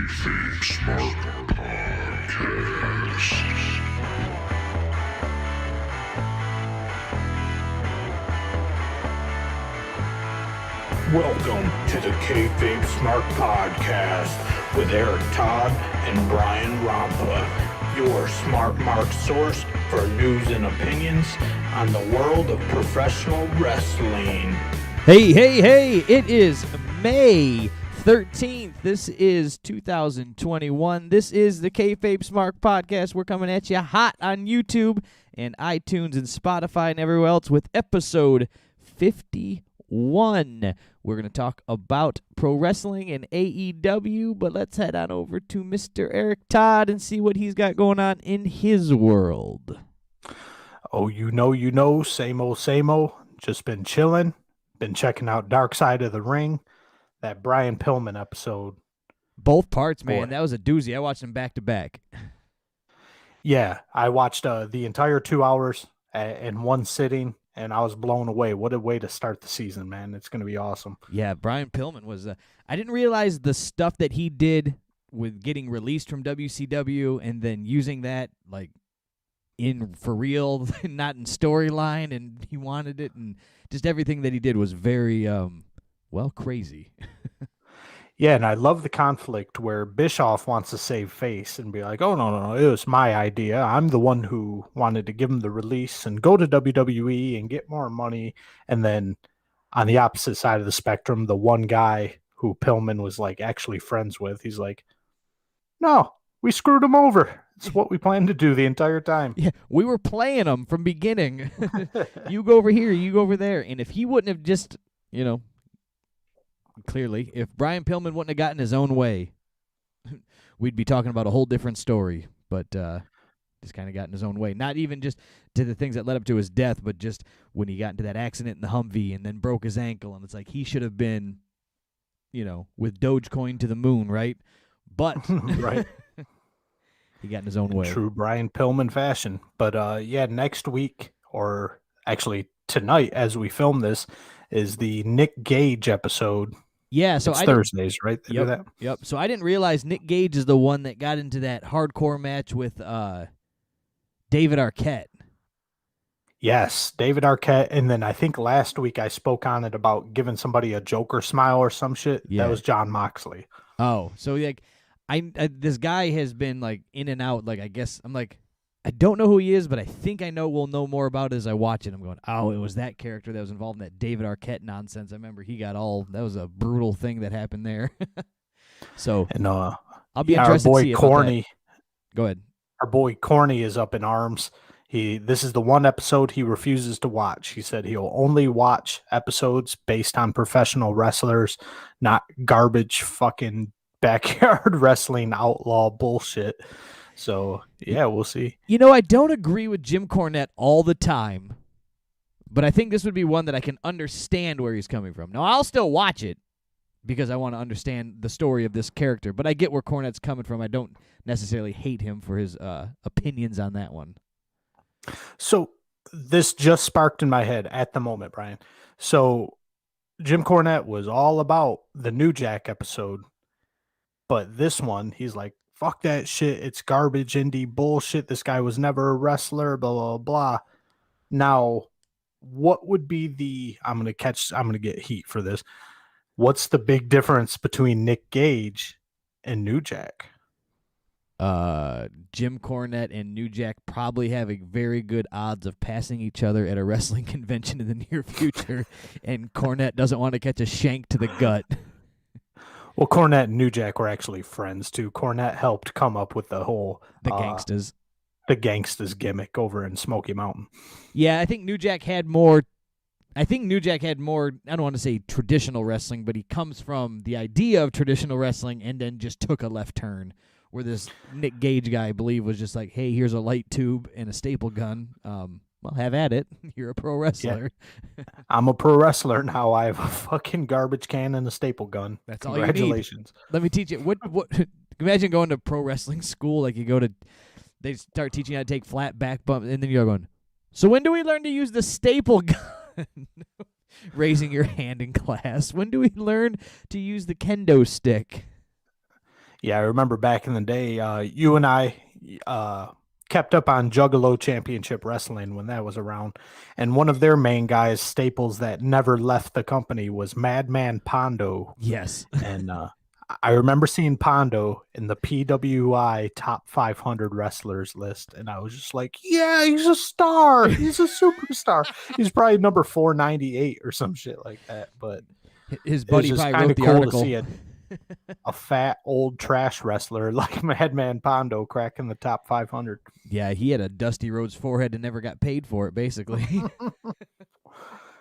KayFabe Smark Podcast. Welcome to the KayFabe Smark Podcast with Eric Todd and Brian Rampa, your smart mark source for news and opinions on the world of professional wrestling. Hey, it is May 13th. This is 2021. This is the KayFabe Smark Podcast. We're coming at you hot on YouTube and iTunes and Spotify and everywhere else with episode 51. We're going to talk about pro wrestling and AEW, but let's head on over to Mr. Eric Todd and see what he's got going on in his world. Oh, you know, same old. Just been chilling. Been checking out Dark Side of the Ring, that Brian Pillman episode. Both parts, man. Boy. That was a doozy. I watched them back to back. Yeah, I watched the entire 2 hours in one sitting, and I was blown away. What a way to start the season, man. It's going to be awesome. Yeah, Brian Pillman was I didn't realize the stuff that he did with getting released from WCW and then using that like in for real, not in storyline, and he wanted it, and just everything that he did was very crazy. Yeah, and I love the conflict where Bischoff wants to save face and be like, oh, no, it was my idea. I'm the one who wanted to give him the release and go to WWE and get more money. And then on the opposite side of the spectrum, the one guy who Pillman was like actually friends with, he's like, no, we screwed him over. It's what we planned to do the entire time. Yeah, we were playing him from beginning. You go over here, you go over there. And if he wouldn't have just, clearly, if Brian Pillman wouldn't have gotten his own way, we'd be talking about a whole different story. But just kind of got in his own way. Not even just to the things that led up to his death, but just when he got into that accident in the Humvee and then broke his ankle. And it's like he should have been, with Dogecoin to the moon, right? But Right. he got in his own way. True Brian Pillman fashion. But next week, or actually tonight as we film this, is the Nick Gage episode. Yeah, so it's Thursdays, right? They do that? Yep. So I didn't realize Nick Gage is the one that got into that hardcore match with David Arquette. Yes, David Arquette. And then I think last week I spoke on it about giving somebody a Joker smile or some shit. Yeah. That was John Moxley. Oh, so like I this guy has been like in and out. Like I guess I'm like I don't know who he is, but I think I we'll know more about it as I watch it. I'm going, oh, it was that character that was involved in that David Arquette nonsense. I remember he got that was a brutal thing that happened there. So and I'll be interested to see about Corny. That. Go ahead. Our boy Corny is up in arms. This is the one episode he refuses to watch. He said he'll only watch episodes based on professional wrestlers, not garbage fucking backyard wrestling outlaw bullshit. So, yeah, we'll see. I don't agree with Jim Cornette all the time, but I think this would be one that I can understand where he's coming from. Now, I'll still watch it because I want to understand the story of this character, but I get where Cornette's coming from. I don't necessarily hate him for his opinions on that one. So, this just sparked in my head at the moment, Brian. So, Jim Cornette was all about the New Jack episode, but this one, he's like, fuck that shit. It's garbage indie bullshit. This guy was never a wrestler, blah, blah, blah. Now, what would be I'm going to get heat for this. What's the big difference between Nick Gage and New Jack? Jim Cornette and New Jack probably have a very good odds of passing each other at a wrestling convention in the near future, and Cornette doesn't want to catch a shank to the gut. Well, Cornette and New Jack were actually friends, too. Cornette helped come up with the whole... The Gangstas. The Gangstas gimmick over in Smoky Mountain. Yeah, I think New Jack had more... I don't want to say traditional wrestling, but he comes from the idea of traditional wrestling and then just took a left turn, where this Nick Gage guy, I believe, was just like, hey, here's a light tube and a staple gun. Well, have at it. You're a pro wrestler. Yeah. I'm a pro wrestler now. I have a fucking garbage can and a staple gun. That's Congratulations. all you need. Let me teach you. What? Imagine going to pro wrestling school. Like they start teaching you how to take flat back bumps, and then you're going, so when do we learn to use the staple gun? Raising your hand in class. When do we learn to use the kendo stick? Yeah, I remember back in the day, you and I kept up on Juggalo Championship Wrestling when that was around. And one of their main guys, staples that never left the company, was Madman Pondo. Yes. And I remember seeing Pondo in the PWI top 500 wrestlers list. And I was just like, yeah, he's a star. He's a superstar. He's probably number 498 or some shit like that. But His it was buddy just probably kind wrote of the cool article. to see a fat old trash wrestler like Madman Pondo cracking the top 500. Yeah, he had a Dusty Rhodes forehead and never got paid for it, basically.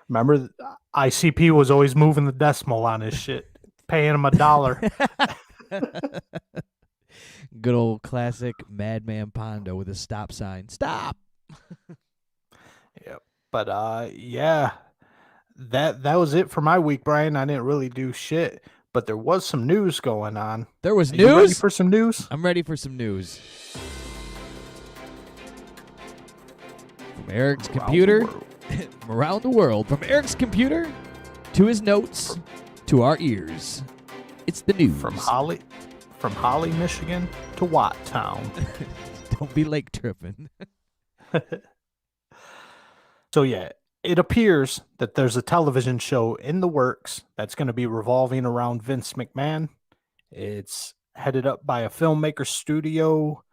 Remember, ICP was always moving the decimal on his shit, paying him $1. Good old classic Madman Pondo with a stop sign. Stop! Yep. But yeah, that was it for my week, Brian. I didn't really do shit, but there was some news going on. There was Are you ready news? for some news? I'm ready for some news. From Eric's computer, around the world. From Eric's computer to his notes to our ears. It's the news. From Holly, Michigan to Watttown. Don't be lake tripping. So yeah, it appears that there's a television show in the works that's going to be revolving around Vince McMahon. It's headed up by a filmmaker studio.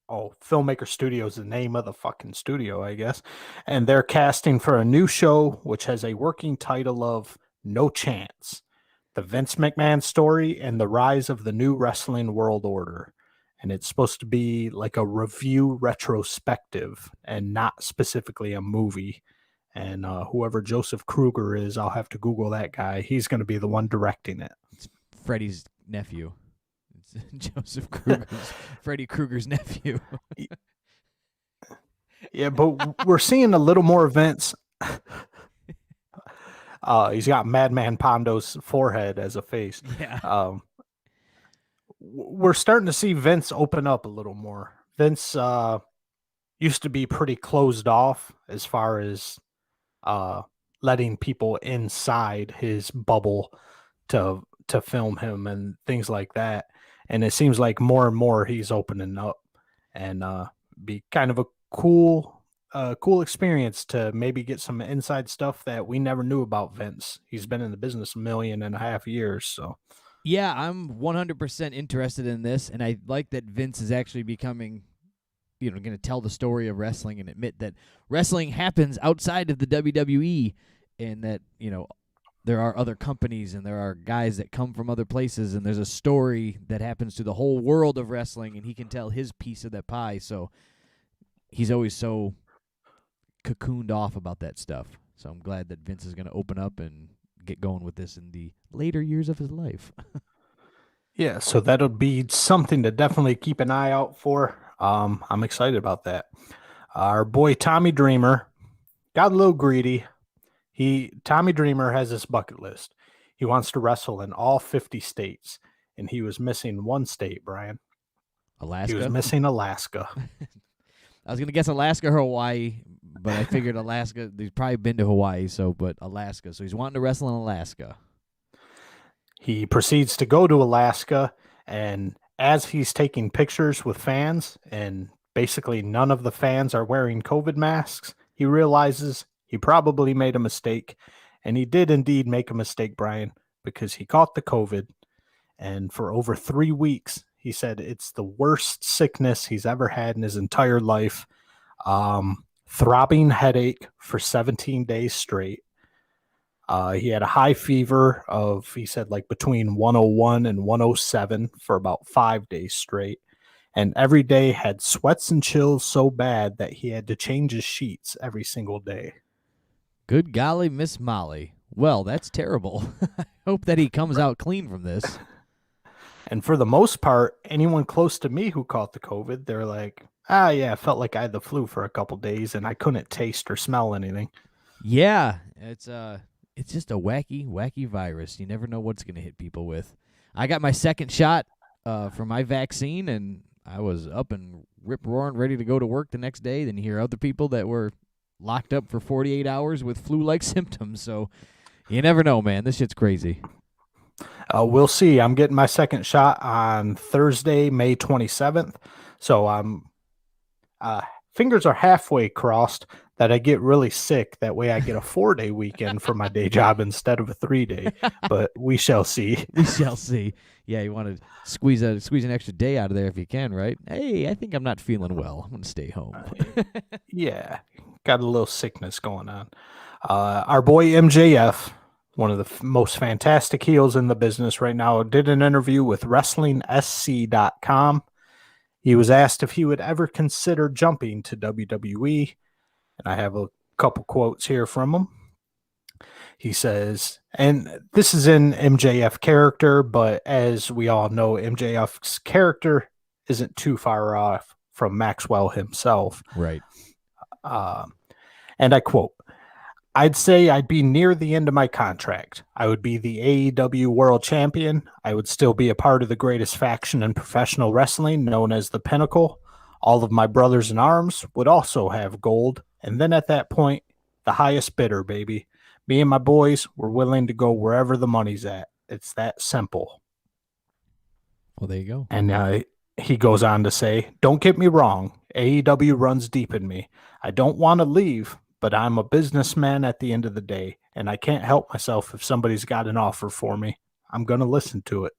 Filmmaker Studio is the name of the fucking studio, I guess. And they're casting for a new show, which has a working title of No Chance: The Vince McMahon Story and the Rise of the New Wrestling World Order. And it's supposed to be like a review retrospective and not specifically a movie. And whoever Joseph Kruger is, I'll have to Google that guy. He's going to be the one directing it. It's Freddie's nephew. It's Joseph Kruger's, Freddy Krueger's nephew. Yeah, but we're seeing a little more events. He's got Madman Pondo's forehead as a face. Yeah. We're starting to see Vince open up a little more. Vince used to be pretty closed off as far as letting people inside his bubble to film him and things like that. And it seems like more and more he's opening up, and be kind of a cool experience to maybe get some inside stuff that we never knew about Vince. He's been in the business 1.5 years, so. Yeah, I'm 100% interested in this, and I like that Vince is actually becoming, going to tell the story of wrestling and admit that wrestling happens outside of the WWE, and that, there are other companies and there are guys that come from other places, and there's a story that happens to the whole world of wrestling, and he can tell his piece of that pie. So he's always so cocooned off about that stuff. So I'm glad that Vince is going to open up and get going with this in the later years of his life. Yeah, so that'll be something to definitely keep an eye out for. I'm excited about that. Our boy Tommy Dreamer got a little greedy. Tommy Dreamer has this bucket list. He wants to wrestle in all 50 states, and he was missing one state, Brian. Alaska? He was missing Alaska. I was going to guess Alaska or Hawaii, but I figured Alaska. He's probably been to Hawaii, but Alaska. So he's wanting to wrestle in Alaska. He proceeds to go to Alaska, and as he's taking pictures with fans, and basically none of the fans are wearing COVID masks, he realizes he probably made a mistake. And he did indeed make a mistake, Brian, because he caught the COVID. And for over 3 weeks, he said it's the worst sickness he's ever had in his entire life. Throbbing headache for 17 days straight. He had a high fever of, he said, like between 101 and 107 for about 5 days straight. And every day had sweats and chills so bad that he had to change his sheets every single day. Good golly, Miss Molly. Well, that's terrible. I hope that he comes out clean from this. And for the most part, anyone close to me who caught the COVID, they're like, yeah, I felt like I had the flu for a couple days and I couldn't taste or smell anything. Yeah, it's just a wacky virus. You never know what's going to hit people with. I got my second shot for my vaccine, and I was up and rip-roaring, ready to go to work the next day. Then you hear other people that were locked up for 48 hours with flu-like symptoms. So you never know, man. This shit's crazy. We'll see. I'm getting my second shot on Thursday, May 27th. So fingers are halfway crossed that I get really sick. That way I get a 4-day weekend for my day job instead of a 3-day. But we shall see. We shall see. Yeah, you want to squeeze an extra day out of there if you can, right? Hey, I think I'm not feeling well. I'm going to stay home. Yeah, got a little sickness going on. Our boy MJF, one of the most fantastic heels in the business right now, did an interview with WrestlingSC.com. He was asked if he would ever consider jumping to WWE, and I have a couple quotes here from him. He says, and this is in MJF character, but as we all know, MJF's character isn't too far off from Maxwell himself. Right. And I quote, I'd say I'd be near the end of my contract. I would be the AEW World Champion. I would still be a part of the greatest faction in professional wrestling, known as the Pinnacle. All of my brothers in arms would also have gold. And then at that point, the highest bidder, baby. Me and my boys were willing to go wherever the money's at. It's that simple. Well, there you go. And he goes on to say, don't get me wrong. AEW runs deep in me. I don't want to leave, but I'm a businessman at the end of the day, and I can't help myself if somebody's got an offer for me. I'm going to listen to it.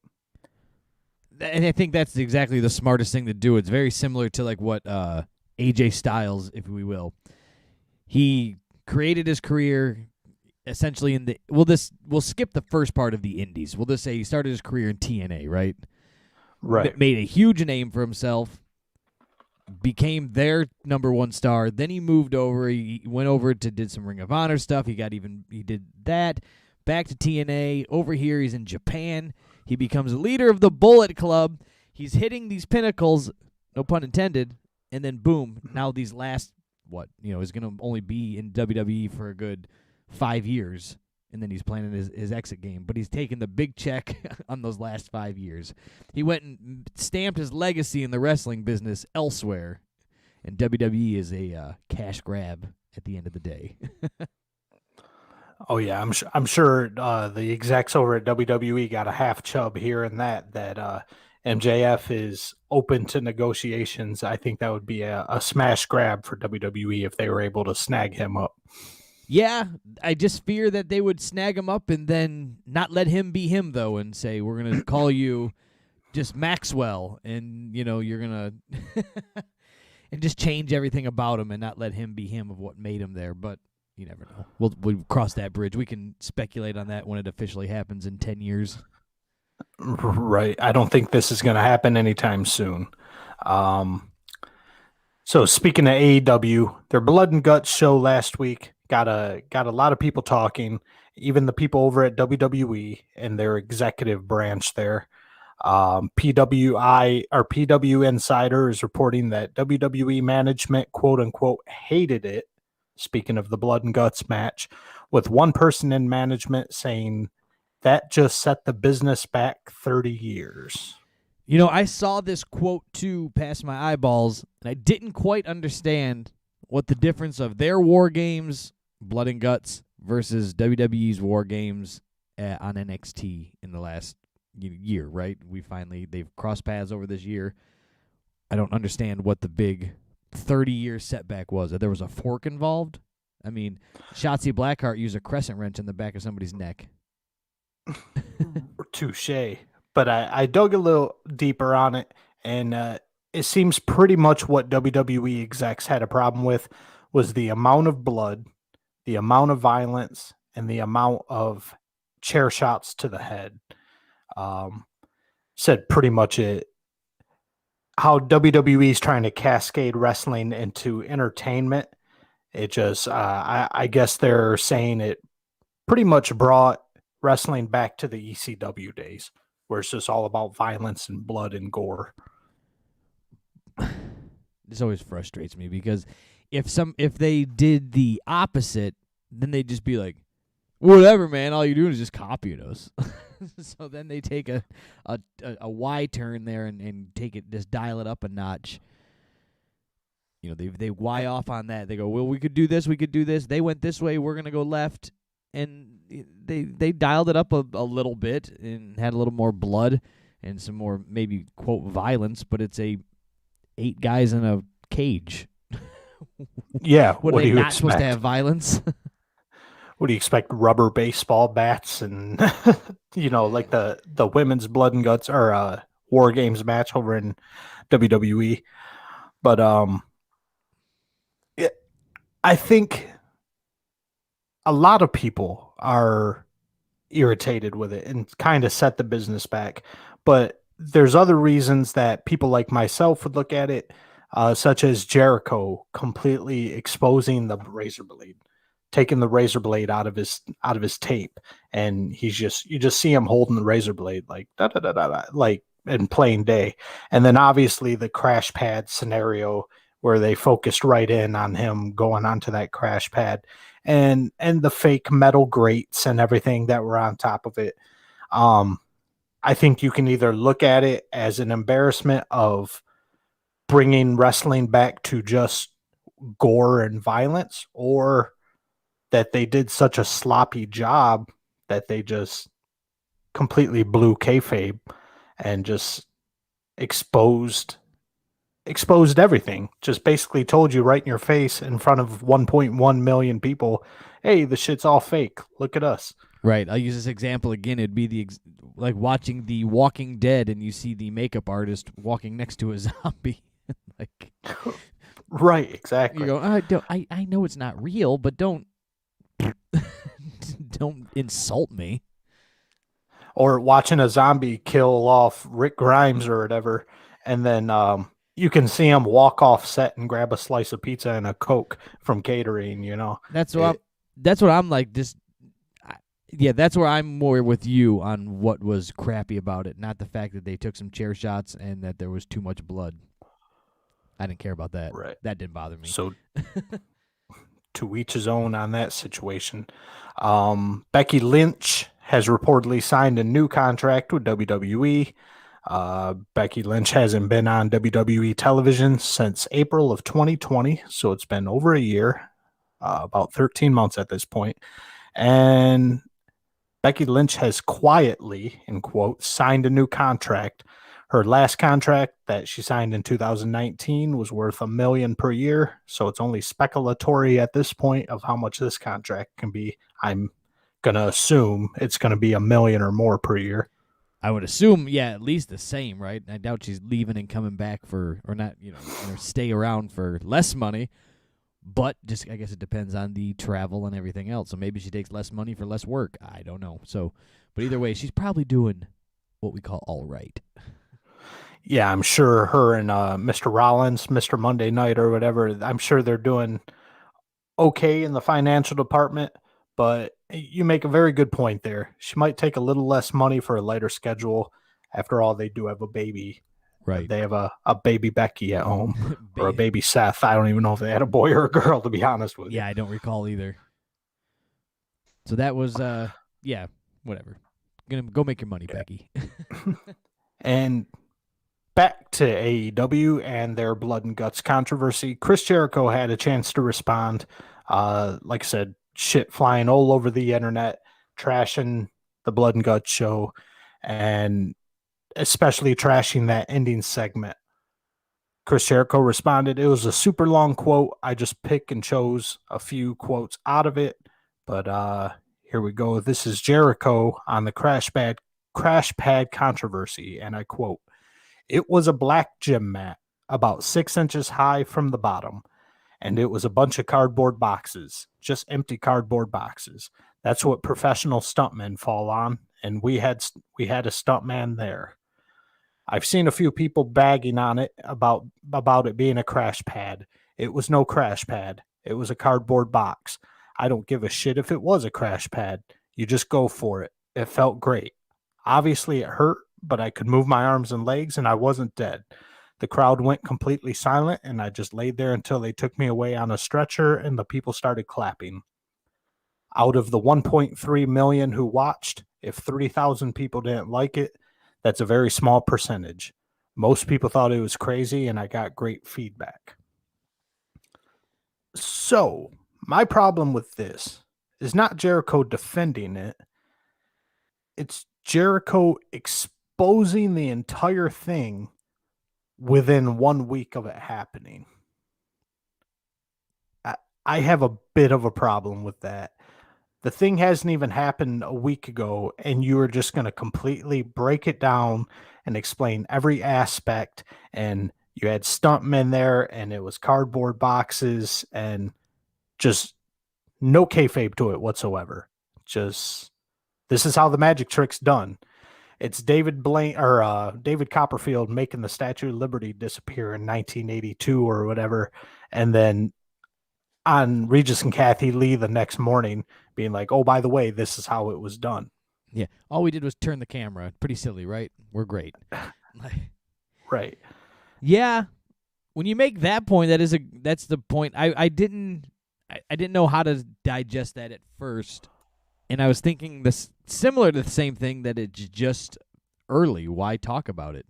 And I think that's exactly the smartest thing to do. It's very similar to like what AJ Styles, if we will. He created his career essentially in the we'll skip the first part of the indies. We'll just say he started his career in TNA, right? Right. Made a huge name for himself, became their number one star. Then he moved over. He went over to did some Ring of Honor stuff. He did that. Back to TNA. Over here, he's in Japan. He becomes a leader of the Bullet Club. He's hitting these pinnacles, no pun intended. And then boom, now these last is going to only be in WWE for a good 5 years. And then he's planning his exit game. But he's taken the big check on those last 5 years. He went and stamped his legacy in the wrestling business elsewhere. And WWE is a cash grab at the end of the day. Oh, yeah. I'm sure the execs over at WWE got a half chub here and that MJF is open to negotiations. I think that would be a smash grab for WWE if they were able to snag him up. Yeah, I just fear that they would snag him up and then not let him be him, though, and say, we're going to call you just Maxwell, and, you're going to and just change everything about him and not let him be him of what made him there. But you never know. We'll cross that bridge. We can speculate on that when it officially happens in 10 years. Right. I don't think this is going to happen anytime soon. So speaking of AEW, their Blood and Guts show last week got a lot of people talking, even the people over at WWE and their executive branch there. PW Insider is reporting that WWE management, quote unquote, hated it. Speaking of the Blood and Guts match, with one person in management saying that just set the business back 30 years. I saw this quote too past my eyeballs, and I didn't quite understand what the difference of their War Games, Blood and Guts, versus WWE's War Games on NXT in the last year, right? They've crossed paths over this year. I don't understand what the big 30-year setback was. There was a fork involved. I mean, Shotzi Blackheart used a crescent wrench in the back of somebody's neck. Touche. But I dug a little deeper on it, and it seems pretty much what WWE execs had a problem with was the amount of blood, the amount of violence, and the amount of chair shots to the head. Said pretty much it. How WWE is trying to cascade wrestling into entertainment. It just, I guess they're saying it pretty much brought wrestling back to the ECW days, where it's just all about violence and blood and gore. This always frustrates me because if they did the opposite, then they'd just be like, whatever, man, all you're doing is just copying us. So then they take a Y turn there and take it, just dial it up a notch. They Y off on that. They go, well, we could do this, we could do this. They went this way, we're going to go left. And they dialed it up a little bit and had a little more blood and some more maybe quote violence, but it's 8 guys in a cage. Yeah, What what are do they you not supposed to expect? have violence? What do you expect? Rubber baseball bats and like the women's blood and guts or war games match over in WWE. But I think a lot of people are irritated with it and kind of set the business back. But there's other reasons that people like myself would look at it, such as Jericho completely exposing the razor blade, taking the razor blade out of his tape, and you just see him holding the razor blade like da da da da da, like in plain day. And then obviously the crash pad scenario where they focused right in on him going onto that crash pad and the fake metal grates and everything that were on top of it. Um, I think you can either look at it as an embarrassment of bringing wrestling back to just gore and violence, or that they did such a sloppy job that they just completely blew kayfabe and just exposed everything. Just basically told you right in your face in front of 1.1 million people, hey, the shit's all fake. Look at us. Right. I'll use this example again. It'd be like watching The Walking Dead and you see the makeup artist walking next to a zombie. Like, right, exactly. you go, I know it's not real, but don't insult me. Or watching a zombie kill off Rick Grimes or whatever, and then you can see him walk off set and grab a slice of pizza and a Coke from catering. That's what I'm like. That's where I'm more with you on what was crappy about it, not the fact that they took some chair shots and that there was too much blood. I didn't care about that. Right. That didn't bother me. So to each his own on that situation. Becky Lynch has reportedly signed a new contract with WWE. Becky Lynch hasn't been on WWE television since April of 2020, so it's been over a year, about 13 months at this point. And Becky Lynch has quietly, in quotes, signed a new contract. Her last contract that she signed in 2019 was worth $1 million per year, so it's only speculatory at this point of how much this contract can be. I'm gonna assume it's gonna be $1 million or more per year. I would assume, at least the same, right? I doubt she's leaving and coming back or not, stay around for less money. But just, I guess it depends on the travel and everything else. So maybe she takes less money for less work. I don't know. So, but either way, she's probably doing what we call all right. Yeah, I'm sure her and Mr. Rollins, Mr. Monday Night or whatever, I'm sure they're doing okay in the financial department. But you make a very good point there. She might take a little less money for a lighter schedule. After all, they do have a baby. Right. They have a baby Becky at home or a baby Seth. I don't even know if they had a boy or a girl, to be honest with you. Yeah, I don't recall either. So that was, whatever. Gonna go make your money, Becky. And back to AEW and their blood and guts controversy. Chris Jericho had a chance to respond. Like I said, shit flying all over the internet, trashing the blood and guts show, and especially trashing that ending segment. Chris Jericho responded, it was a super long quote. I just pick and chose a few quotes out of it. But here we go. This is Jericho on the crash pad controversy. And I quote, it was a black gym mat about 6 inches high from the bottom. And it was a bunch of cardboard boxes, just empty cardboard boxes. That's what professional stuntmen fall on. And we had a stuntman there. I've seen a few people bagging on it about it being a crash pad. It was no crash pad. It was a cardboard box. I don't give a shit if it was a crash pad. You just go for it. It felt great. Obviously, it hurt, but I could move my arms and legs, and I wasn't dead. The crowd went completely silent, and I just laid there until they took me away on a stretcher, and the people started clapping. Out of the 1.3 million who watched, if 3,000 people didn't like it, that's a very small percentage. Most people thought it was crazy, and I got great feedback. So, my problem with this is not Jericho defending it. It's Jericho exposing the entire thing within 1 week of it happening. I have a bit of a problem with that. The thing hasn't even happened a week ago, and you are just going to completely break it down and explain every aspect. And you had stuntmen there, and it was cardboard boxes, and just no kayfabe to it whatsoever. Just this is how the magic trick's done. It's David Copperfield making the Statue of Liberty disappear in 1982 or whatever, and then on Regis and Kathy Lee the next morning being like, oh, by the way, this is how it was done. Yeah. All we did was turn the camera. Pretty silly, right? We're great. Right. Yeah. When you make that point, that's the point. I didn't know how to digest that at first. And I was thinking this similar to the same thing, that it's just early. Why talk about it?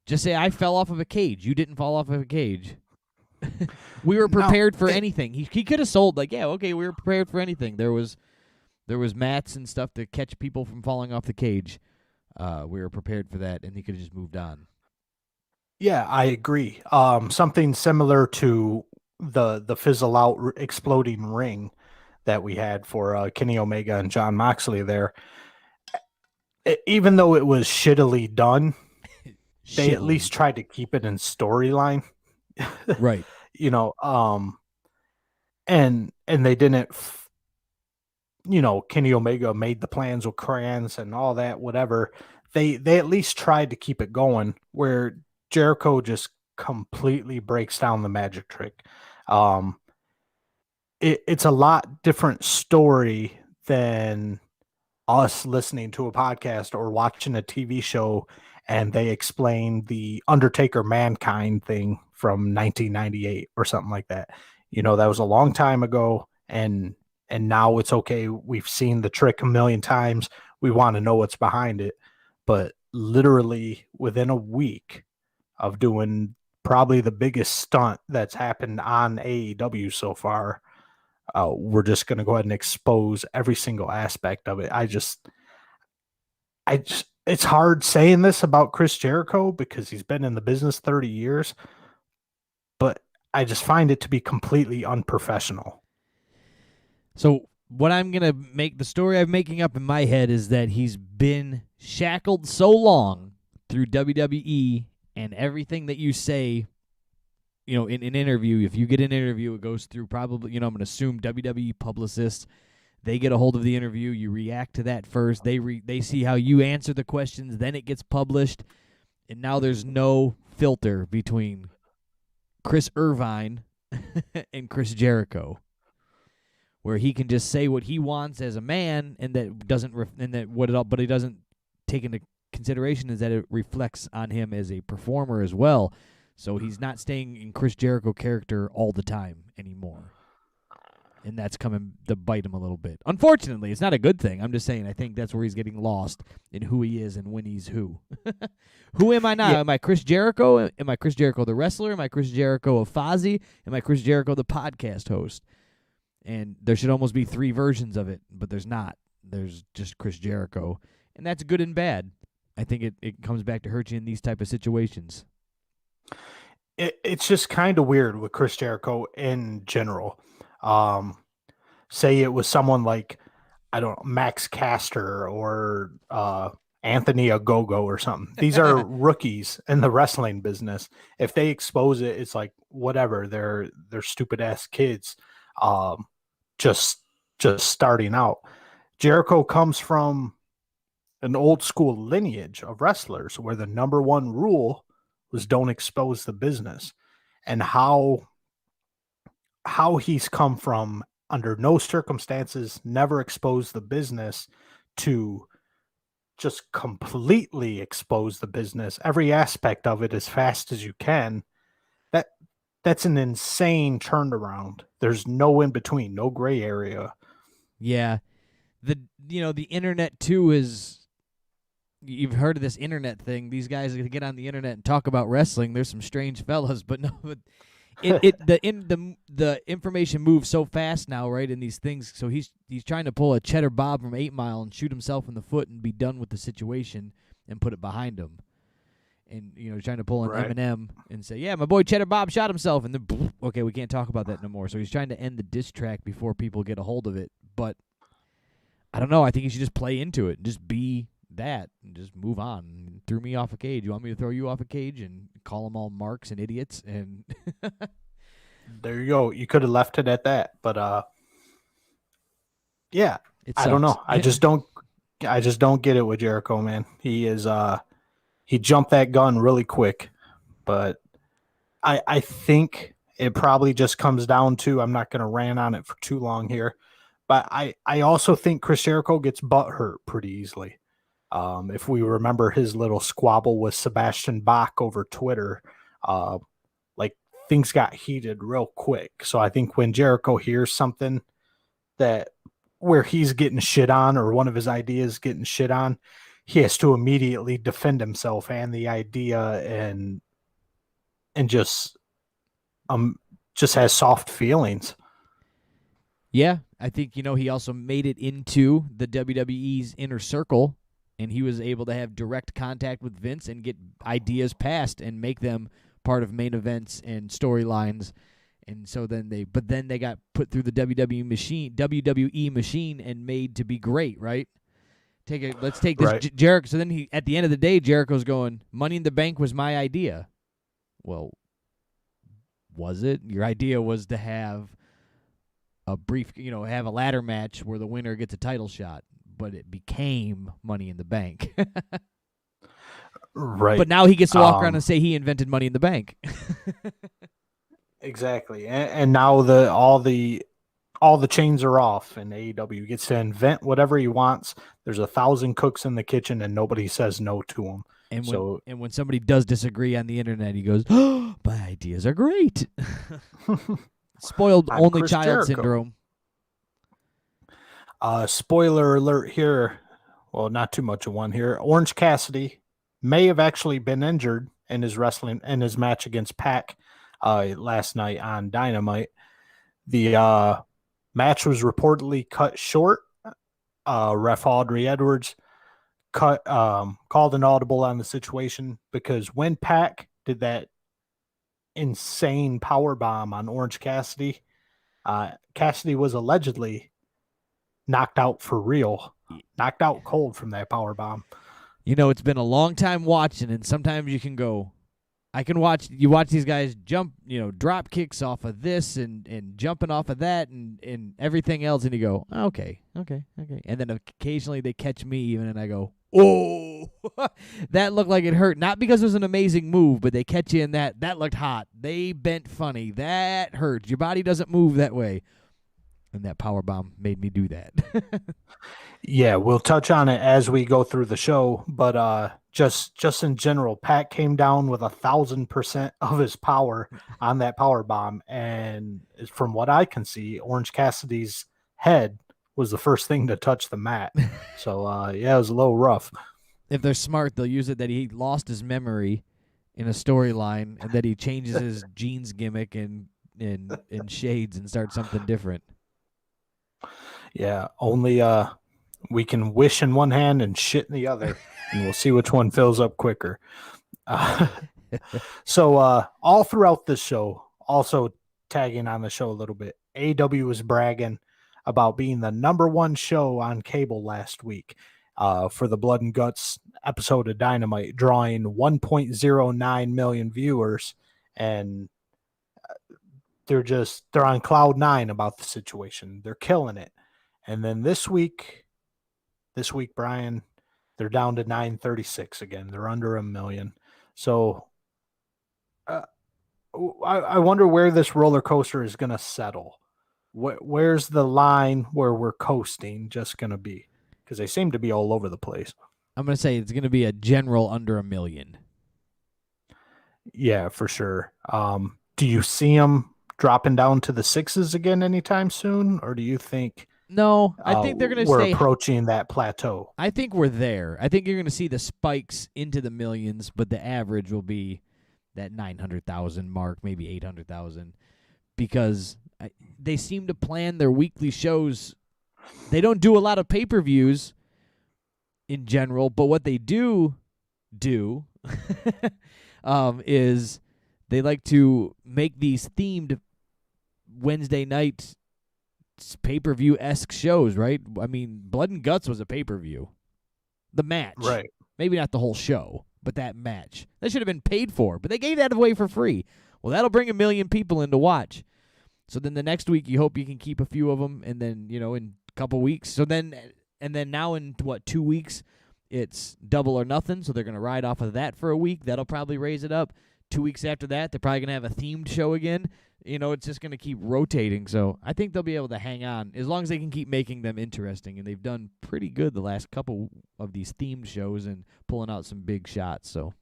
Just say I fell off of a cage. You didn't fall off of a cage. We were prepared for anything. He could have sold we were prepared for anything. There was mats and stuff to catch people from falling off the cage. We were prepared for that, and he could have just moved on. Yeah, I agree. Something similar to the fizzle out exploding ring that we had for Kenny Omega and John Moxley there. Even though it was shittily done, they at least tried to keep it in storyline. Right. And they didn't, Kenny Omega made the plans with crayons and all that, whatever. They at least tried to keep it going, where Jericho just completely breaks down the magic trick. It's a lot different story than us listening to a podcast or watching a TV show and they explain the Undertaker Mankind thing from 1998 or something like that. That was a long time ago, and now it's okay. We've seen the trick a million times. We want to know what's behind it. But literally within a week of doing probably the biggest stunt that's happened on AEW so far, we're just going to go ahead and expose every single aspect of it. It's hard saying this about Chris Jericho because he's been in the business 30 years, but I just find it to be completely unprofessional. So what I'm going to make, the story I'm making up in my head is that he's been shackled so long through WWE and everything that you say, in an interview. If you get an interview, it goes through probably, I'm going to assume WWE publicists. They get a hold of the interview. You react to that first. They see how you answer the questions. Then it gets published. And now there's no filter between Chris Irvine and Chris Jericho, where he can just say what he wants as a man, and that doesn't, but he doesn't take into consideration is that it reflects on him as a performer as well. So he's not staying in Chris Jericho character all the time anymore. And that's coming to bite him a little bit. Unfortunately, it's not a good thing. I'm just saying I think that's where he's getting lost in who he is and when he's who. Who am I now? Yeah. Am I Chris Jericho? Am I Chris Jericho the wrestler? Am I Chris Jericho of Fozzy? Am I Chris Jericho the podcast host? And there should almost be 3 versions of it, but there's not. There's just Chris Jericho. And that's good and bad. I think it comes back to hurt you in these type of situations. It's just kind of weird with Chris Jericho in general. Say it was someone like, I don't know, Max Caster or Anthony Ogogo or something. These are rookies in the wrestling business. If they expose it, it's like, whatever. They're stupid ass kids, just starting out. Jericho comes from an old school lineage of wrestlers where the number one rule was don't expose the business, and how he's come from under no circumstances never expose the business to just completely expose the business, every aspect of it as fast as you can. That's an insane turnaround. There's no in between, no gray area. Yeah. The internet too is, you've heard of this internet thing. These guys get on the internet and talk about wrestling. There's some strange fellas, but the information moves so fast now, right? In these things, so he's trying to pull a Cheddar Bob from 8 Mile and shoot himself in the foot and be done with the situation and put it behind him. And trying to pull an Eminem and say, "Yeah, my boy Cheddar Bob shot himself," and then okay, we can't talk about that no more. So he's trying to end the diss track before people get a hold of it. But I don't know. I think he should just play into it and just be that and just move on. Threw me off a cage. You want me to throw you off a cage and call them all marks and idiots? And there you go. You could have left it at that, but yeah, I don't know. I just don't get it with Jericho, man. He is he jumped that gun really quick, but I think it probably just comes down to, I'm not going to rant on it for too long here, but I also think Chris Jericho gets butt hurt pretty easily. If we remember his little squabble with Sebastian Bach over Twitter, like things got heated real quick. So I think when Jericho hears something where he's getting shit on or one of his ideas getting shit on, he has to immediately defend himself and the idea and just has soft feelings. Yeah, I think he also made it into the WWE's inner circle, and he was able to have direct contact with Vince and get ideas passed and make them part of main events and storylines. And so then they got put through the WWE machine and made to be great, right? Let's take this Jericho. So then at the end of the day, Jericho's going, Money in the Bank was my idea. Well, was it? Your idea was to have a brief, have a ladder match where the winner gets a title shot, but it became Money in the Bank. Right. But now he gets to walk around and say he invented Money in the Bank. Exactly. And now all the chains are off, and AEW gets to invent whatever he wants. There's 1,000 cooks in the kitchen, and nobody says no to him. And when somebody does disagree on the internet, he goes, "Oh, my ideas are great." Spoiled only Chris child Jericho. syndrome. Spoiler alert here. Well, not too much of one here. Orange Cassidy may have actually been injured in his match against Pac last night on Dynamite. The match was reportedly cut short. Ref Audrey Edwards called an audible on the situation because when Pac did that insane power bomb on Orange Cassidy, Cassidy was allegedly knocked out for real, knocked out cold from that power bomb. It's been a long time watching, and sometimes you can go, you watch these guys jump, drop kicks off of this and jumping off of that and everything else, and you go, okay. And then occasionally they catch me even, and I go, oh, that looked like it hurt. Not because it was an amazing move, but they catch you in that looked hot. They bent funny. That hurt. Your body doesn't move that way. And that power bomb made me do that. Yeah, we'll touch on it as we go through the show, but just in general, Pat came down with 1,000% of his power on that power bomb, and from what I can see, Orange Cassidy's head was the first thing to touch the mat. So yeah, it was a little rough. If they're smart, they'll use it that he lost his memory in a storyline, and that he changes his jeans gimmick and shades and starts something different. Yeah, only we can wish in one hand and shit in the other, and we'll see which one fills up quicker. So all throughout this show, also tagging on the show a little bit, AEW was bragging about being the #1 show on cable last week for the Blood and Guts episode of Dynamite, drawing 1.09 million viewers, and they're on cloud 9 about the situation. They're killing it. And then this week, Brian, they're down to 936 again. They're under 1 million. So I wonder where this roller coaster is going to settle. Where's the line where we're coasting just going to be? Because they seem to be all over the place. I'm going to say it's going to be a general under 1 million. Yeah, for sure. Do you see them dropping down to the 6s again anytime soon? Or do you think... No, I think they're going to stay... We're approaching that plateau. I think we're there. I think you're going to see the spikes into the millions, but the average will be that 900,000 mark, maybe 800,000, because they seem to plan their weekly shows. They don't do a lot of pay-per-views in general, but what they do is they like to make these themed Wednesday night pay-per-view-esque shows, right? I mean, Blood and Guts was a pay-per-view. The match. Right. Maybe not the whole show, but that match. That should have been paid for, but they gave that away for free. Well, that'll bring 1 million people in to watch. So then the next week, you hope you can keep a few of them, and then, in a couple weeks. And then now in, 2 weeks, it's Double or Nothing, so they're going to ride off of that for a week. That'll probably raise it up. 2 weeks after that, they're probably going to have a themed show again. It's just going to keep rotating. So I think they'll be able to hang on as long as they can keep making them interesting. And they've done pretty good the last couple of these themed shows and pulling out some big shots. So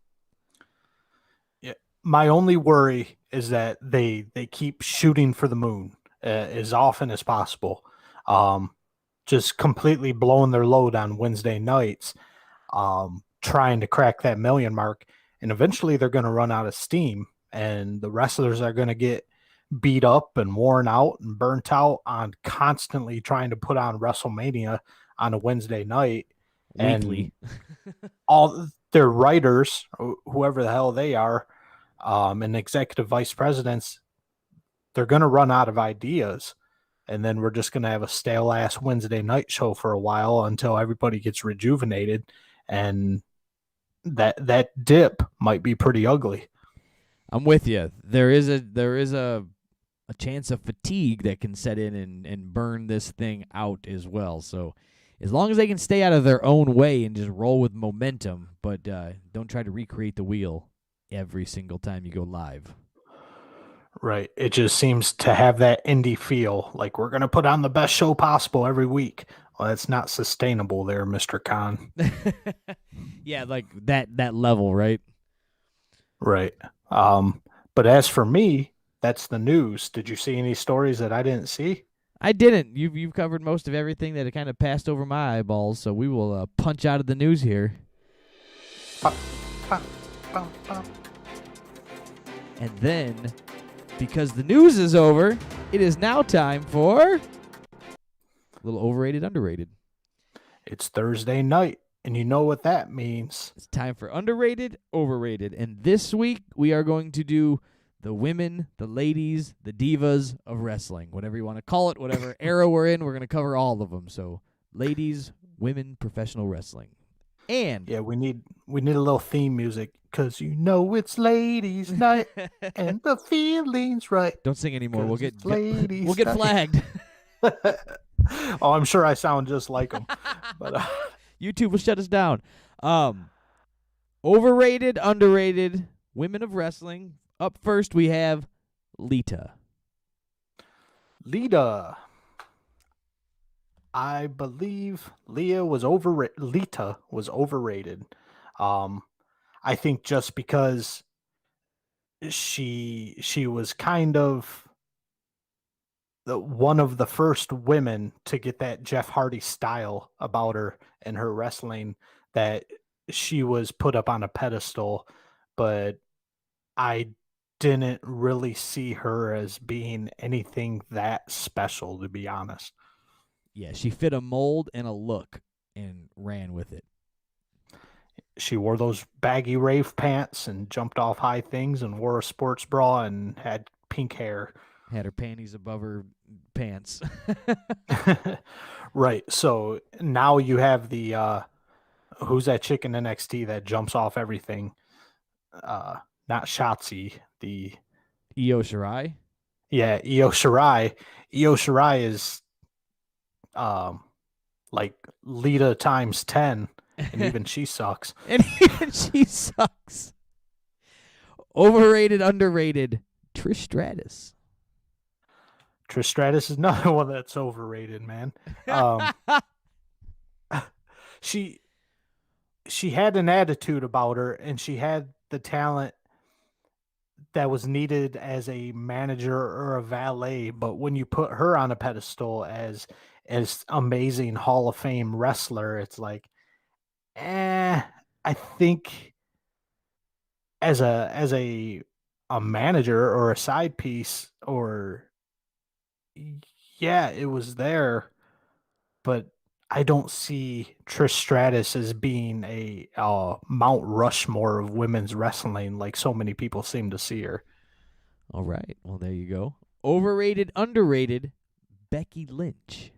yeah, my only worry is that they keep shooting for the moon as often as possible. Just completely blowing their load on Wednesday nights, trying to crack that 1 million mark. And eventually they're going to run out of steam, and the wrestlers are going to get beat up and worn out and burnt out on constantly trying to put on WrestleMania on a Wednesday night. weekly. And all their writers, whoever the hell they are, and executive vice presidents, they're going to run out of ideas. And then we're just going to have a stale-ass Wednesday night show for a while until everybody gets rejuvenated. And that dip might be pretty ugly. I'm with you. There is a chance of fatigue that can set in and burn this thing out as well. So as long as they can stay out of their own way and just roll with momentum, but don't try to recreate the wheel every single time you go live. Right. It just seems to have that indie feel, like we're going to put on the best show possible every week. Well, that's not sustainable there, Mr. Khan. Yeah, like that level, right? Right. But as for me, that's the news. Did you see any stories that I didn't see? I didn't. You've covered most of everything that kind of passed over my eyeballs, so we will punch out of the news here. Pop, pop, pop, pop. And then, because the news is over, it is now time for a little overrated, underrated. It's Thursday night, and you know what that means. It's time for underrated, overrated. And this week, we are going to do the women, the ladies, the divas of wrestling. Whatever you want to call it, whatever era we're in, we're going to cover all of them. So, ladies, women, professional wrestling. And yeah, we need a little theme music, because it's ladies' night and the feeling's right. Don't sing anymore. We'll get ladies' flagged. Oh, I'm sure I sound just like them. But YouTube will shut us down. Overrated, underrated, women of wrestling. Up first, we have Lita. Lita. I believe Lita was overrated. I think just because she was kind of one of the first women to get that Jeff Hardy style about her and her wrestling, that she was put up on a pedestal, but I didn't really see her as being anything that special, to be honest. Yeah, she fit a mold and a look and ran with it. She wore those baggy rave pants and jumped off high things and wore a sports bra and had pink hair. Had her panties above her pants. Right. So now you have the who's that chick in NXT that jumps off everything? Not Shotzi. The Io Shirai. Yeah, Io Shirai. Io Shirai is like Lita times 10, and even she sucks. And even she sucks. Overrated, underrated, Trish Stratus. Trish Stratus is another one that's overrated, man. She had an attitude about her, and she had the talent that was needed as a manager or a valet. But when you put her on a pedestal as amazing Hall of Fame wrestler, it's like, I think as a manager or a side piece, or yeah, it was there, but I don't see Trish Stratus as being a Mount Rushmore of women's wrestling like so many people seem to see her. All right. Well, there you go. Overrated, underrated, Becky Lynch.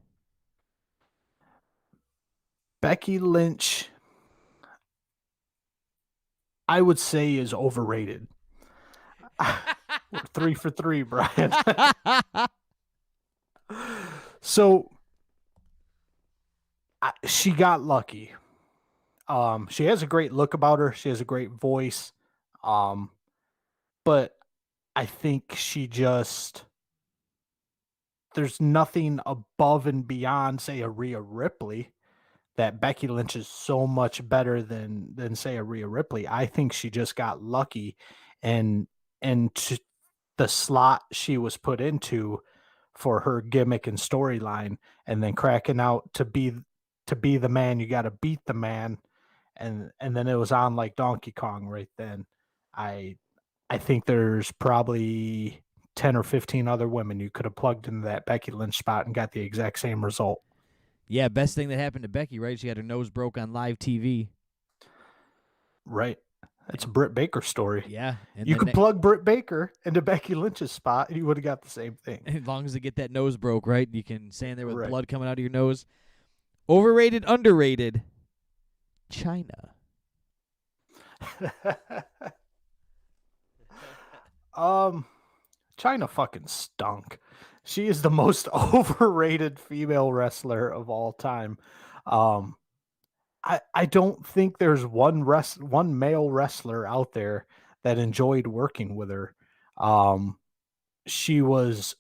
Becky Lynch, I would say, is overrated. We're 3 for 3, Brian. So she got lucky. She has a great look about her. She has a great voice. But I think there's nothing above and beyond, say, a Rhea Ripley, that Becky Lynch is so much better than say a Rhea Ripley. I think she just got lucky, and to the slot she was put into for her gimmick and storyline, and then cracking out to be the man, you got to beat the man, and then it was on like Donkey Kong right then. I think there's probably 10 or 15 other women you could have plugged into that Becky Lynch spot and got the exact same result. Yeah, best thing that happened to Becky, right? She had her nose broke on live TV. Right. That's a Britt Baker story. Yeah. And you could plug Britt Baker into Becky Lynch's spot and you would have got the same thing. As long as they get that nose broke, right? You can stand there with Right. blood coming out of your nose. Overrated, underrated, China. China fucking stunk. She is the most overrated female wrestler of all time. I don't think there's one male wrestler out there that enjoyed working with her. She was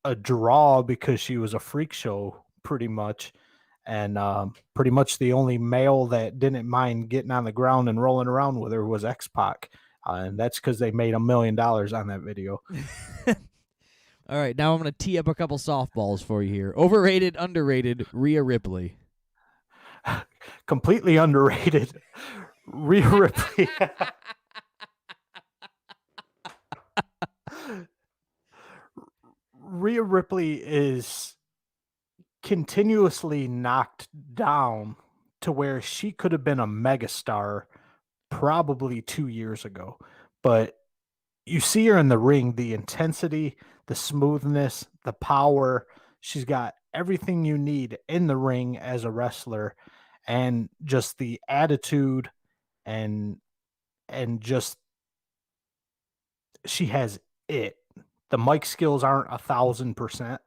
a draw because she was a freak show pretty much, and pretty much the only male that didn't mind getting on the ground and rolling around with her was X-Pac. And that's because they made $1 million on that video. All right, now I'm going to tee up a couple softballs for you here. Overrated, underrated, Rhea Ripley. Completely underrated, Rhea Ripley. Rhea Ripley is continuously knocked down to where she could have been a megastar probably 2 years ago. But you see her in the ring, the intensity, the smoothness, the power. She's got everything you need in the ring as a wrestler, and just the attitude and just she has it. The mic skills aren't 1,000%,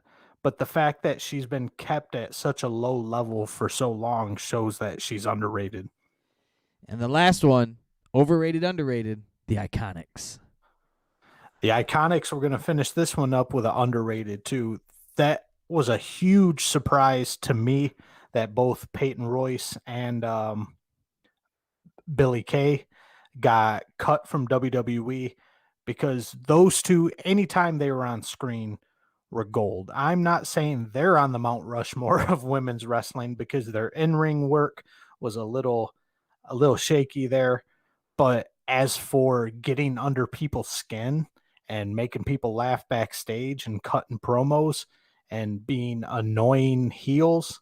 but the fact that she's been kept at such a low level for so long shows that she's underrated. And the last one, overrated, underrated, the Iconics. The Iconics, we're going to finish this one up with an underrated too. That was a huge surprise to me that both Peyton Royce and Billy Kay got cut from WWE, because those two, anytime they were on screen, were gold. I'm not saying they're on the Mount Rushmore of women's wrestling because their in-ring work was a little shaky there, but as for getting under people's skin and making people laugh backstage and cutting promos and being annoying heels,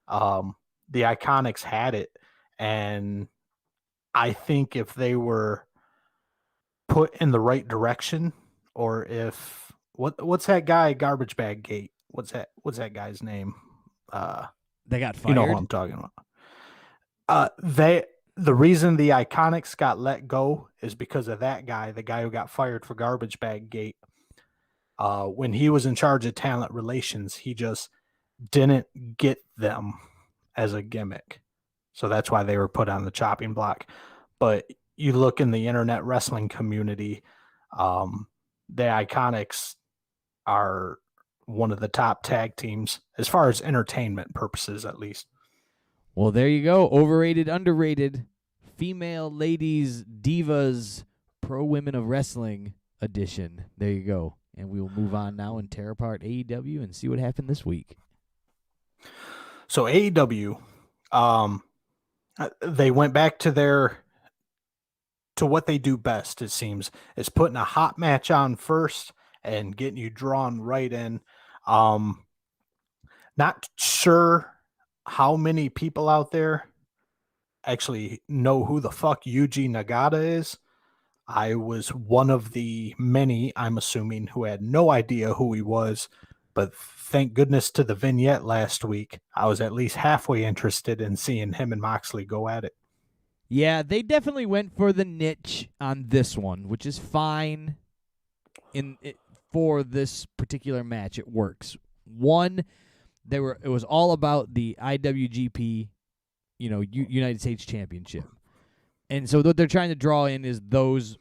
the Iconics had it. And I think if they were put in the right direction, or if what's that guy, Garbage Bag Gate? What's that guy's name? They got fired. You know who I'm talking about. The reason the Iconics got let go is because of that guy, the guy who got fired for Garbage Bag Gate. When he was in charge of talent relations, he just didn't get them as a gimmick. So that's why they were put on the chopping block. But you look in the internet wrestling community, the Iconics are one of the top tag teams as far as entertainment purposes, at least. Well, there you go. Overrated, underrated, female ladies, divas, pro women of wrestling edition. There you go. And we will move on now and tear apart AEW and see what happened this week. So AEW, they went back to their to what they do best, it seems, is putting a hot match on first and getting you drawn right in. Not sure how many people out there actually know who the fuck Yuji Nagata is. I was one of the many, I'm assuming, who had no idea who he was. But thank goodness to the vignette last week, I was at least halfway interested in seeing him and Moxley go at it. Yeah, they definitely went for the niche on this one, which is fine for this particular match. It works. One, it was all about the IWGP, United States Championship. And so what they're trying to draw in is those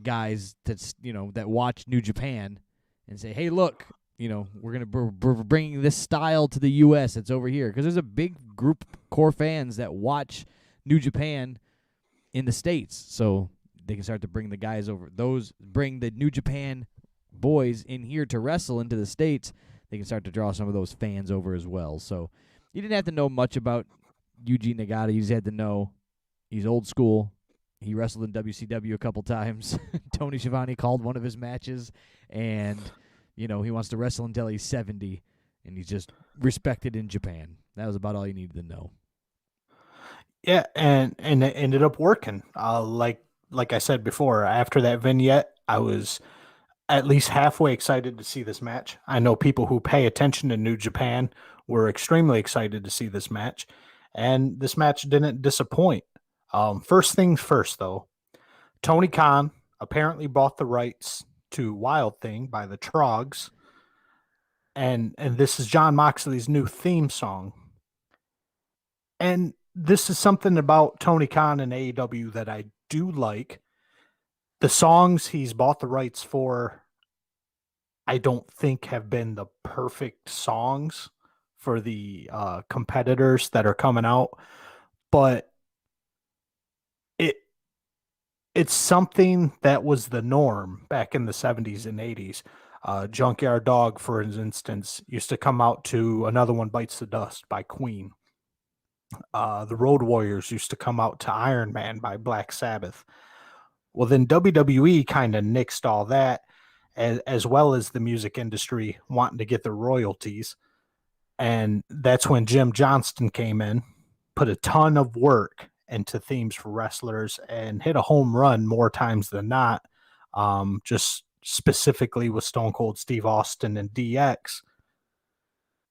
guys that watch New Japan and say, "Hey, look, we're bringing this style to the U.S. It's over here," because there's a big group core fans that watch New Japan in the States, so they can start to bring the guys over. Bring the New Japan boys in here to wrestle into the States. They can start to draw some of those fans over as well. So you didn't have to know much about Yuji Nagata. You just had to know he's old school. He wrestled in WCW a couple times. Tony Schiavone called one of his matches, and he wants to wrestle until he's 70, and he's just respected in Japan. That was about all you needed to know. Yeah, and it ended up working. Like I said before, after that vignette, I was at least halfway excited to see this match. I know people who pay attention to New Japan were extremely excited to see this match, and this match didn't disappoint. First things first, though, Tony Khan apparently bought the rights to Wild Thing by the Trogs, and this is John Moxley's new theme song. And this is something about Tony Khan and AEW that I do like. The songs he's bought the rights for, I don't think have been the perfect songs for the competitors that are coming out, but it's something that was the norm back in the 70s and 80s. Junkyard Dog, for instance, used to come out to Another One Bites the Dust by Queen. The Road Warriors used to come out to Iron Man by Black Sabbath. Well, then WWE kind of nixed all that, as well as the music industry wanting to get their royalties. And that's when Jim Johnston came in, put a ton of work into themes for wrestlers, and hit a home run more times than not, just specifically with Stone Cold Steve Austin and DX.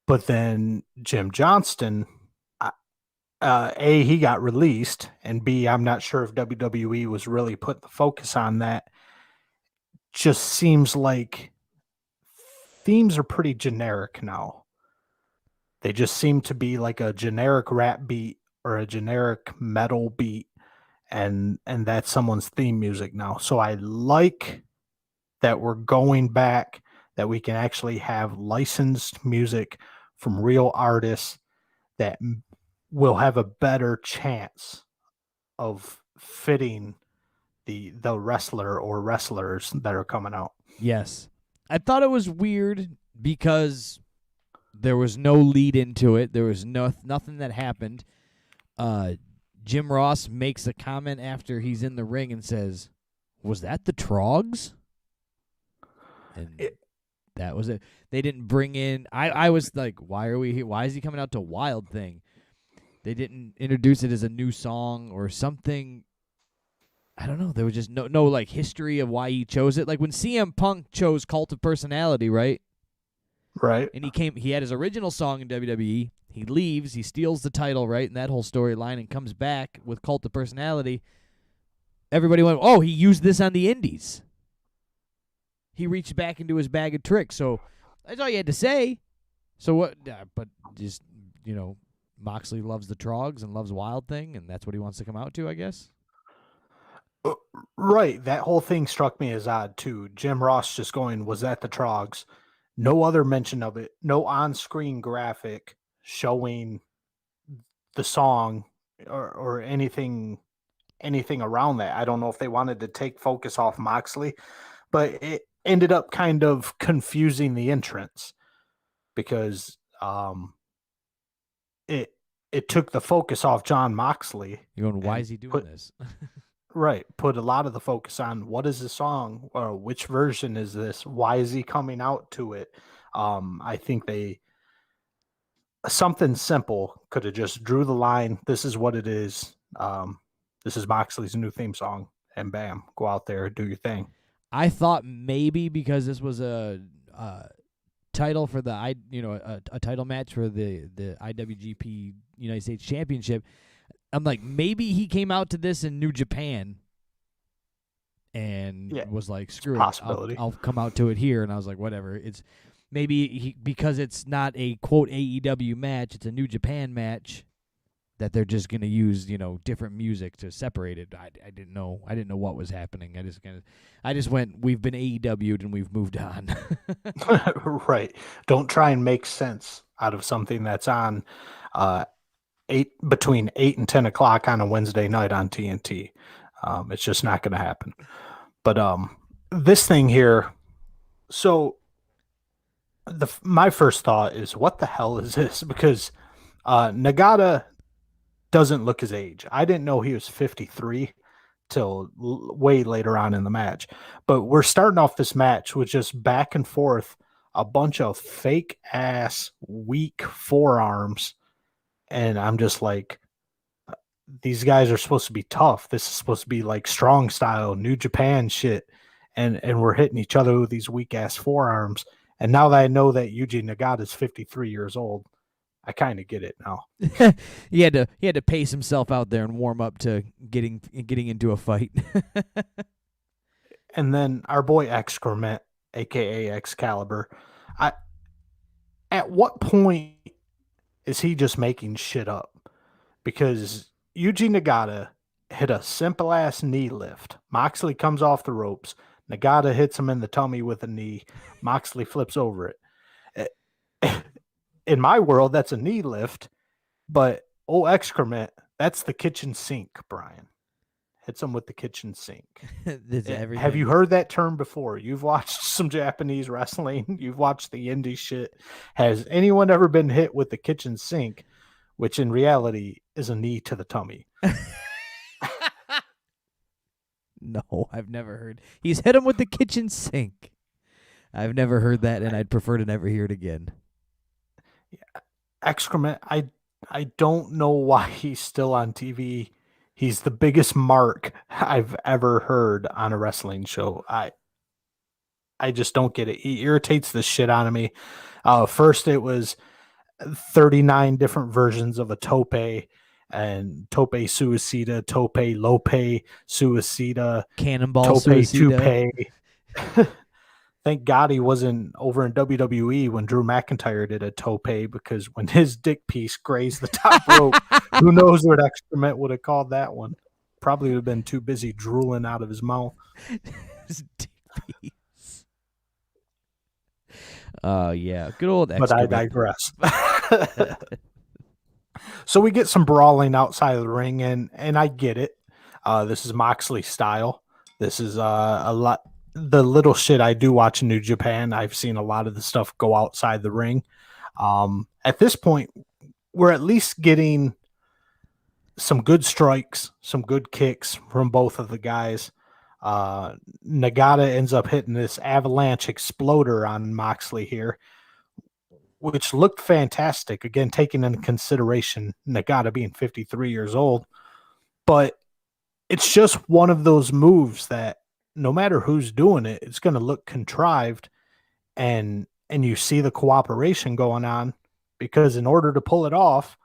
But then Jim Johnston, A, he got released, and B, I'm not sure if WWE was really putting the focus on that. Just seems like themes are pretty generic now. They just seem to be like a generic rap beat or a generic metal beat, and that's someone's theme music now. So I like that we're going back, that we can actually have licensed music from real artists that will have a better chance of fitting the wrestler or wrestlers that are coming out. Yes. I thought it was weird because there was no lead into it. There was nothing that happened. Jim Ross makes a comment after he's in the ring and says, "Was that the Trogs?" And that was it. They didn't bring in... I was like, why are we here? Why is he coming out to Wild Thing? They didn't introduce it as a new song or something. I don't know. There was just no like history of why he chose it. Like when CM Punk chose Cult of Personality, right? Right. And he had his original song in WWE. He leaves, he steals the title, right? And that whole storyline, and comes back with Cult of Personality. Everybody went, "Oh, he used this on the indies." He reached back into his bag of tricks. So that's all you had to say. So what? But just, Moxley loves the Trogs and loves Wild Thing, and that's what he wants to come out to, I guess. Right. That whole thing struck me as odd, too. Jim Ross just going, "Was that the Trogs?" No other mention of it. No on-screen graphic showing the song or anything around that. I don't know if they wanted to take focus off Moxley, but it ended up kind of confusing the entrance because it took the focus off John Moxley. You're going, why is he doing this? Right. Put a lot of the focus on what is the song or which version is this? Why is he coming out to it? I think they something simple could have just drew the line. This is what it is. This is Moxley's new theme song, and bam, go out there, do your thing. I thought maybe because this was a title for the a title match for the IWGP United States Championship. I'm like, maybe he came out to this in New Japan and was like, screw it, I'll come out to it here. And I was like, whatever. It's maybe because it's not a quote AEW match, it's a New Japan match, that they're just gonna use different music to separate it. I didn't know what was happening. I just went, we've been AEW'd and we've moved on. Right. Don't try and make sense out of something that's on between 8 and 10 o'clock on a Wednesday night on TNT. It's just not going to happen. But this thing here, so my first thought is, what the hell is this? Because Nagata doesn't look his age. I didn't know he was 53 till way later on in the match. But we're starting off this match with just back and forth, a bunch of fake ass weak forearms. And I'm just like, these guys are supposed to be tough. This is supposed to be like strong style, New Japan shit. And we're hitting each other with these weak ass forearms. And now that I know that Yuji Nagata is 53 years old, I kind of get it now. he had to pace himself out there and warm up to getting into a fight. And then our boy Excrement, aka Excalibur, at what point is he just making shit up? Because Yuji Nagata hit a simple ass knee lift. Moxley comes off the ropes. Nagata hits him in the tummy with a knee. Moxley flips over it. In my world, that's a knee lift, but Excrement, that's the kitchen sink, Brian. Hits him with the kitchen sink. Have you heard that term before? You've watched some Japanese wrestling. You've watched the indie shit. Has anyone ever been hit with the kitchen sink, which in reality is a knee to the tummy? No, I've never heard. He's hit him with the kitchen sink. I've never heard that, and I'd prefer to never hear it again. Yeah. Excrement, I don't know why he's still on TV. He's the biggest mark I've ever heard on a wrestling show. I just don't get it. He irritates the shit out of me. First, it was 39 different versions of a tope, and tope suicida, tope lope suicida, cannonball tope suicida. Toupe. Thank God he wasn't over in WWE when Drew McIntyre did a tope, because when his dick piece grazed the top rope, who knows what Excrement would have called that one. Probably would have been too busy drooling out of his mouth. His dick piece. Yeah, good old Excrement. But I digress. So we get some brawling outside of the ring, and I get it. This is Moxley style. This is a lot. The little shit I do watch in New Japan, I've seen a lot of the stuff go outside the ring. At this point, we're at least getting some good strikes, some good kicks from both of the guys. Nagata ends up hitting this avalanche exploder on Moxley here, which looked fantastic. Again, taking into consideration Nagata being 53 years old. But it's just one of those moves that no matter who's doing it, it's going to look contrived, and you see the cooperation going on, because in order to pull it off,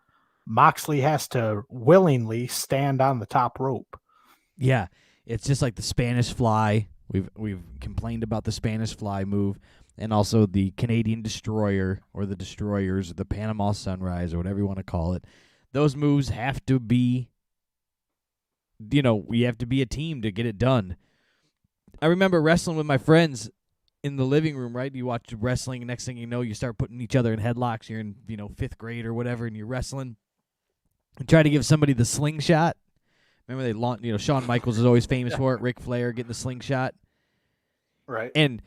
Moxley has to willingly stand on the top rope. Yeah, it's just like the Spanish Fly. We've complained about the Spanish Fly move, and also the Canadian Destroyer, or the Destroyers, or the Panama Sunrise, or whatever you want to call it. Those moves have to be, we have to be a team to get it done. I remember wrestling with my friends in the living room, right? You watch wrestling, and next thing you know, you start putting each other in headlocks. You're in, 5th grade or whatever, and you're wrestling. And try to give somebody the slingshot. Remember they launched, Shawn Michaels is always famous for it. Ric Flair getting the slingshot. Right. And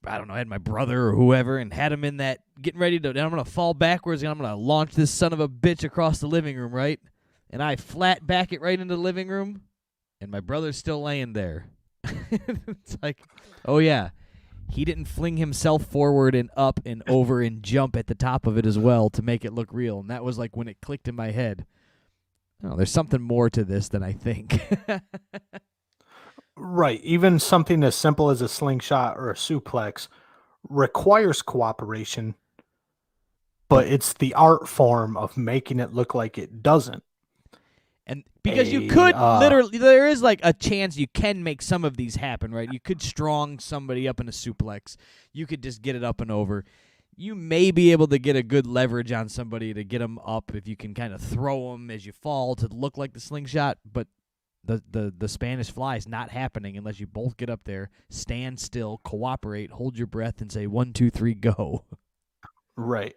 I don't know, I had my brother or whoever and had him in that, getting ready to, and I'm going to fall backwards, and I'm going to launch this son of a bitch across the living room, right? And I flat back it right into the living room. and my brother's still laying there. It's like, oh yeah, he didn't fling himself forward and up and over and jump at the top of it as well to make it look real. And that was like when it clicked in my head. Oh, there's something more to this than I think. Right. Even something as simple as a slingshot or a suplex requires cooperation, but it's the art form of making it look like it doesn't. And because you could literally, there is like a chance you can make some of these happen, right? You could strong somebody up in a suplex. You could just get it up and over. You may be able to get a good leverage on somebody to get them up if you can kind of throw them as you fall to look like the slingshot, but the Spanish fly is not happening unless you both get up there, stand still, cooperate, hold your breath, and say 1, 2, 3, go. Right.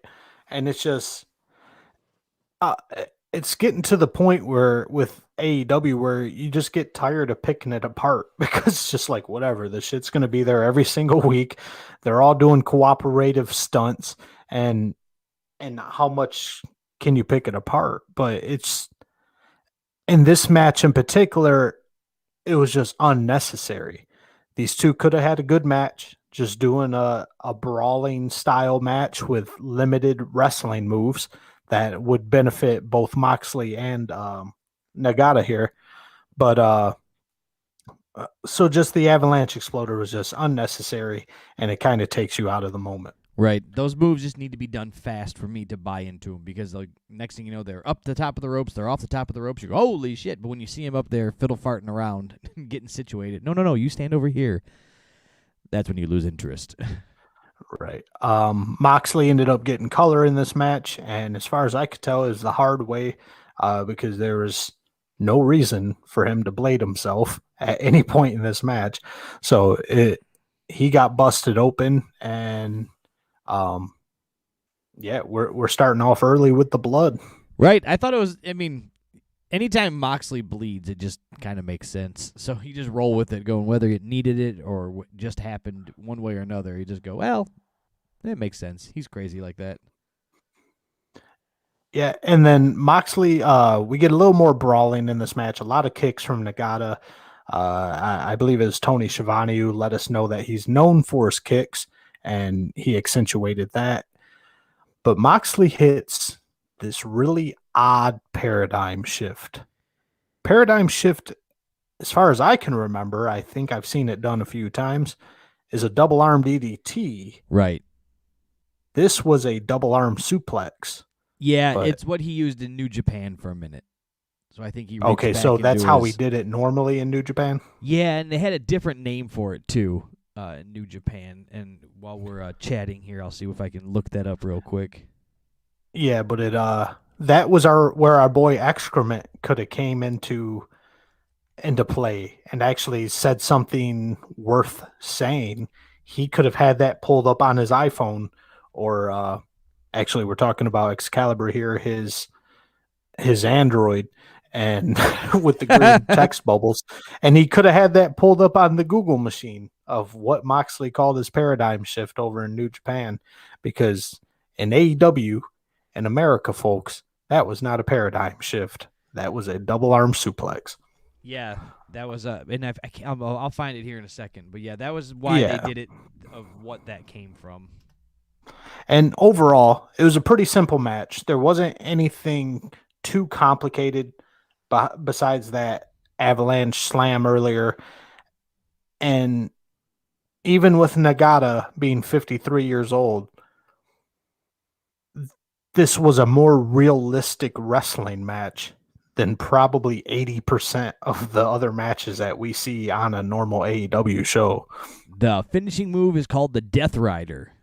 And it's just it's getting to the point where with AEW where you just get tired of picking it apart because it's just like whatever, the shit's going to be there every single week. They're all doing cooperative stunts, and how much can you pick it apart? But it's in this match in particular, it was just unnecessary. These two could have had a good match, just doing a brawling style match with limited wrestling moves that would benefit both Moxley and Nagata here. But so just the Avalanche Exploder was just unnecessary, and it kind of takes you out of the moment. Right. Those moves just need to be done fast for me to buy into them because like next thing you know, they're up the top of the ropes, they're off the top of the ropes. You go, holy shit. But when you see him up there fiddle farting around, getting situated, no, you stand over here. That's when you lose interest. Right. Moxley ended up getting color in this match, and as far as I could tell, it was the hard way because there was no reason for him to blade himself at any point in this match. So he got busted open, and yeah, we're starting off early with the blood. Right. I thought it was, I mean, anytime Moxley bleeds, it just kind of makes sense. So you just roll with it, going whether it needed it or just happened one way or another. You just go, well, it makes sense. He's crazy like that. Yeah, and then Moxley, we get a little more brawling in this match. A lot of kicks from Nagata. I believe it was Tony Schiavone who let us know that he's known for his kicks, and he accentuated that. But Moxley hits this really odd paradigm shift. Paradigm shift, as far as I can remember, I think I've seen it done a few times, is a double arm DDT. Right. This was a double arm suplex. Yeah, it's what he used in New Japan for a minute. So I think he okay, so that's how he did it normally in New Japan? Yeah, and they had a different name for it too in New Japan. And while we're chatting here, I'll see if I can look that up real quick. Yeah, but it that was where our boy Excrement could have came into play and actually said something worth saying. He could have had that pulled up on his iPhone, or actually we're talking about Excalibur here, his Android, and with the green text bubbles, and he could have had that pulled up on the Google machine of what Moxley called his paradigm shift over in New Japan, because in AEW in America, folks, that was not a paradigm shift. That was a double arm suplex. Yeah, that was and I'll find it here in a second. But yeah, that was why they did it, of what that came from. And overall, it was a pretty simple match. There wasn't anything too complicated besides that avalanche slam earlier. And even with Nagata being 53 years old, this was a more realistic wrestling match than probably 80% of the other matches that we see on a normal AEW show. The finishing move is called the Death Rider.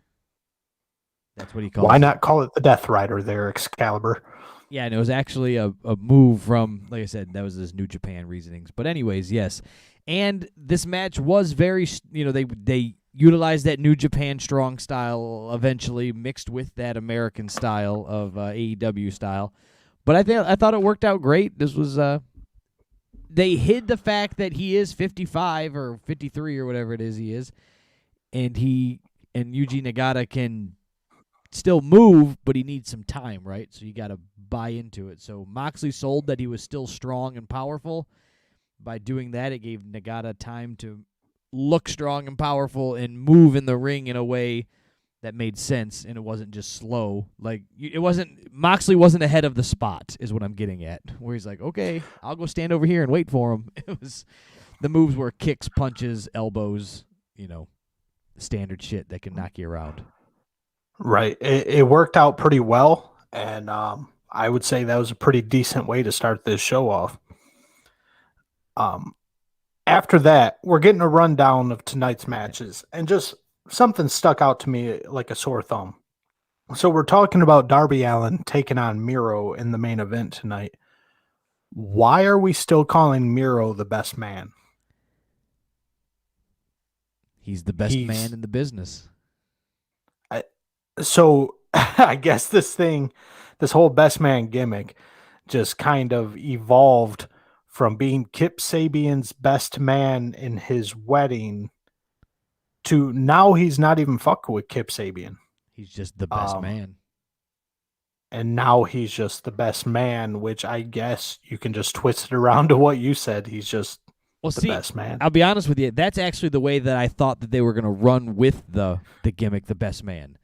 That's what he calls it. Why not call it the Death Rider there, Excalibur? Yeah, and it was actually a move from, like I said, that was his New Japan reasonings. But anyways, yes. And this match was very, they utilized that New Japan strong style eventually mixed with that American style of AEW style. But I thought it worked out great. This was they hid the fact that he is 55 or 53 or whatever it is he is, and Yuji Nagata can still move, but he needs some time, right? So you got to buy into it. So Moxley sold that he was still strong and powerful, by doing that, it gave Nagata time to look strong and powerful and move in the ring in a way that made sense, and it wasn't just slow. Like, Moxley wasn't ahead of the spot, is what I'm getting at, where he's like, okay, I'll go stand over here and wait for him. The moves were kicks, punches, elbows, standard shit that can knock you around. Right. It worked out pretty well, and I would say that was a pretty decent way to start this show off. After that, we're getting a rundown of tonight's matches, and just something stuck out to me like a sore thumb. So we're talking about Darby Allin taking on Miro in the main event tonight. Why are we still calling Miro the best man? He's the best man in the business. So I guess this whole best man gimmick just kind of evolved from being Kip Sabian's best man in his wedding to now he's not even fucking with Kip Sabian. He's just the best man. And now he's just the best man, which I guess you can just twist it around to what you said. He's just the best man. I'll be honest with you. That's actually the way that I thought that they were going to run with the gimmick, the best man.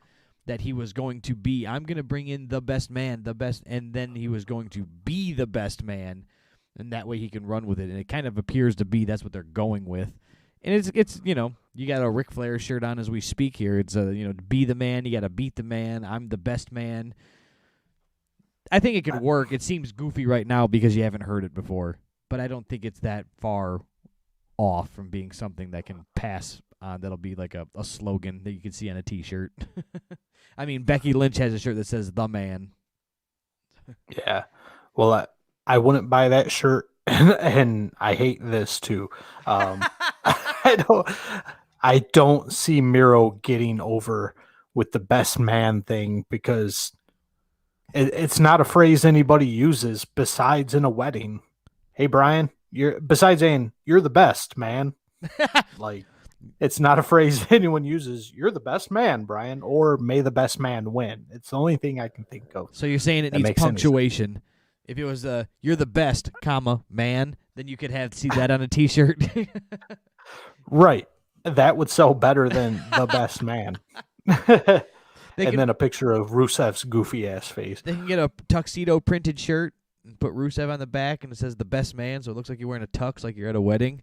That he was going to be, I'm going to bring in the best man, and then he was going to be the best man, and that way he can run with it. And it kind of appears to be that's what they're going with. And it's you got a Ric Flair shirt on as we speak here. It's to be the man, you got to beat the man. I'm the best man. I think it could work. It seems goofy right now because you haven't heard it before, but I don't think it's that far off from being something that can pass on. That'll be like a slogan that you can see on a T-shirt. I mean, Becky Lynch has a shirt that says "The Man." Yeah, well, I wouldn't buy that shirt, and I hate this too. I don't see Miro getting over with the best man thing because it's not a phrase anybody uses besides in a wedding. Hey, Brian, you're the best man. Like, it's not a phrase anyone uses. You're the best man, Brian, or may the best man win. It's the only thing I can think of. So you're saying it needs punctuation. If it was you're the best, comma, man, then you could see that on a T-shirt. Right. That would sell better than the best man. Then a picture of Rusev's goofy ass face. They can get a tuxedo printed shirt and put Rusev on the back, and it says the best man, so it looks like you're wearing a tux like you're at a wedding.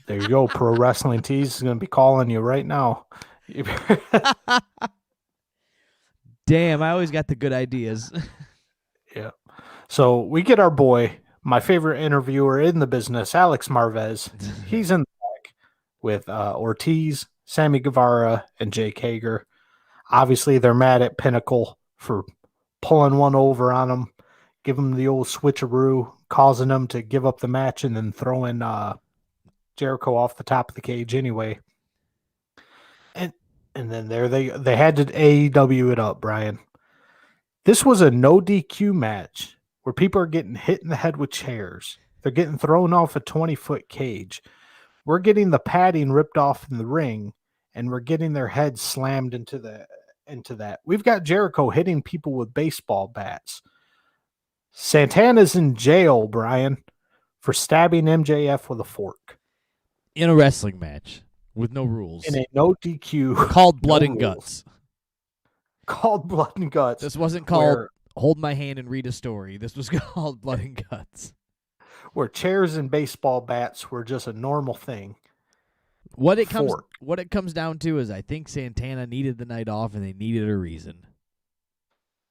There you go. Pro Wrestling Tees is going to be calling you right now. Damn, I always got the good ideas. Yeah. So we get our boy, my favorite interviewer in the business, Alex Marvez. He's in the back with Ortiz, Sammy Guevara, and Jake Hager. Obviously, they're mad at Pinnacle for pulling one over on them, give them the old switcheroo, causing them to give up the match, and then throwing Jericho off the top of the cage anyway. And then there they had to AEW it up, Brian. This was a no DQ match where people are getting hit in the head with chairs. They're getting thrown off a 20-foot cage. We're getting the padding ripped off in the ring, and we're getting their heads slammed into that. We've got Jericho hitting people with baseball bats. Santana's in jail, Brian, for stabbing MJF with a fork. In a wrestling match with no rules. In a no DQ. Called Blood and Guts. Called Blood and Guts. This wasn't called Hold My Hand and Read a Story. This was called Blood and Guts. Where chairs and baseball bats were just a normal thing. What it comes down to is I think Santana needed the night off and they needed a reason.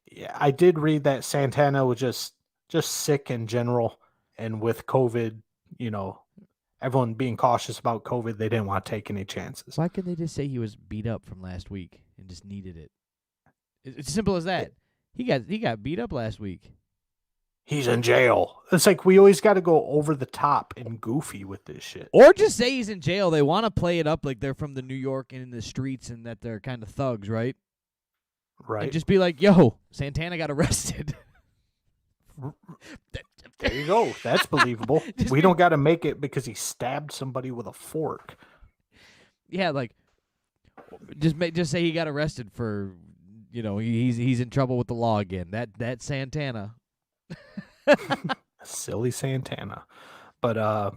Yeah, I did read that Santana was just sick in general, and with COVID, everyone being cautious about COVID, they didn't want to take any chances. Why couldn't they just say he was beat up from last week and just needed it? It's as simple as that. He got beat up last week. He's in jail. It's like we always got to go over the top and goofy with this shit. Or just say he's in jail. They want to play it up like they're from the New York and in the streets and that they're kind of thugs, right? Right. And just be like, yo, Santana got arrested. There you go. That's believable. We don't got to make it because he stabbed somebody with a fork. Yeah, like just say he got arrested for, he's in trouble with the law again. That's Santana. Silly Santana. But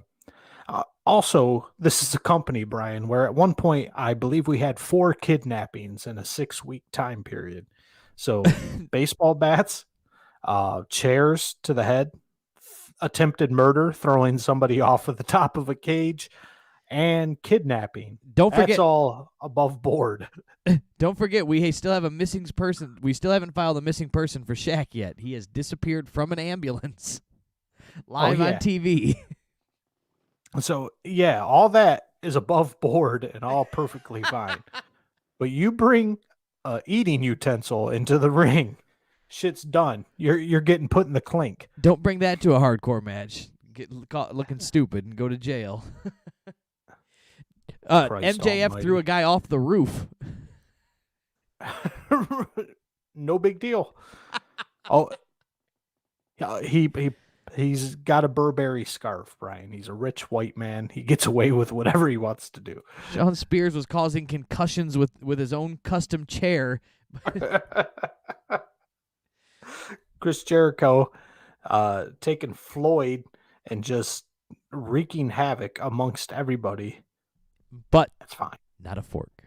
also, this is a company, Brian, where at one point I believe we had 4 kidnappings in a 6-week time period. So baseball bats, chairs to the head, attempted murder, throwing somebody off of the top of a cage, and kidnapping. Don't That's forget, all above board. don't forget, we still have a missing person. We still haven't filed a missing person for Shaq yet. He has disappeared from an ambulance live on yeah. TV. So, yeah, all that is above board and all perfectly fine. But you bring a eating utensil into the ring, shit's done. You're getting put in the clink. Don't bring that to a hardcore match. Get caught looking stupid and go to jail. Christ MJF almighty. threw a guy off the roof. No big deal. Oh, yeah, he's got a Burberry scarf, Brian. He's a rich white man. He gets away with whatever he wants to do. Sean Spears was causing concussions with his own custom chair. Chris Jericho taking Floyd and just wreaking havoc amongst everybody. But That's fine. not a fork.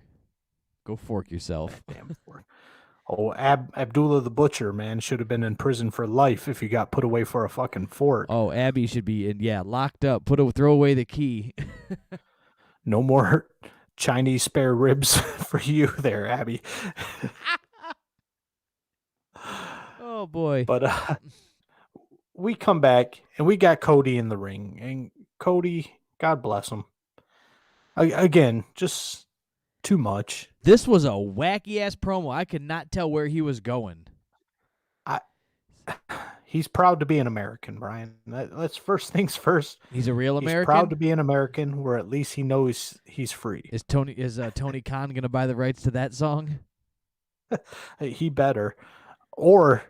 Go fork yourself. Damn fork. Oh, Abdullah the Butcher, man, should have been in prison for life if he got put away for a fucking fork. Oh, Abby should be locked up. Throw away the key. No more Chinese spare ribs for you there, Abby. Oh boy. But we come back and we got Cody in the ring, and Cody, God bless him. Again, just too much. This was a wacky ass promo. I could not tell where he was going. He's proud to be an American, Brian. That's first things first. He's a real American. He's proud to be an American, where at least he knows he's free. Is Tony Khan gonna buy the rights to that song? He better, or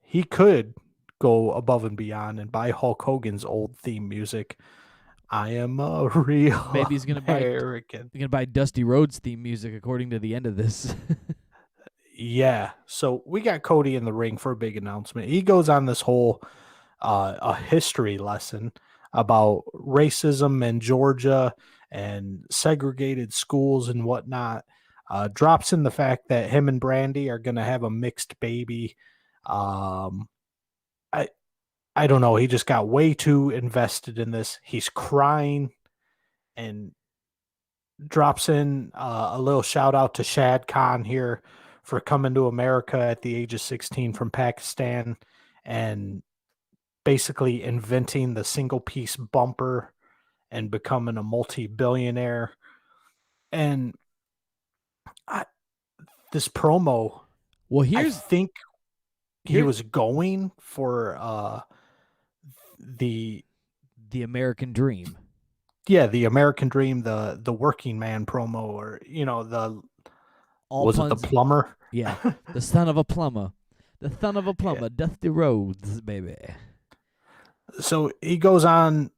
he could go above and beyond and buy Hulk Hogan's old theme music. I am a real Maybe he's gonna American. He's gonna buy Dusty Rhodes theme music according to the end of this. Yeah. So we got Cody in the ring for a big announcement. He goes on this whole a history lesson about racism in Georgia and segregated schools and whatnot. Drops in the fact that him and Brandy are going to have a mixed baby. I don't know. He just got way too invested in this. He's crying and drops in a little shout out to Shad Khan here for coming to America at the age of 16 from Pakistan and basically inventing the single piece bumper and becoming a multi-billionaire. And this promo, well, I think he was going for the American dream. Yeah, the American dream, the working man promo, or the it the plumber? Yeah, the son of a plumber. The son of a plumber, yeah. Dusty Rhodes, baby. So he goes on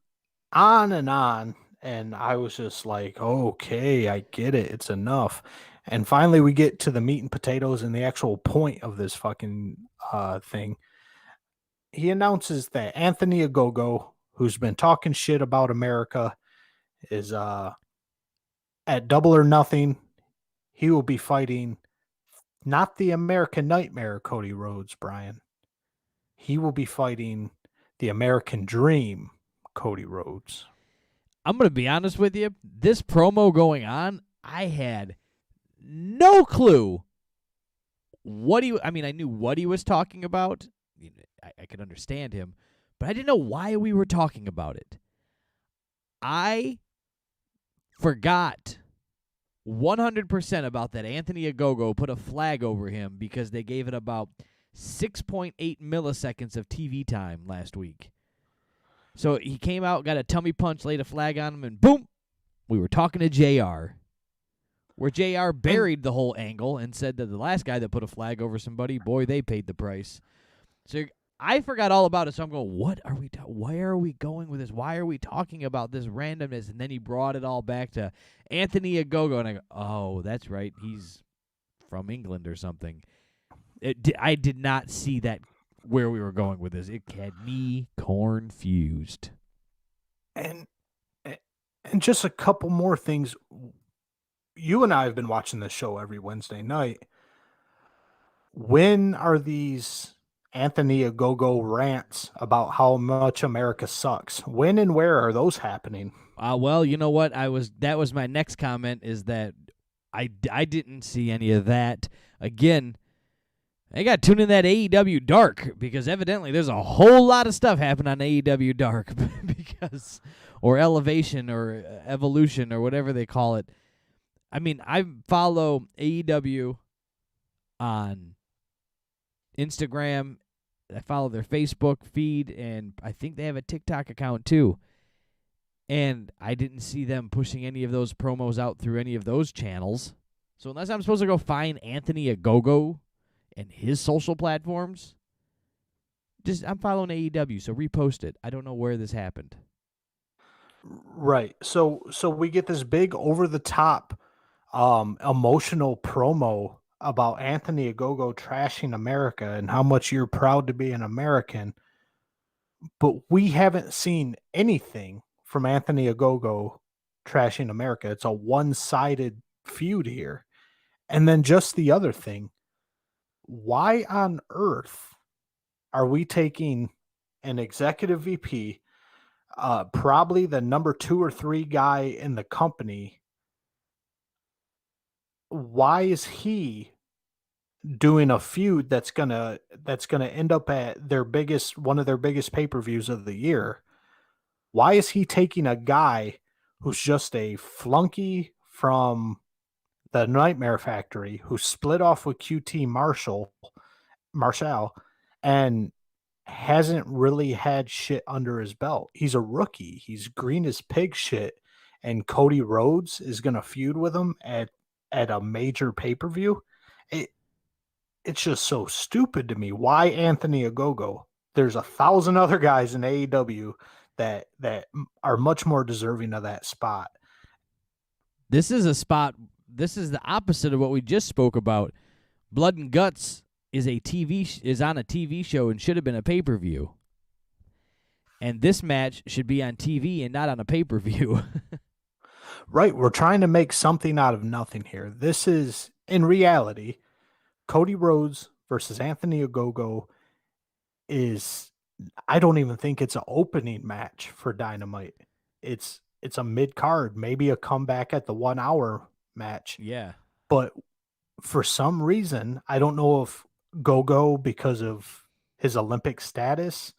and on, and I was just like, okay, I get it. It's enough. And finally we get to the meat and potatoes and the actual point of this fucking thing. He announces that Anthony Ogogo, who's been talking shit about America, is at Double or Nothing. He will be fighting not the American Nightmare, Cody Rhodes, Brian. He will be fighting the American Dream, Cody Rhodes. I'm going to be honest with you. This promo going on, I had no clue I knew what he was talking about. I could understand him, but I didn't know why we were talking about it. I forgot 100% about that Anthony Ogogo put a flag over him because they gave it about 6.8 milliseconds of TV time last week. So he came out, got a tummy punch, laid a flag on him, and boom, we were talking to JR. Where JR buried the whole angle and said that the last guy that put a flag over somebody, boy, they paid the price. So I forgot all about it, so I'm going, what are we where are we going with this? Why are we talking about this randomness? And then he brought it all back to Anthony Ogogo, and I go, oh, that's right, he's from England or something. I did not see that where we were going with this. It had me confused. And and just a couple more things. You and I have been watching this show every Wednesday night. When are these Anthony Agogo rants about how much America sucks? When and where are those happening? Well, you know what? That was my next comment, is that I didn't see any of that. Again, I got to tune in that AEW Dark, because evidently there's a whole lot of stuff happening on AEW Dark because, or Elevation or Evolution or whatever they call it. I mean, I follow AEW on Instagram. I follow their Facebook feed, and I think they have a TikTok account too. And I didn't see them pushing any of those promos out through any of those channels. So unless I'm supposed to go find Anthony Agogo and his social platforms, I'm following AEW, so repost it. I don't know where this happened. Right. So we get this big over the top emotional promo about Anthony Agogo trashing America and how much you're proud to be an American. But we haven't seen anything from Anthony Agogo trashing America. It's a one-sided feud here. And then just the other thing, why on earth are we taking an executive VP, probably the number 2 or 3 guy in the company? Why is he doing a feud that's gonna end up at one of their biggest pay-per-views of the year? Why is he taking a guy who's just a flunky from the Nightmare Factory, who split off with QT Marshall, and hasn't really had shit under his belt? He's a rookie. He's green as pig shit, and Cody Rhodes is going to feud with him at a major pay-per-view. It's just so stupid to me. Why Anthony Agogo? There's 1,000 other guys in AEW that are much more deserving of that spot. This is a spot. This is the opposite of what we just spoke about. Blood and Guts is on a TV show and should have been a pay-per-view. And this match should be on TV and not on a pay-per-view. Right. We're trying to make something out of nothing here. This is, in reality, Cody Rhodes versus Anthony Agogo is, I don't even think it's an opening match for Dynamite. It's a mid-card, maybe a comeback at the 1 hour match. Yeah. But for some reason, I don't know if Gogo, because of his Olympic status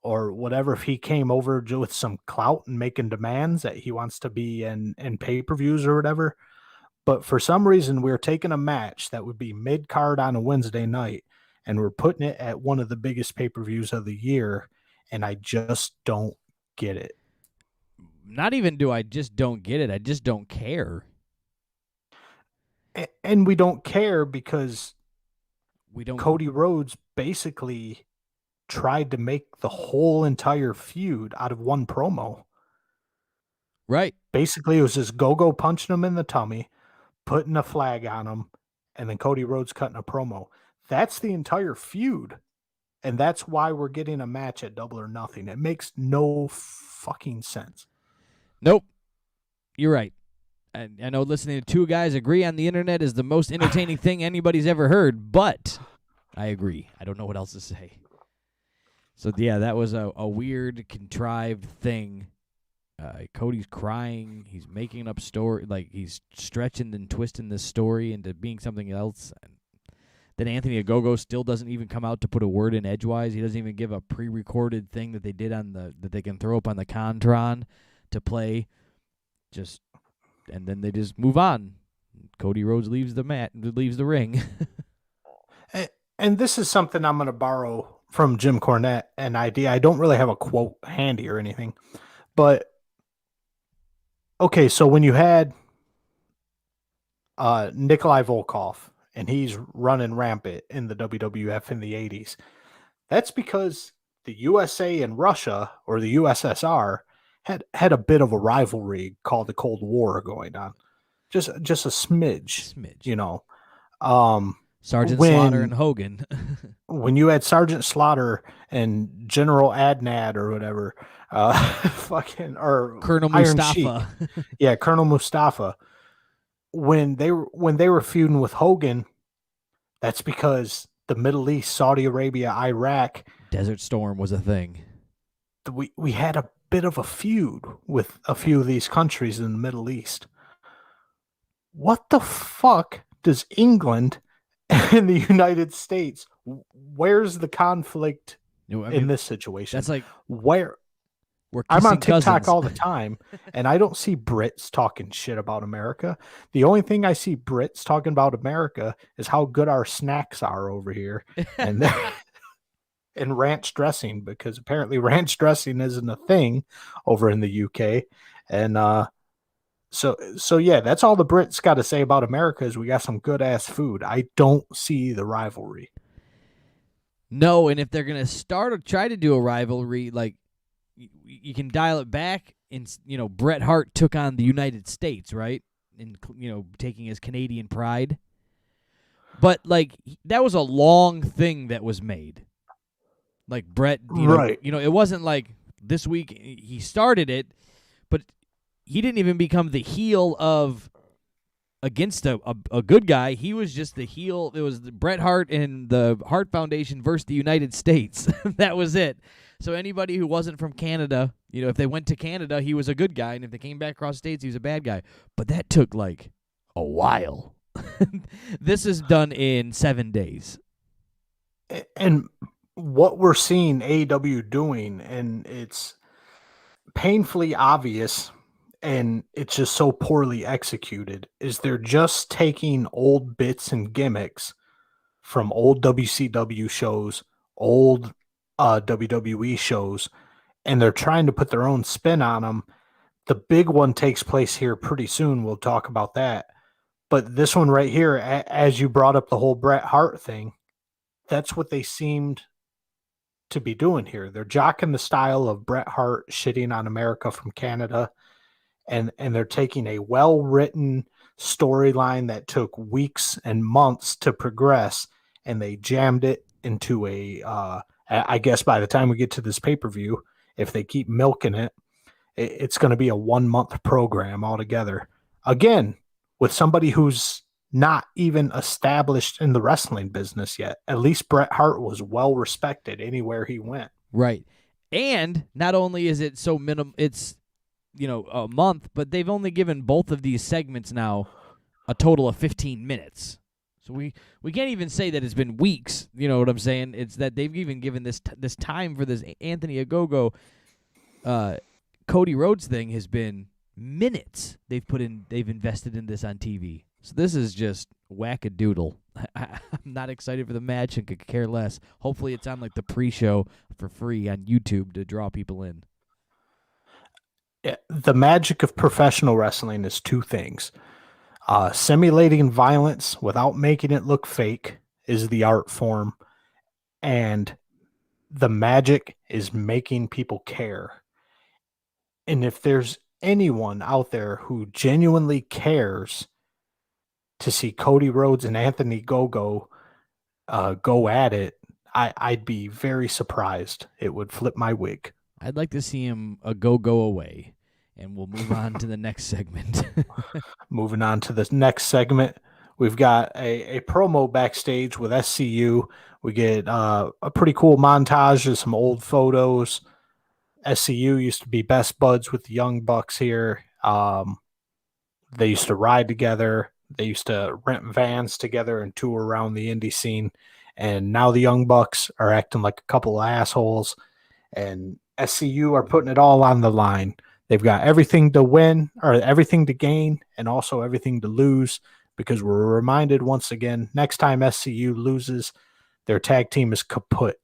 or whatever, if he came over with some clout and making demands that he wants to be in pay-per-views or whatever. But for some reason, we're taking a match that would be mid-card on a Wednesday night, and we're putting it at one of the biggest pay-per-views of the year, and I just don't get it. Not even do I just don't get it. I just don't care. And we don't care because we don't. Cody Rhodes basically tried to make the whole entire feud out of one promo. Right. Basically, it was just Gogo punching him in the tummy, putting a flag on him, and then Cody Rhodes cutting a promo. That's the entire feud. And that's why we're getting a match at Double or Nothing. It makes no fucking sense. Nope. You're right. I know listening to two guys agree on the internet is the most entertaining thing anybody's ever heard, but I agree. I don't know what else to say. So, yeah, that was a weird, contrived thing. Cody's crying. He's making up story. Like, he's stretching and twisting this story into being something else. And then Anthony Agogo still doesn't even come out to put a word in edgewise. He doesn't even give a pre-recorded thing that they did that they can throw up on the Contron to play. And then they just move on. Cody Rhodes leaves the ring. And this is something I'm going to borrow from Jim Cornette, an idea. I don't really have a quote handy or anything, but okay, so when you had Nikolai Volkov and he's running rampant in the WWF in the 80s, that's because the USA and Russia, or the USSR, had a bit of a rivalry called the Cold War going on. Just a smidge. You know. Sergeant Slaughter and Hogan. when you had Sergeant Slaughter and General Adnad or whatever, fucking or Colonel Iron Sheik, Mustafa. yeah, Colonel Mustafa, when they were feuding with Hogan, that's because the Middle East, Saudi Arabia, Iraq, Desert Storm was a thing. we had a bit of a feud with a few of these countries in the Middle East. What the fuck does England and the United States? Where's the conflict in this situation? That's like where we're I'm on kissing TikTok cousins. all the time, and I don't see Brits talking shit about America. The only thing I see Brits talking about America is how good our snacks are over here, and and ranch dressing, because apparently ranch dressing isn't a thing over in the UK, and so yeah, that's all the Brits got to say about America is we got some good ass food. I don't see the rivalry. No, and if they're gonna start or try to do a rivalry, like you can dial it back. And Bret Hart took on the United States, right? And taking his Canadian pride. But like that was a long thing that was made. Like Bret, Right. It wasn't like this week he started it, but he didn't even become the heel of against a good guy. He was just the heel. It was Bret Hart and the Hart Foundation versus the United States. That was it. So anybody who wasn't from Canada, if they went to Canada, he was a good guy, and if they came back across the states, he was a bad guy. But that took like a while. This is done in 7 days. And what we're seeing AEW doing, and it's painfully obvious, and it's just so poorly executed, is they're just taking old bits and gimmicks from old WCW shows, old WWE shows, and they're trying to put their own spin on them. The big one takes place here pretty soon. We'll talk about that. But this one right here, as you brought up the whole Bret Hart thing, that's what they seemed to be doing here. They're jocking the style of Bret Hart shitting on America from Canada, and they're taking a well-written storyline that took weeks and months to progress, and they jammed it into I guess by the time we get to this pay-per-view, if they keep milking it, it's going to be a 1-month program altogether. Again, with somebody who's not even established in the wrestling business yet. At least Bret Hart was well respected anywhere he went. Right. And not only is it so it's a month, but they've only given both of these segments now a total of 15 minutes. So we can't even say that it's been weeks, you know what I'm saying? It's that they've even given this time for this Anthony Ogogo Cody Rhodes thing has been minutes. They've invested in this on TV. So this is just whack-a-doodle. I'm not excited for the match and could care less. Hopefully it's on like the pre-show for free on YouTube to draw people in. Yeah, the magic of professional wrestling is two things. Simulating violence without making it look fake is the art form. And the magic is making people care. And if there's anyone out there who genuinely cares to see Cody Rhodes and Anthony Gogo go at it, I'd be very surprised. It would flip my wig. I'd like to see him go away, and we'll move on to the next segment. Moving on to the next segment, we've got a promo backstage with SCU. We get a pretty cool montage of some old photos. SCU used to be best buds with the Young Bucks here. They used to ride together. They used to rent vans together and tour around the indie scene. And now the Young Bucks are acting like a couple of assholes. And SCU are putting it all on the line. They've got everything to win, or everything to gain, and also everything to lose, because we're reminded once again, next time SCU loses, their tag team is kaput.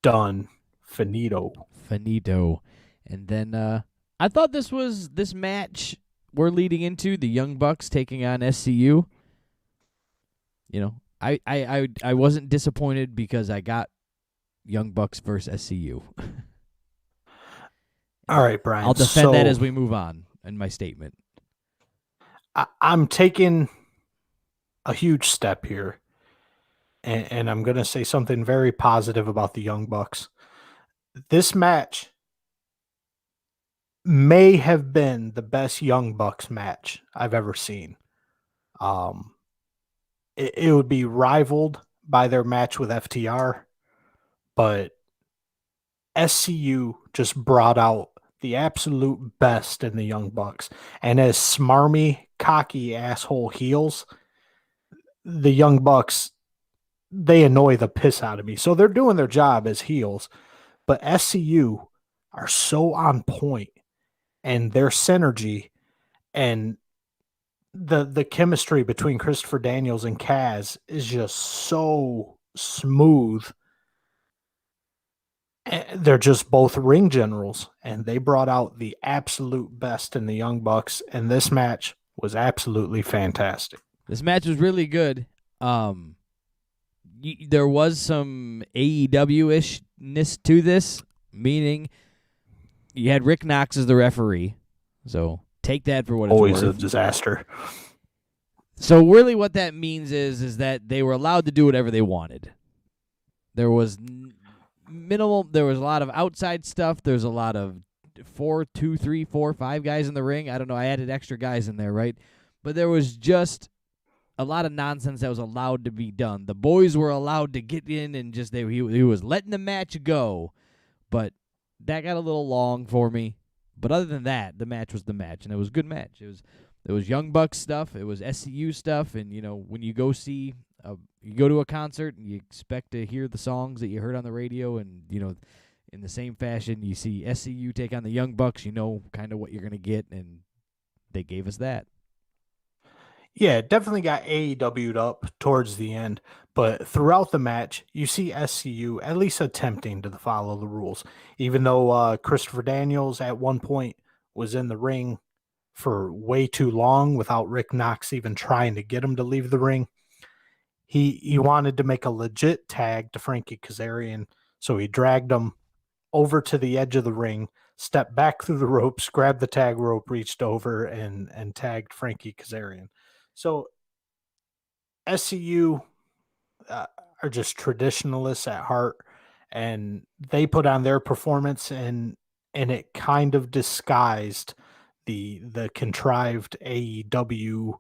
Done. Finito. And then I thought this match we're leading into, the Young Bucks taking on SCU. I wasn't disappointed because I got Young Bucks versus SCU. All right, Brian. I'll defend that as we move on in my statement. I'm taking a huge step here, and I'm going to say something very positive about the Young Bucks. This match may have been the best Young Bucks match I've ever seen. It would be rivaled by their match with FTR, but SCU just brought out the absolute best in the Young Bucks. And as smarmy, cocky asshole heels, the Young Bucks, they annoy the piss out of me. So they're doing their job as heels, but SCU are so on point, and their synergy and the chemistry between Christopher Daniels and Kaz is just so smooth. They're just both ring generals, and they brought out the absolute best in the Young Bucks, and this match was absolutely fantastic. This match was really good. There was some AEW-ishness to this, meaning you had Rick Knox as the referee, so take that for what it's Always worth. a disaster. So really what that means is that they were allowed to do whatever they wanted. There was minimal, there was a lot of outside stuff. There's a lot of 4, 2, 3, 4, 5 guys in the ring. I don't know, I added extra guys in there, right? But there was just a lot of nonsense that was allowed to be done. The boys were allowed to get in and just, he was letting the match go. But that got a little long for me. But other than that, the match was the match, and it was a good match. It was Young Bucks stuff, it was SCU stuff, and when you go see, you go to a concert and you expect to hear the songs that you heard on the radio, and in the same fashion, you see SCU take on the Young Bucks, you know kind of what you're gonna get, and they gave us that. Yeah, it definitely got AEW'd up towards the end, but throughout the match, you see SCU at least attempting to follow the rules. Even though Christopher Daniels at one point was in the ring for way too long without Rick Knox even trying to get him to leave the ring, he wanted to make a legit tag to Frankie Kazarian, so he dragged him over to the edge of the ring, stepped back through the ropes, grabbed the tag rope, reached over, and tagged Frankie Kazarian. So SCU are just traditionalists at heart, and they put on their performance, and it kind of disguised the contrived AEW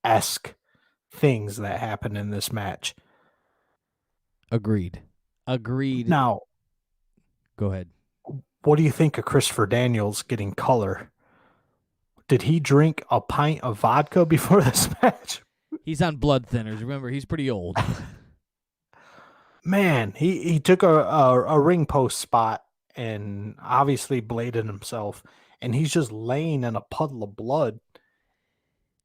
esque things that happen in this match. Agreed. Now, go ahead. what do you think of Christopher Daniels getting color? Did he drink a pint of vodka before this match? He's on blood thinners. Remember, he's pretty old. Man, he took a ring post spot and obviously bladed himself, and he's just laying in a puddle of blood.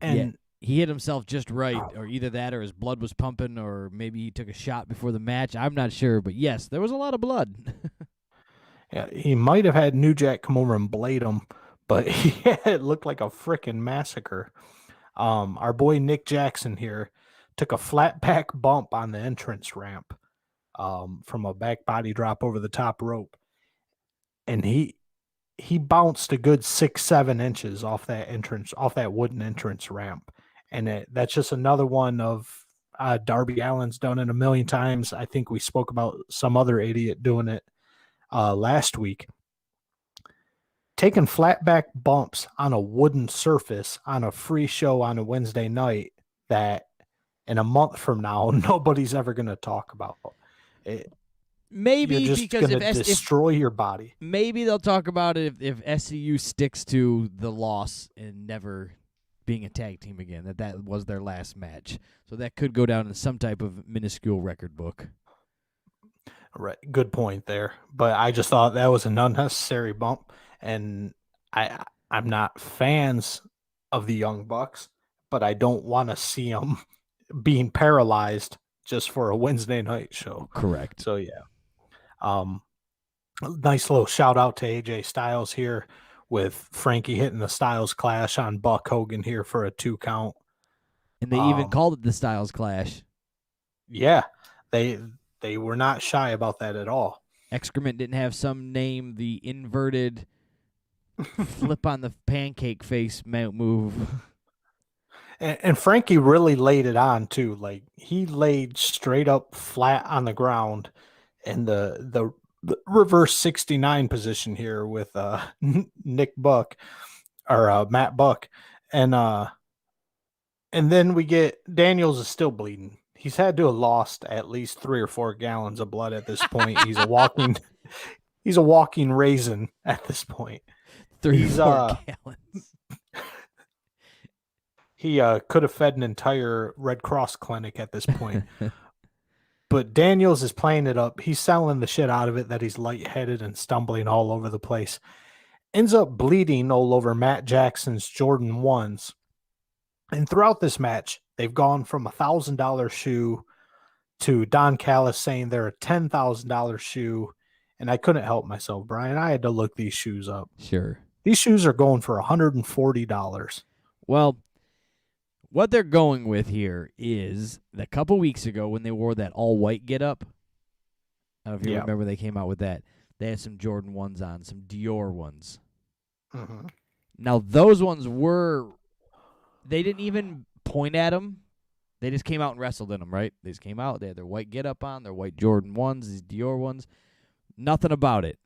And yeah, he hit himself just right, or either that or his blood was pumping, or maybe he took a shot before the match. I'm not sure, but yes, there was a lot of blood. yeah, he might have had New Jack come over and blade him, but it looked like a freaking massacre. Our boy Nick Jackson here took a flat back bump on the entrance ramp from a back body drop over the top rope, and he bounced a good 6-7 inches off that wooden entrance ramp, and that's just another one of Darby Allin's done it a million times. I think we spoke about some other idiot doing it last week. Taking flat back bumps on a wooden surface on a free show on a Wednesday night that in a month from now nobody's ever going to talk about. Maybe you're just because going to destroy your body. Maybe they'll talk about it if SCU sticks to the loss and never being a tag team again, that was their last match. So that could go down in some type of minuscule record book. Right, good point there. But I just thought that was an unnecessary bump, and I'm not fans of the Young Bucks, but I don't want to see them being paralyzed just for a Wednesday night show. Correct. So yeah. Nice little shout out to AJ Styles here with Frankie hitting the Styles Clash on Buck Hogan here for a 2 count. And they even called it the Styles Clash. Yeah, they were not shy about that at all. Excrement didn't have some name, the inverted flip on the pancake face move. And Frankie really laid it on too. Like he laid straight up flat on the ground in the reverse 69 position here with Nick Buck or Matt Buck. And then we get Daniels is still bleeding. He's had to have lost at least 3 or 4 gallons of blood at this point. He's a walking raisin at this point. 3 or 4 gallons. He could have fed an entire Red Cross clinic at this point. But Daniels is playing it up. He's selling the shit out of it that he's lightheaded and stumbling all over the place. Ends up bleeding all over Matt Jackson's Jordan 1s. And throughout this match, they've gone from $1,000 shoe to Don Callis saying they're a $10,000 shoe. And I couldn't help myself, Brian. I had to look these shoes up. Sure. These shoes are going for $140. Well, what they're going with here is a couple weeks ago when they wore that all-white get-up. I don't know if you remember they came out with that. They had some Jordan 1s on, some Dior ones. Mm-hmm. Now, those ones they didn't even point at them. They just came out and wrestled in them, right? They just came out. They had their white get-up on, their white Jordan 1s, these Dior ones. Nothing about it.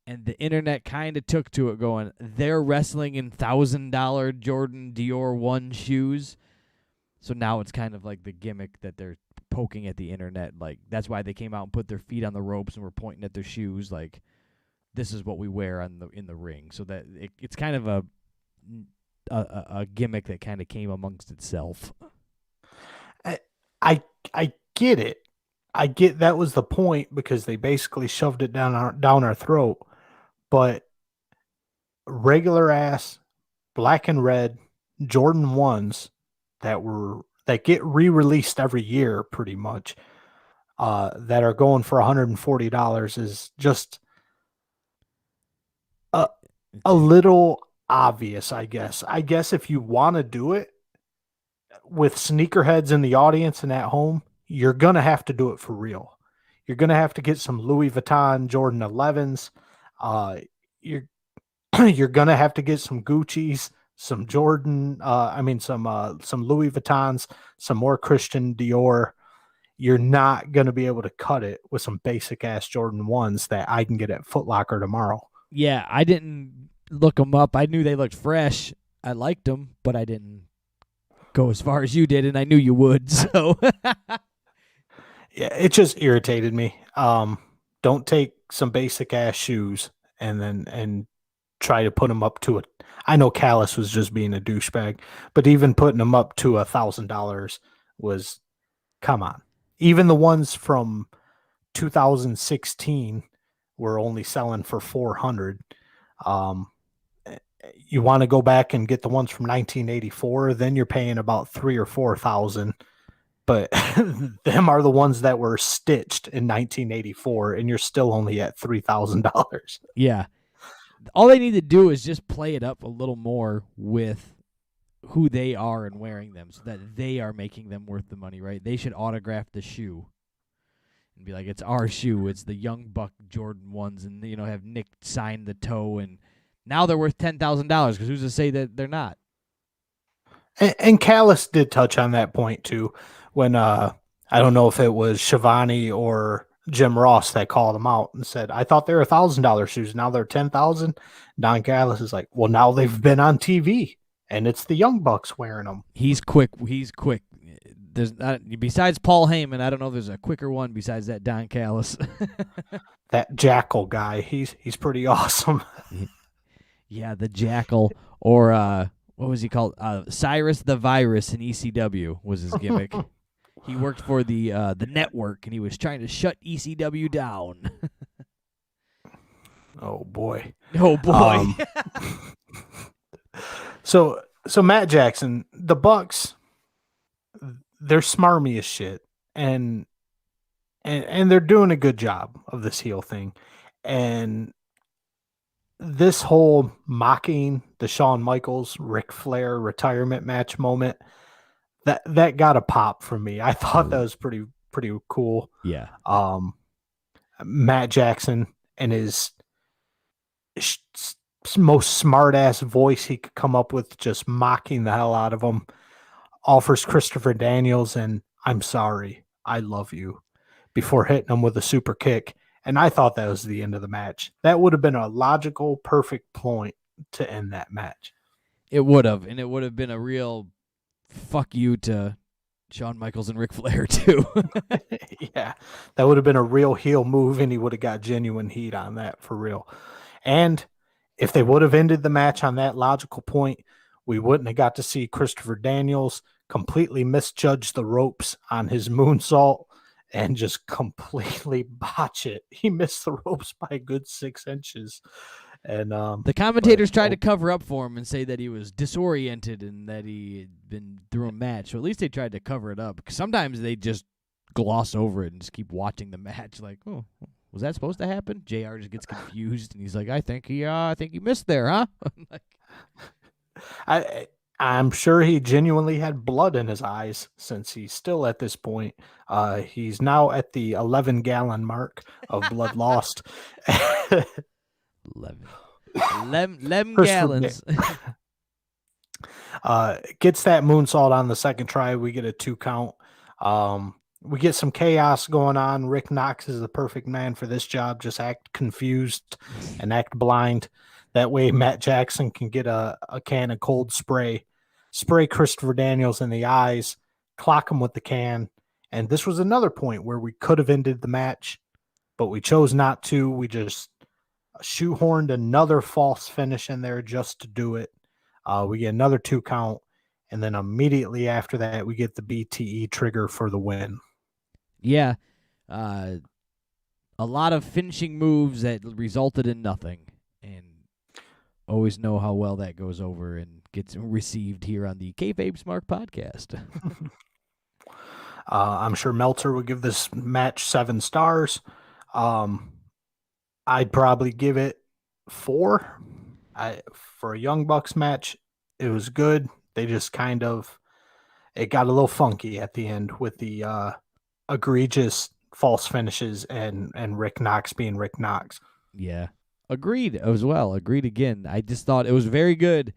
And the internet kind of took to it going, they're wrestling in $1,000 Jordan Dior 1 shoes. So now it's kind of like the gimmick that they're poking at the internet. Like, that's why they came out and put their feet on the ropes and were pointing at their shoes. Like, this is what we wear in the ring. So that it's kind of a gimmick that kind of came amongst itself. I get it. I get that was the point because they basically shoved it down our throat. But regular ass black and red Jordan 1s that get re-released every year pretty much that are going for $140 is just a little obvious, I guess. I guess if you want to do it with sneakerheads in the audience and at home, you're going to have to do it for real. You're going to have to get some Louis Vuitton Jordan 11s. You're going to have to get some Gucci's, some Jordan, some Louis Vuittons, some more Christian Dior. You're not going to be able to cut it with some basic ass Jordan 1s that I can get at Foot Locker tomorrow. Yeah, I didn't look them up. I knew they looked fresh. I liked them, but I didn't go as far as you did, and I knew you would. So, yeah, it just irritated me. Don't take some basic ass shoes and try to put them up to it. I know Callis was just being a douchebag, but even putting them up to $1,000 was, come on. Even the ones from 2016 were only selling for $400. You want to go back and get the ones from 1984, then you're paying about $3,000 or $4,000. But them are the ones that were stitched in 1984, and you're still only at $3,000. Yeah. All they need to do is just play it up a little more with who they are and wearing them so that they are making them worth the money, right? They should autograph the shoe and be like, it's our shoe. It's the Young Buck Jordan 1s, and, have Nick sign the toe, and now they're worth $10,000 because who's to say that they're not? And Callis did touch on that point, too, when I don't know if it was Shivani or Jim Ross that called him out and said, I thought they were $1,000 shoes. Now they're $10,000. Don Callis is like, well, now they've been on TV and it's the Young Bucks wearing them. He's quick. There's not, besides Paul Heyman, I don't know if there's a quicker one besides that Don Callis. That Jackal guy, he's pretty awesome. Yeah, the Jackal, or what was he called? Cyrus the Virus in ECW was his gimmick. He worked for the network, and he was trying to shut ECW down. Oh boy! Oh boy! So Matt Jackson, the Bucks, they're smarmy as shit, and they're doing a good job of this heel thing, and this whole mocking the Shawn Michaels Ric Flair retirement match moment. That got a pop from me. I thought that was pretty cool. Yeah. Matt Jackson and his most smart ass voice he could come up with, just mocking the hell out of him. offers Christopher Daniels and "I'm sorry, I love you" before hitting him with a super kick. And I thought that was the end of the match. That would have been a logical, perfect point to end that match. It would have, and it would have been a real fuck you to Shawn Michaels and Ric Flair, too. Yeah, that would have been a real heel move, and he would have got genuine heat on that for real. And if they would have ended the match on that logical point, we wouldn't have got to see Christopher Daniels completely misjudge the ropes on his moonsault and just completely botch it. He missed the ropes by a good 6 inches. And the commentators tried to cover up for him and say that he was disoriented and that he had been through a match. So at least they tried to cover it up. Because sometimes they just gloss over it and just keep watching the match. Like, oh, was that supposed to happen? JR just gets confused and he's like, I think he missed there, huh? I'm sure he genuinely had blood in his eyes since he's still at this point. He's now at the 11-gallon mark of blood lost. 11 gallons. Gets that moonsault on the second try. We get a 2 count. We get some chaos going on. Rick Knox is the perfect man for this job. Just act confused and act blind. That way Matt Jackson can get a can of cold spray Christopher Daniels in the eyes, clock him with the can. And this was another point where we could have ended the match, but we chose not to. We just shoehorned another false finish in there just to do it. We get another 2 count, and then immediately after that, we get the BTE trigger for the win. Yeah. A lot of finishing moves that resulted in nothing. And always know how well that goes over and gets received here on the KayFabe Smark podcast. I'm sure Meltzer would give this match 7 stars. I'd probably give it 4. For a Young Bucks match, it was good. They just it got a little funky at the end with the egregious false finishes and Rick Knox being Rick Knox. Yeah. Agreed as well. Agreed again. I just thought it was very good.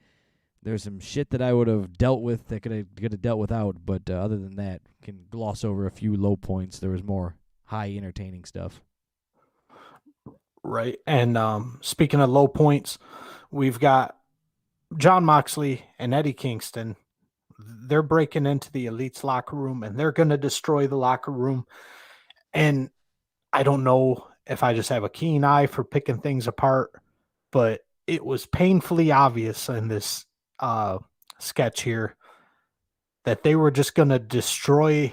There's some shit that I would have dealt with that could have dealt without, but other than that, can gloss over a few low points. There was more high entertaining stuff. Right. And speaking of low points, we've got John Moxley and Eddie Kingston. They're breaking into the Elite's locker room, and they're going to destroy the locker room. And I don't know if I just have a keen eye for picking things apart, but it was painfully obvious in this sketch here that they were just going to destroy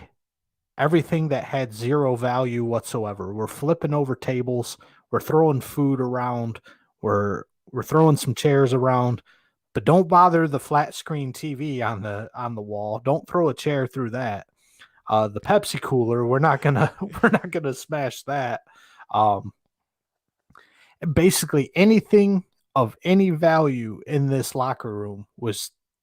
everything that had zero value whatsoever. We're flipping over tables. We're throwing food around. We're throwing some chairs around, but don't bother the flat screen TV on the wall. Don't throw a chair through that. The Pepsi cooler, we're not gonna smash that. Basically anything of any value in this locker room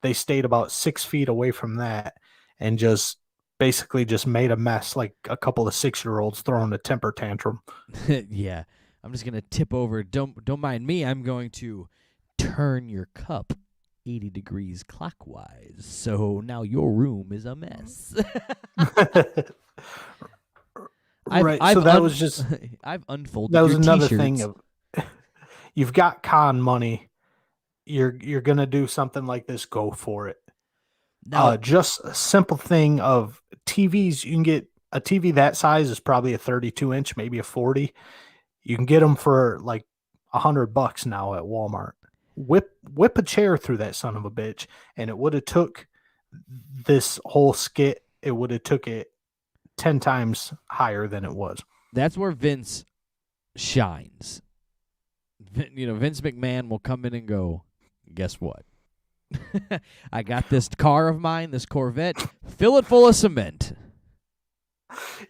they stayed about 6 feet away from that and just basically just made a mess like a couple of 6-year-olds throwing a temper tantrum. Yeah. I'm just gonna tip over. Don't mind me. I'm going to turn your cup 80 degrees clockwise. So now your room is a mess. I've unfolded. That was another t-shirts. thing of you've got con money. You're gonna do something like this. Go for it. Now, just a simple thing of TVs. You can get a TV that size is probably a 32-inch, maybe a 40. You can get them for like $100 now at Walmart. Whip a chair through that son of a bitch, and it would have took this whole skit. It would have took it 10 times higher than it was. That's where Vince shines. Vince McMahon will come in and go, guess what? I got this car of mine, this Corvette, fill it full of cement.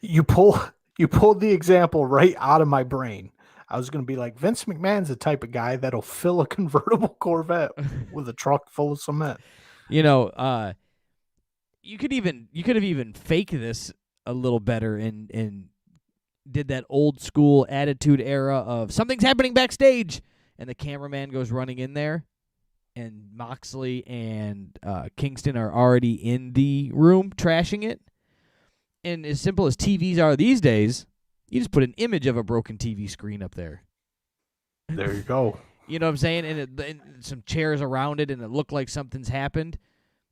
You pulled the example right out of my brain. I was going to be like, Vince McMahon's the type of guy that'll fill a convertible Corvette with a truck full of cement. You could have even faked this a little better and did that old school attitude era of something's happening backstage and the cameraman goes running in there. and Moxley and Kingston are already in the room trashing it. And as simple as TVs are these days, you just put an image of a broken TV screen up there. There you go. You know what I'm saying? And some chairs around it, and it looked like something's happened.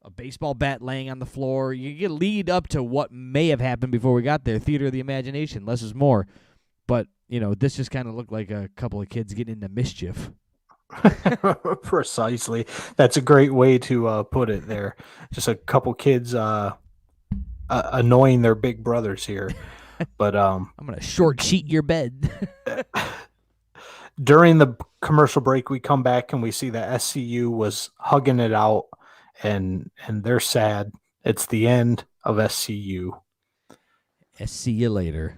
A baseball bat laying on the floor. You get lead up to what may have happened before we got there. Theater of the imagination. Less is more. But, this just kind of looked like a couple of kids getting into mischief. Precisely. That's a great way to put it there. Just a couple kids annoying their big brothers here. But I'm going to short sheet your bed. During the commercial break, we come back and we see that SCU was hugging it out, and they're sad. It's the end of SCU. See you later.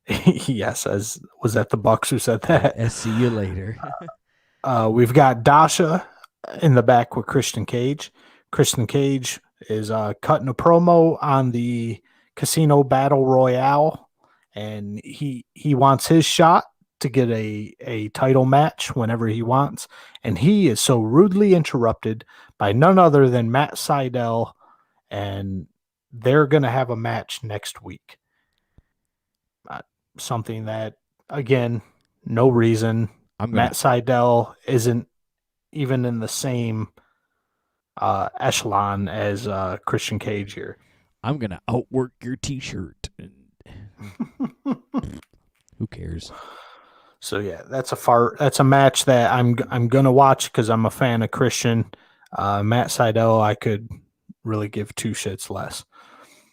Yes, was that the Bucks who said that? See you later. We've got Dasha in the back with Christian Cage. Christian Cage is cutting a promo on the Casino Battle Royale, and he wants his shot to get a title match whenever he wants, and he is so rudely interrupted by none other than Matt Sydal, and they're going to have a match next week. Something that, again, no reason. Matt Sydal isn't even in the same echelon as Christian Cage here. I'm going to outwork your t-shirt. Who cares? So yeah, that's a match that I'm gonna watch because I'm a fan of Christian. Matt Sydal, I could really give two shits less.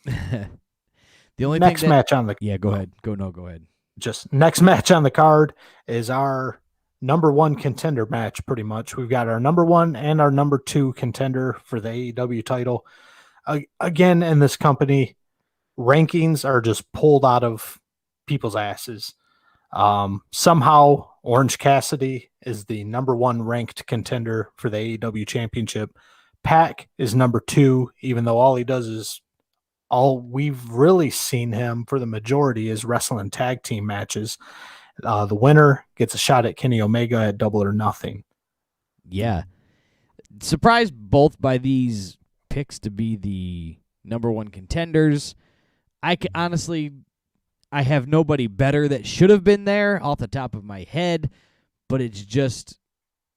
The only next match on the go ahead. Go ahead. Just next match on the card is our number one contender match. Pretty much, we've got our number one and our number two contender for the AEW title. Again, in this company, rankings are just pulled out of people's asses. Somehow Orange Cassidy is the number one ranked contender for the AEW championship. Pac is number two, even though all we've really seen him for the majority is wrestling tag team matches. The winner gets a shot at Kenny Omega at Double or Nothing. Yeah. Surprised both by these picks to be the number one contenders. Honestly, I have nobody better that should have been there off the top of my head, but it's just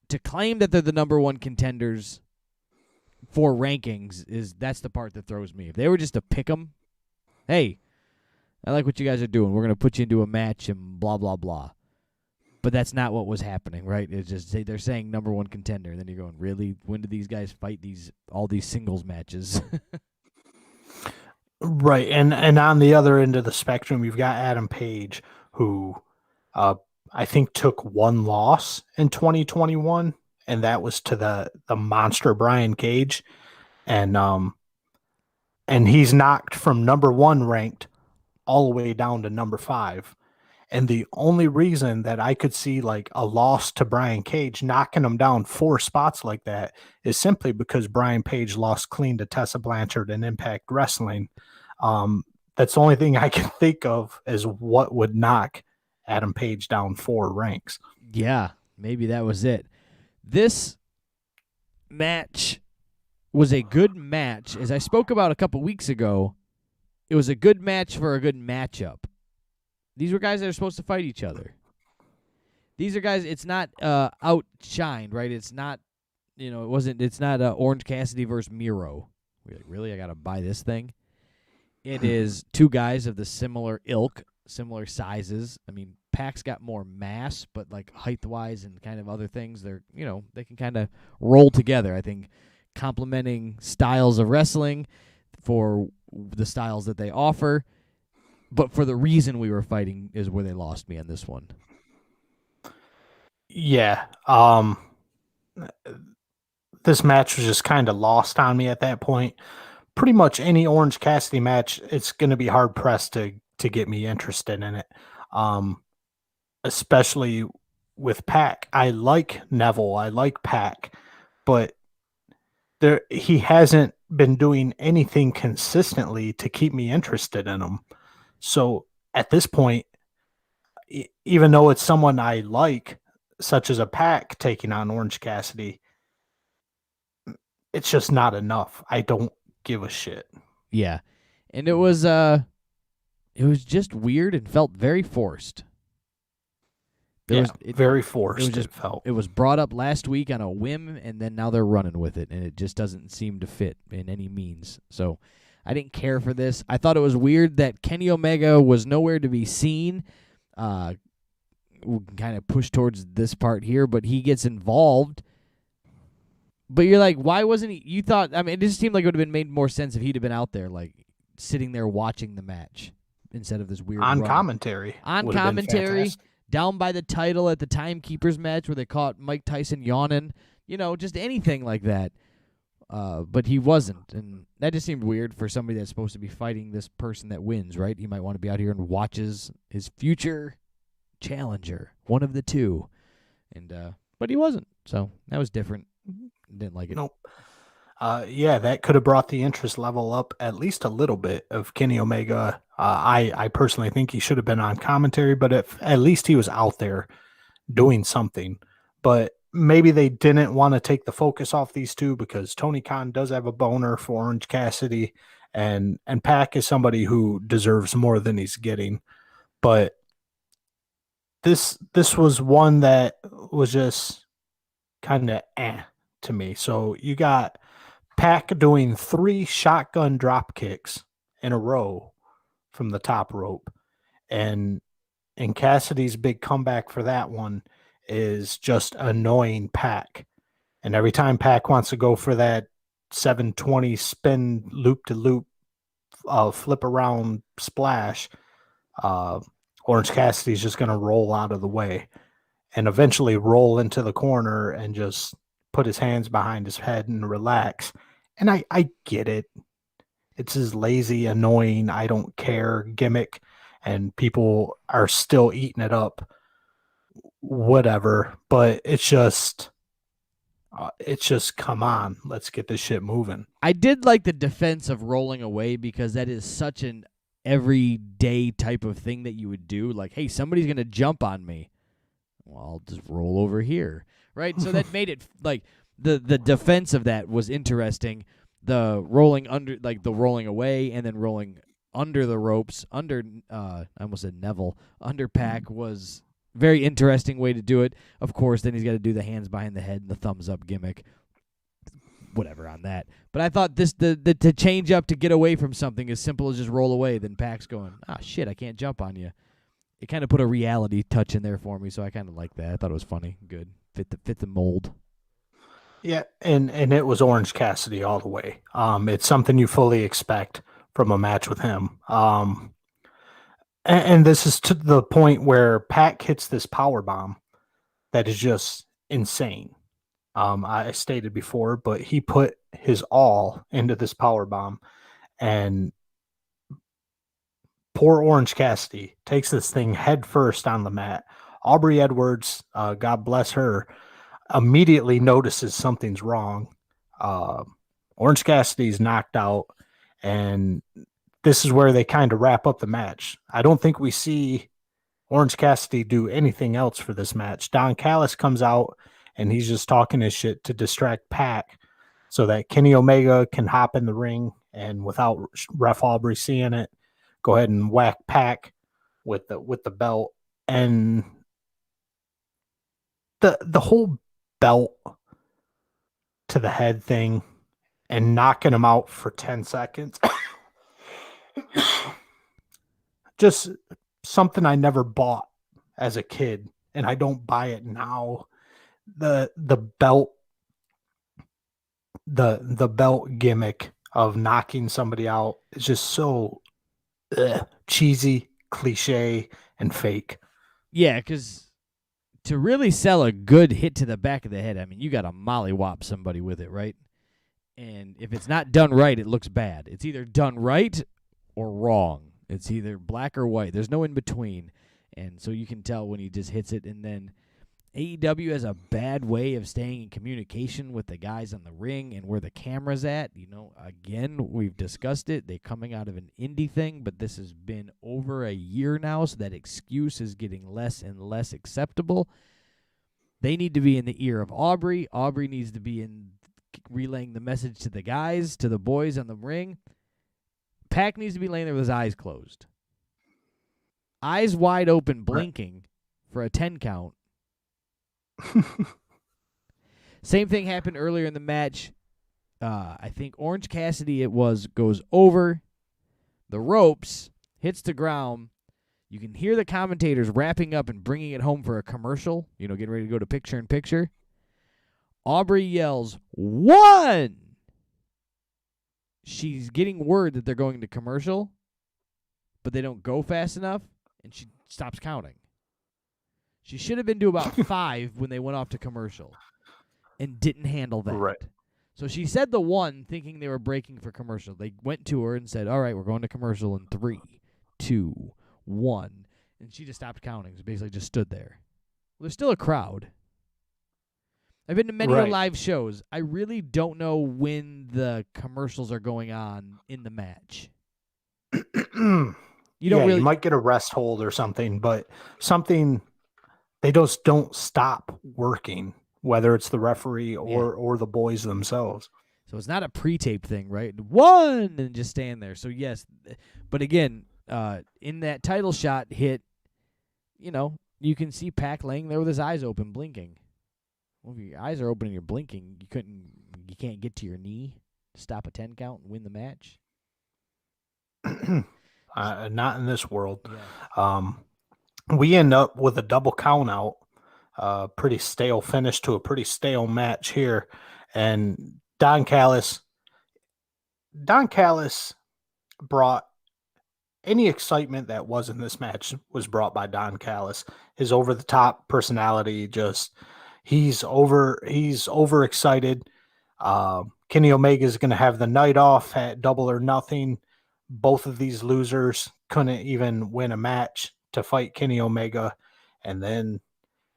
to claim that they're the number one contenders for rankings that's the part that throws me. If they were just to pick them, hey, I like what you guys are doing. We're going to put you into a match and blah, blah, blah. But that's not what was happening, right? It's just they're saying number one contender, and then you're going, really? When did these guys fight all these singles matches? Right, and on the other end of the spectrum, you've got Adam Page, who I think took one loss in 2021, and that was to the monster Brian Cage, and he's knocked from number one ranked all the way down to number 5. And the only reason that I could see like a loss to Brian Cage knocking him down 4 spots like that is simply because Brian Page lost clean to Tessa Blanchard in Impact Wrestling. That's the only thing I can think of as what would knock Adam Page down 4 ranks. Yeah, maybe that was it. This match was a good match. As I spoke about a couple weeks ago, it was a good match for a good matchup. These were guys that are supposed to fight each other. These are guys, it's not outshined, right? It's not, it's not Orange Cassidy versus Miro. We're like, really? I got to buy this thing? It is 2 guys of the similar ilk, similar sizes. I mean, Pac's got more mass, but like height-wise and kind of other things, they're, they can kind of roll together. I think complementing styles of wrestling for the styles that they offer. But for the reason we were fighting is where they lost me on this one. Yeah. This match was just kind of lost on me at that point. Pretty much any Orange Cassidy match, it's going to be hard pressed to get me interested in it. Especially with Pac. I like Neville. I like Pac, but he hasn't been doing anything consistently to keep me interested in him. So at this point, even though it's someone I like, such as a Pac taking on Orange Cassidy, it's just not enough. I don't give a shit. Yeah. And it was just weird and felt very forced. Very forced. It felt. It was brought up last week on a whim, and then now they're running with it, and it just doesn't seem to fit in any means. So I didn't care for this. I thought it was weird that Kenny Omega was nowhere to be seen. We can kind of push towards this part here, but he gets involved. But you're like, why wasn't he? You thought, I mean, it just seemed like it would have been made more sense if he'd have been out there, like sitting there watching the match instead of this weird on run. commentary. On commentary, down by the title at the Timekeepers match where they caught Mike Tyson yawning, just anything like that. But he wasn't, and that just seemed weird for somebody that's supposed to be fighting this person that wins, right? He might want to be out here and watches his future challenger, one of the two, and but he wasn't, so that was different. Didn't like it. Nope. That could have brought the interest level up at least a little bit of Kenny Omega. I personally think he should have been on commentary, but at least he was out there doing something. But maybe they didn't want to take the focus off these two because Tony Khan does have a boner for Orange Cassidy, and Pac is somebody who deserves more than he's getting. But this was one that was just kind of to me. So you got Pac doing 3 shotgun drop kicks in a row from the top rope, and Cassidy's big comeback for that one is just annoying Pac. And every time Pac wants to go for that 720 spin loop to loop flip around splash, Orange Cassidy's just going to roll out of the way and eventually roll into the corner and just put his hands behind his head and relax. And I get it. It's his lazy, annoying, I don't care gimmick, and people are still eating it up. Whatever. But it's just come on, let's get this shit moving. I did like the defense of rolling away because that is such an everyday type of thing that you would do. Like, hey, somebody's going to jump on me. Well, I'll just roll over here, right? So that made it like the defense of that was interesting. The rolling under, like the rolling away and then rolling under the ropes, under I almost said Neville, under Pac was very interesting way to do it. Of course, then he's got to do the hands behind the head and the thumbs up gimmick. Whatever on that. But I thought this the to change up to get away from something as simple as just roll away, then Pac's going, shit, I can't jump on you. It kind of put a reality touch in there for me, so I kind of liked that. I thought it was funny, good, fit the mold. Yeah, and it was Orange Cassidy all the way. It's something you fully expect from a match with him. And this is to the point where Pac hits this power bomb that is just insane. I stated before, but he put his all into this power bomb, and poor Orange Cassidy takes this thing head first on the mat. Aubrey Edwards, God bless her, immediately notices something's wrong. Orange Cassidy's knocked out, and this is where they kind of wrap up the match. I don't think we see Orange Cassidy do anything else for this match. Don Callis comes out, and he's just talking his shit to distract Pac so that Kenny Omega can hop in the ring and without Ref Aubrey seeing it, go ahead and whack Pac with the belt. And the whole belt to the head thing and knocking him out for 10 seconds. Just something I never bought as a kid, and I don't buy it now. The belt the belt gimmick of knocking somebody out is just so cheesy, cliche, and fake. Yeah, because to really sell a good hit to the back of the head, I mean, you got to mollywop somebody with it, right? And if it's not done right, it looks bad. It's either done right or wrong. It's either black or white. There's no in between. And so you can tell when he just hits it. And then AEW has a bad way of staying in communication with the guys on the ring and where the camera's at. You know, again, we've discussed it. They're coming out of an indie thing, but this has been over a year now, so that excuse is getting less and less acceptable. They need to be in the ear of Aubrey. Aubrey needs to be in relaying the message to the guys, to the boys on the ring. Pac needs to be laying there with his eyes closed. Eyes wide open, blinking for a 10 count. Same thing happened earlier in the match. I think Orange Cassidy goes over the ropes, hits the ground. You can hear the commentators wrapping up and bringing it home for a commercial, getting ready to go to picture-in-picture. Aubrey yells, 1! She's getting word that they're going to commercial, but they don't go fast enough, and she stops counting. She should have been to about 5 when they went off to commercial and didn't handle that. Right. So she said the 1 thinking they were breaking for commercial. They went to her and said, all right, we're going to commercial in 3, 2, 1. And she just stopped counting. So basically just stood there. Well, there's still a crowd. I've been to many live shows. I really don't know when the commercials are going on in the match. You might get a rest hold or something, but they just don't stop working, whether it's the referee or the boys themselves. So it's not a pre-tape thing, right? 1 and just stand there. So yes, but again, in that title shot hit, you can see Pac laying there with his eyes open, blinking. Well, if your eyes are open and you're blinking, you can't get to your knee to stop a 10 count and win the match. Not in this world. Yeah. We end up with a double count out. Pretty stale finish to a pretty stale match here. And Don Callis brought any excitement that was in this match was brought by Don Callis. His over-the-top personality, he's overexcited. Kenny Omega is going to have the night off at Double or Nothing. Both of these losers couldn't even win a match to fight Kenny Omega. And then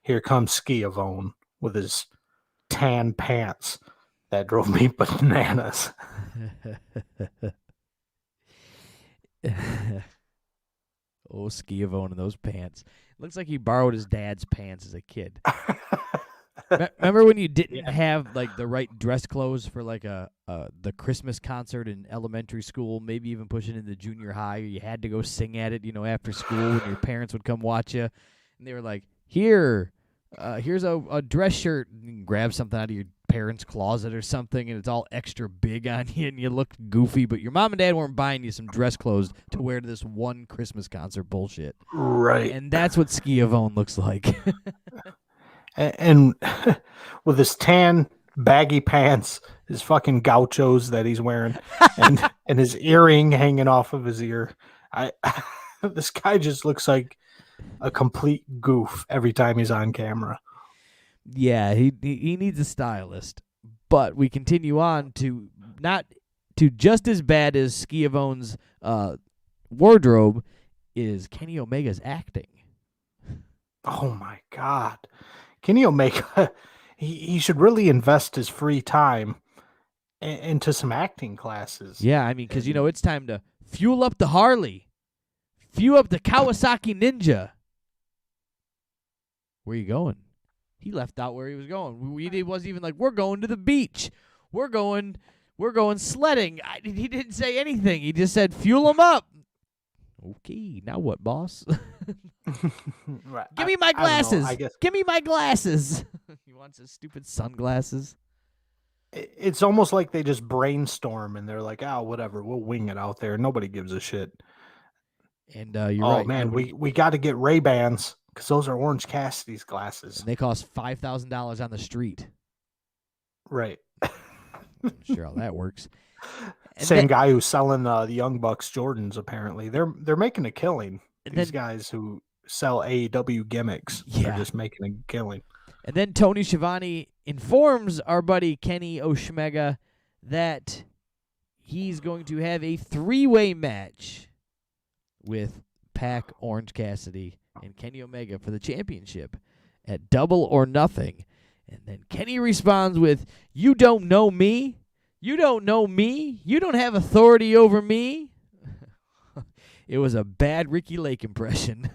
here comes Schiavone with his tan pants that drove me bananas. Oh, Schiavone in those pants. Looks like he borrowed his dad's pants as a kid. Remember when you didn't have the right dress clothes for the Christmas concert in elementary school, maybe even pushing into junior high? You had to go sing at it, after school when your parents would come watch you, and they were like, here's a dress shirt. And you can grab something out of your parents' closet or something, and it's all extra big on you, and you look goofy, but your mom and dad weren't buying you some dress clothes to wear to this one Christmas concert bullshit. Right. And that's what Schiavone looks like. And with his tan, baggy pants, his fucking gauchos that he's wearing, and his earring hanging off of his ear, this guy just looks like a complete goof every time he's on camera. Yeah, he needs a stylist. But we continue on to just as bad as Schiavone's wardrobe is Kenny Omega's acting. Oh my God. Kenny Omega, he should really invest his free time into some acting classes. Yeah, I mean, because, it's time to fuel up the Harley. Fuel up the Kawasaki Ninja. Where you going? He left out where he was going. He wasn't even like, we're going to the beach. We're going sledding. He didn't say anything. He just said, fuel them up. Okay, now what, boss? Right. Give me my glasses. I guess Give me my glasses. He wants his stupid sunglasses. it's almost like they just brainstorm and they're like, oh, whatever, we'll wing it out there. Nobody gives a shit. And you're right. Oh, man, we got to get Ray-Bans because those are Orange Cassidy's glasses. And they cost $5,000 on the street. Right. I'm sure how that works. And Same guy who's selling the Young Bucks Jordans, apparently. They're making a killing. These guys who sell AEW gimmicks are just making a killing. And then Tony Schiavone informs our buddy Kenny Oshmega that he's going to have a 3-way match with Pac, Orange Cassidy, and Kenny Omega for the championship at Double or Nothing. And then Kenny responds with, "You don't know me? You don't know me? You don't have authority over me?" It was a bad Ricky Lake impression.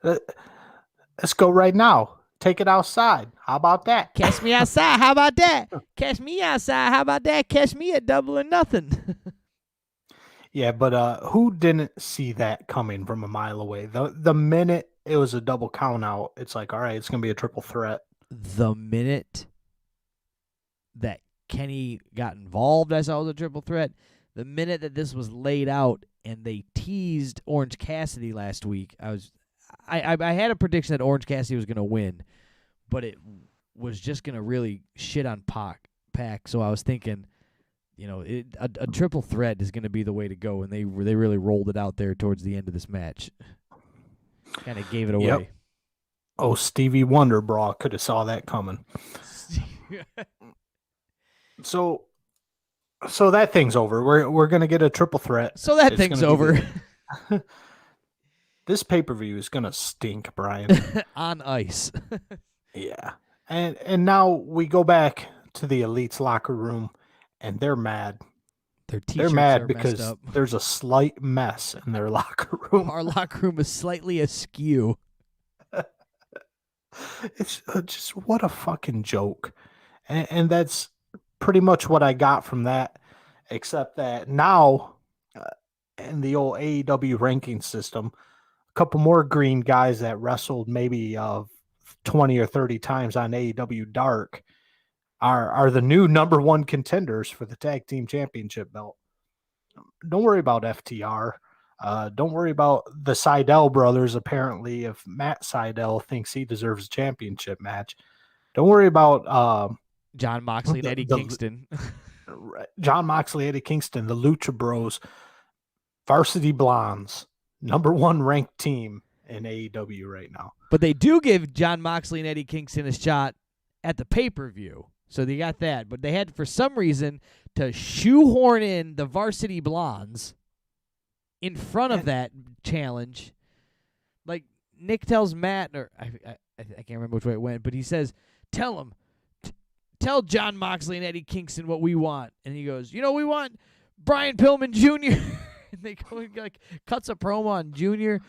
Let's go right now. Take it outside. How about that? Catch me outside. How about that? Catch me outside. How about that? Catch me at Double or Nothing. Yeah, but who didn't see that coming from a mile away? The minute it was a double count out, it's like, all right, it's gonna be a triple threat. The minute that Kenny got involved, I saw it was a triple threat. The minute that this was laid out and they teased Orange Cassidy last week, I had a prediction that Orange Cassidy was gonna win, but it was just gonna really shit on Pac. So I was thinking, a triple threat is going to be the way to go, and they really rolled it out there towards the end of this match. Kind of gave it away. Yep. Oh, Stevie Wonder, bro, could have saw that coming. So that thing's over. We're going to get a triple threat. So that thing's over. This pay-per-view is going to stink, Brian. On ice. Yeah. And now we go back to the Elite's locker room. And they're mad. They're mad because there's a slight mess in their locker room. Our locker room is slightly askew. It's just what a fucking joke. And that's pretty much what I got from that, except that now in the old AEW ranking system, a couple more green guys that wrestled maybe 20 or 30 times on AEW Dark are the new number one contenders for the tag team championship belt. Don't worry about FTR. Don't worry about the Seidel brothers. Apparently, if Matt Seidel thinks he deserves a championship match, don't worry about John Moxley and Eddie Kingston. John Moxley, Eddie Kingston, the Lucha Bros, Varsity Blondes, number one ranked team in AEW right now. But they do give John Moxley and Eddie Kingston a shot at the pay-per-view. So they got that, but they had, for some reason, to shoehorn in the Varsity Blondes in front of that challenge. Like, Nick tells Matt, or I can't remember which way it went, but he says, tell John Moxley and Eddie Kingston what we want. And he goes, we want Brian Pillman Jr. And they go, like, cuts a promo on Jr.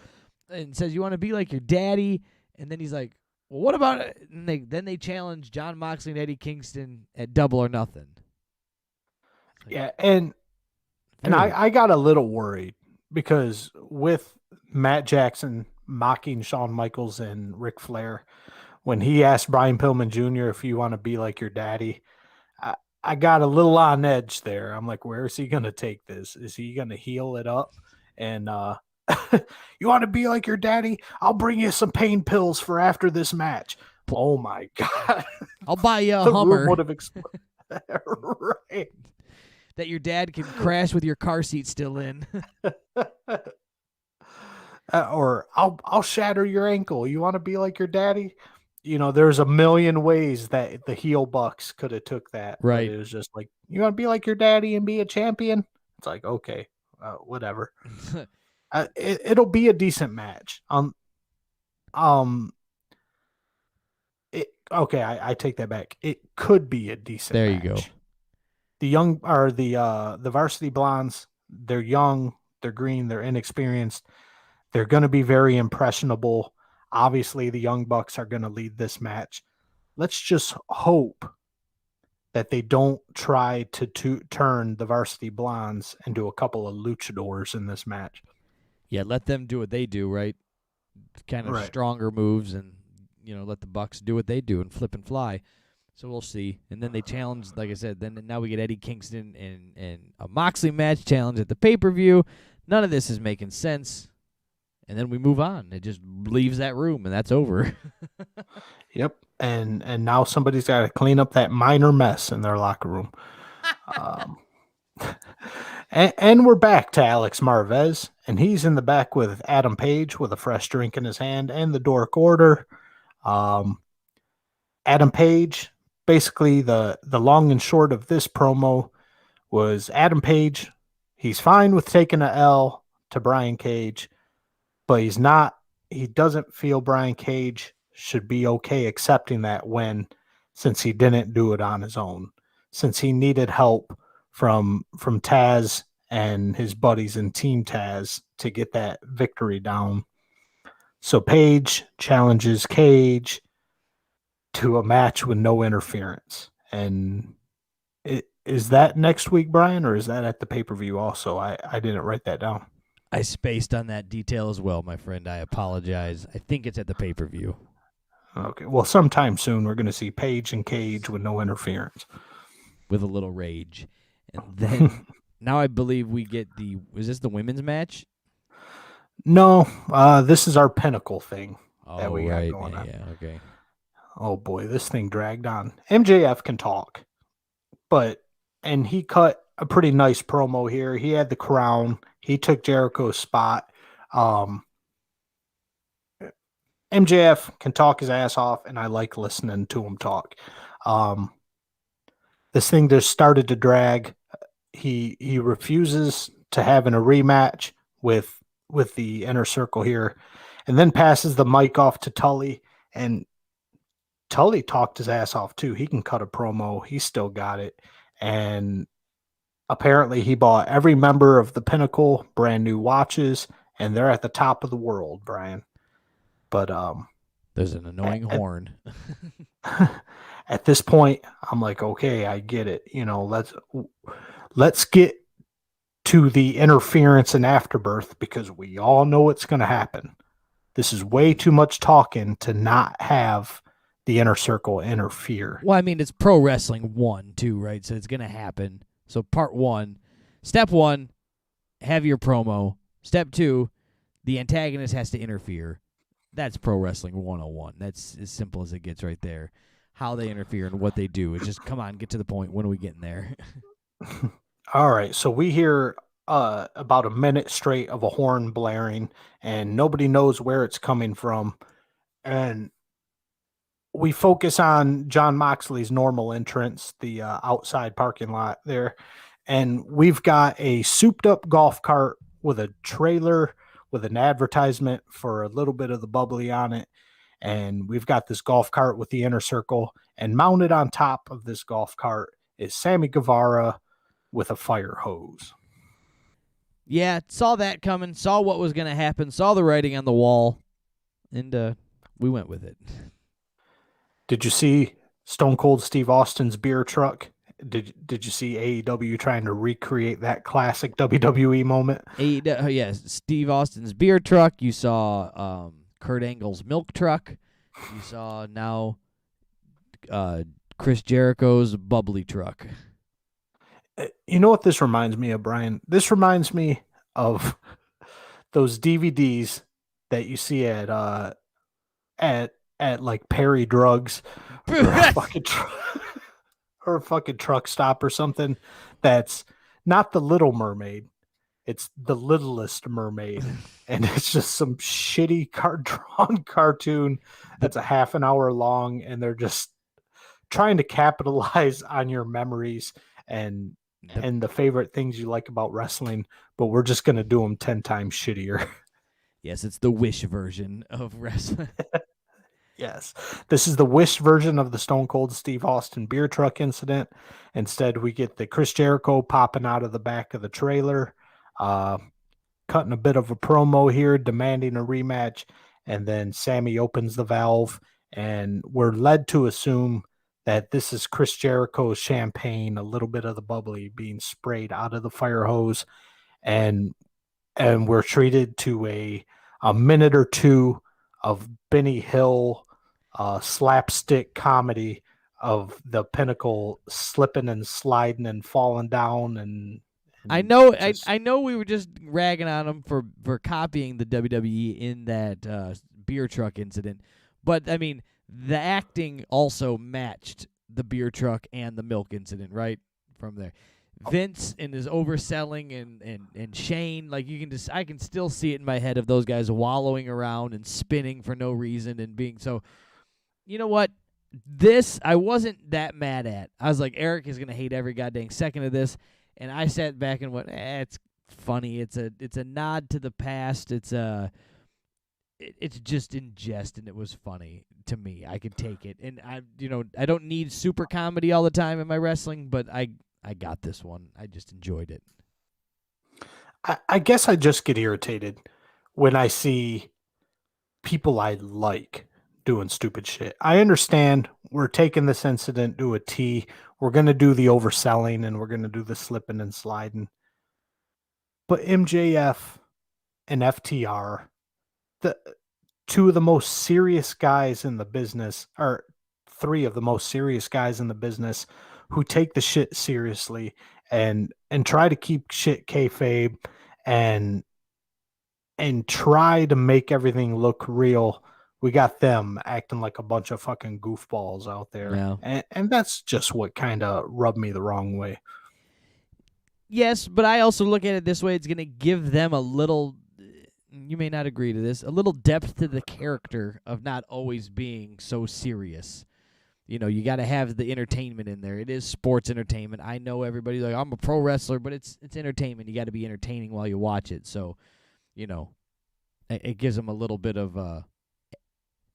and says, you want to be like your daddy? And then he's like, well, what about it? And then they challenge John Moxley and Eddie Kingston at Double or Nothing. Yeah, and I got a little worried because with Matt Jackson mocking Shawn Michaels and Ric Flair, when he asked Brian Pillman Jr. if you want to be like your daddy, I got a little on edge there. I'm like, where is he going to take this? Is he going to heel it up? And you want to be like your daddy? I'll bring you some pain pills for after this match. Oh my God. I'll buy you a Hummer. Would have exploded. Right. That your dad can crash with your car seat still in. Or I'll shatter your ankle. You want to be like your daddy? There's a million ways that the heel Bucks could have took that. Right. It was just like, you want to be like your daddy and be a champion? It's like, okay, whatever. It'll be a decent match. I take that back. It could be a decent there match. You go. The young are the Varsity Blondes. They're young, they're green, they're inexperienced. They're going to be very impressionable. Obviously, the Young Bucks are going to lead this match. Let's just hope that they don't try to turn the Varsity Blondes into a couple of luchadors in this match. Yeah, let them do what they do, right? Kind of stronger moves, and let the Bucks do what they do and flip and fly. So we'll see. And then they challenge, like I said, now we get Eddie Kingston and a Moxley match challenge at the pay-per-view. None of this is making sense. And then we move on. It just leaves that room, and that's over. Yep. And now somebody's got to clean up that minor mess in their locker room. And we're back to Alex Marvez, and he's in the back with Adam Page with a fresh drink in his hand and the Dork Order. Adam Page, basically the long and short of this promo was Adam Page. He's fine with taking a L to Brian Cage, but he doesn't feel Brian Cage should be okay accepting that win since he didn't do it on his own, since he needed help from Taz and his buddies in Team Taz to get that victory down. So Page challenges Cage. to a match with no interference. And is that next week, Brian, or is that at the pay-per-view also? I didn't write that down. I spaced on that detail as well, my friend. I apologize. I think it's at the pay-per-view. Okay. Well, sometime soon we're going to see Paige and Cage with no interference. With a little rage. And then now I believe we get is this the women's match? No, this is our Pinnacle thing that we got right, going on. Yeah, okay. Oh boy, this thing dragged on. MJF can talk, and he cut a pretty nice promo here. He had the crown. He took Jericho's spot. MJF can talk his ass off, and I like listening to him talk. This thing just started to drag. He refuses to having a rematch with the Inner Circle here, and then passes the mic off to Tully, and Tully talked his ass off too. He can cut a promo. He still got it. And apparently he bought every member of the Pinnacle brand new watches, and they're at the top of the world, Brian. But there's an annoying horn. At this point, I'm like, okay, I get it. You know, let's get to the interference and afterbirth, because we all know it's going to happen. This is way too much talking to not have the Inner Circle interfere. Well, I mean, it's Pro Wrestling 1, too, right? So it's going to happen. So part 1, step 1, have your promo. Step 2, the antagonist has to interfere. That's Pro Wrestling 101. That's as simple as it gets right there. How they interfere and what they do. It's just, come on, get to the point. When are we getting there? All right, so we hear about a minute straight of a horn blaring, and nobody knows where it's coming from. And we focus on Jon Moxley's normal entrance, the outside parking lot there. And we've got a souped-up golf cart with a trailer with an advertisement for a little bit of the bubbly on it. And we've got this golf cart with the Inner Circle. And mounted on top of this golf cart is Sammy Guevara with a fire hose. Yeah, saw that coming, saw what was going to happen, saw the writing on the wall, and we went with it. Did you see Stone Cold Steve Austin's beer truck? Did you see AEW trying to recreate that classic WWE moment? Yes, Steve Austin's beer truck. You saw Kurt Angle's milk truck. You saw now Chris Jericho's bubbly truck. You know what this reminds me of, Brian? This reminds me of those DVDs that you see at like Perry Drugs or a fucking truck stop or something. That's not the Little Mermaid. It's the Littlest Mermaid. And it's just some shitty drawn cartoon that's a half an hour long, and they're just trying to capitalize on your memories and the favorite things you like about wrestling, but we're just going to do them 10 times shittier. Yes, it's the Wish version of wrestling. Yes. This is the Wish version of the Stone Cold Steve Austin beer truck incident. Instead, we get the Chris Jericho popping out of the back of the trailer, cutting a bit of a promo here, demanding a rematch, and then Sammy opens the valve, and we're led to assume that this is Chris Jericho's champagne, a little bit of the bubbly being sprayed out of the fire hose, and we're treated to a minute or two of Benny Hill slapstick comedy of the Pinnacle slipping and sliding and falling down. And I know we were just ragging on him for copying the WWE in that beer truck incident, but I mean, the acting also matched the beer truck and the milk incident, right? From there. Vince and his overselling and Shane, like I can still see it in my head of those guys wallowing around and spinning for no reason and being so. You know what? This I wasn't that mad at. I was like, Eric is gonna hate every goddamn second of this, and I sat back and went, it's funny. It's a nod to the past. It's just in jest, and it was funny to me. I could take it, and I don't need super comedy all the time in my wrestling, but I got this one. I just enjoyed it. I guess I just get irritated when I see people I like doing stupid shit. I understand we're taking this incident to a T. We're going to do the overselling and we're going to do the slipping and sliding. But MJF and FTR, the two of the most serious guys in the business, or three of the most serious guys in the business who take the shit seriously and try to keep shit kayfabe and try to make everything look real. We got them acting like a bunch of fucking goofballs out there. Yeah. And that's just what kind of rubbed me the wrong way. Yes, but I also look at it this way. It's going to give them a little, you may not agree to this, a little depth to the character of not always being so serious. You know, you got to have the entertainment in there. It is sports entertainment. I know everybody's like, I'm a pro wrestler, but it's entertainment. You got to be entertaining while you watch it. So, you know, it gives them a little bit of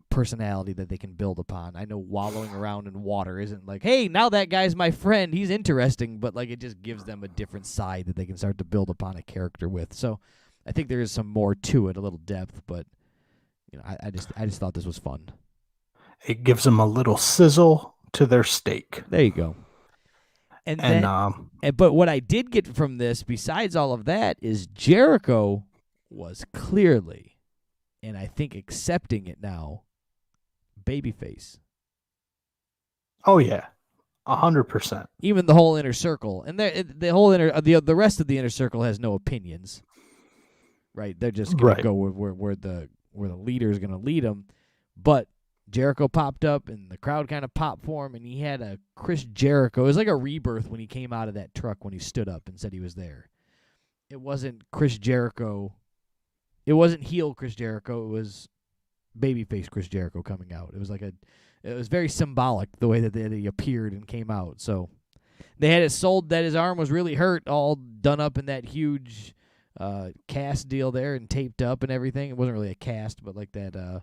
personality that they can build upon. I know wallowing around in water isn't like, hey, now that guy's my friend. He's interesting, but like it just gives them a different side that they can start to build upon a character with. So I think there is some more to it, a little depth, but you know, I just thought this was fun. It gives them a little sizzle to their steak. There you go. But what I did get from this, besides all of that, is Jericho was clearly, and I think accepting it now, babyface. Oh yeah, 100%. Even the whole inner circle, and the whole the rest of the inner circle has no opinions, right? They're just gonna go where the leader is gonna lead them. But Jericho popped up, and the crowd kind of popped for him, and he had a Chris Jericho. It was like a rebirth when he came out of that truck when he stood up and said he was there. It wasn't Chris Jericho. It wasn't heel Chris Jericho. It was babyface Chris Jericho coming out. It was very symbolic the way that he appeared and came out. So they had it sold that his arm was really hurt, all done up in that huge cast deal there and taped up and everything. It wasn't really a cast, but like that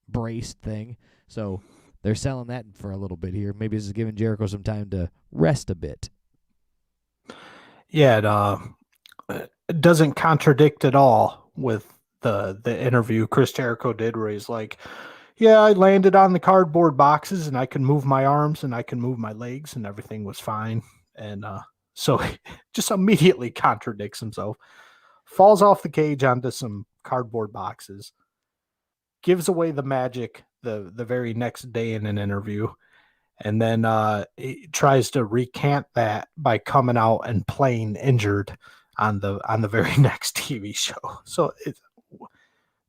braced thing. So they're selling that for a little bit here. Maybe this is giving Jericho some time to rest a bit. Yeah, it doesn't contradict at all with the interview Chris Jericho did where he's like, yeah, I landed on the cardboard boxes and I can move my arms and I can move my legs and everything was fine. And so he just immediately contradicts himself, falls off the cage onto some cardboard boxes, gives away the magic the very next day in an interview, and then he tries to recant that by coming out and playing injured on the very next TV show. So it's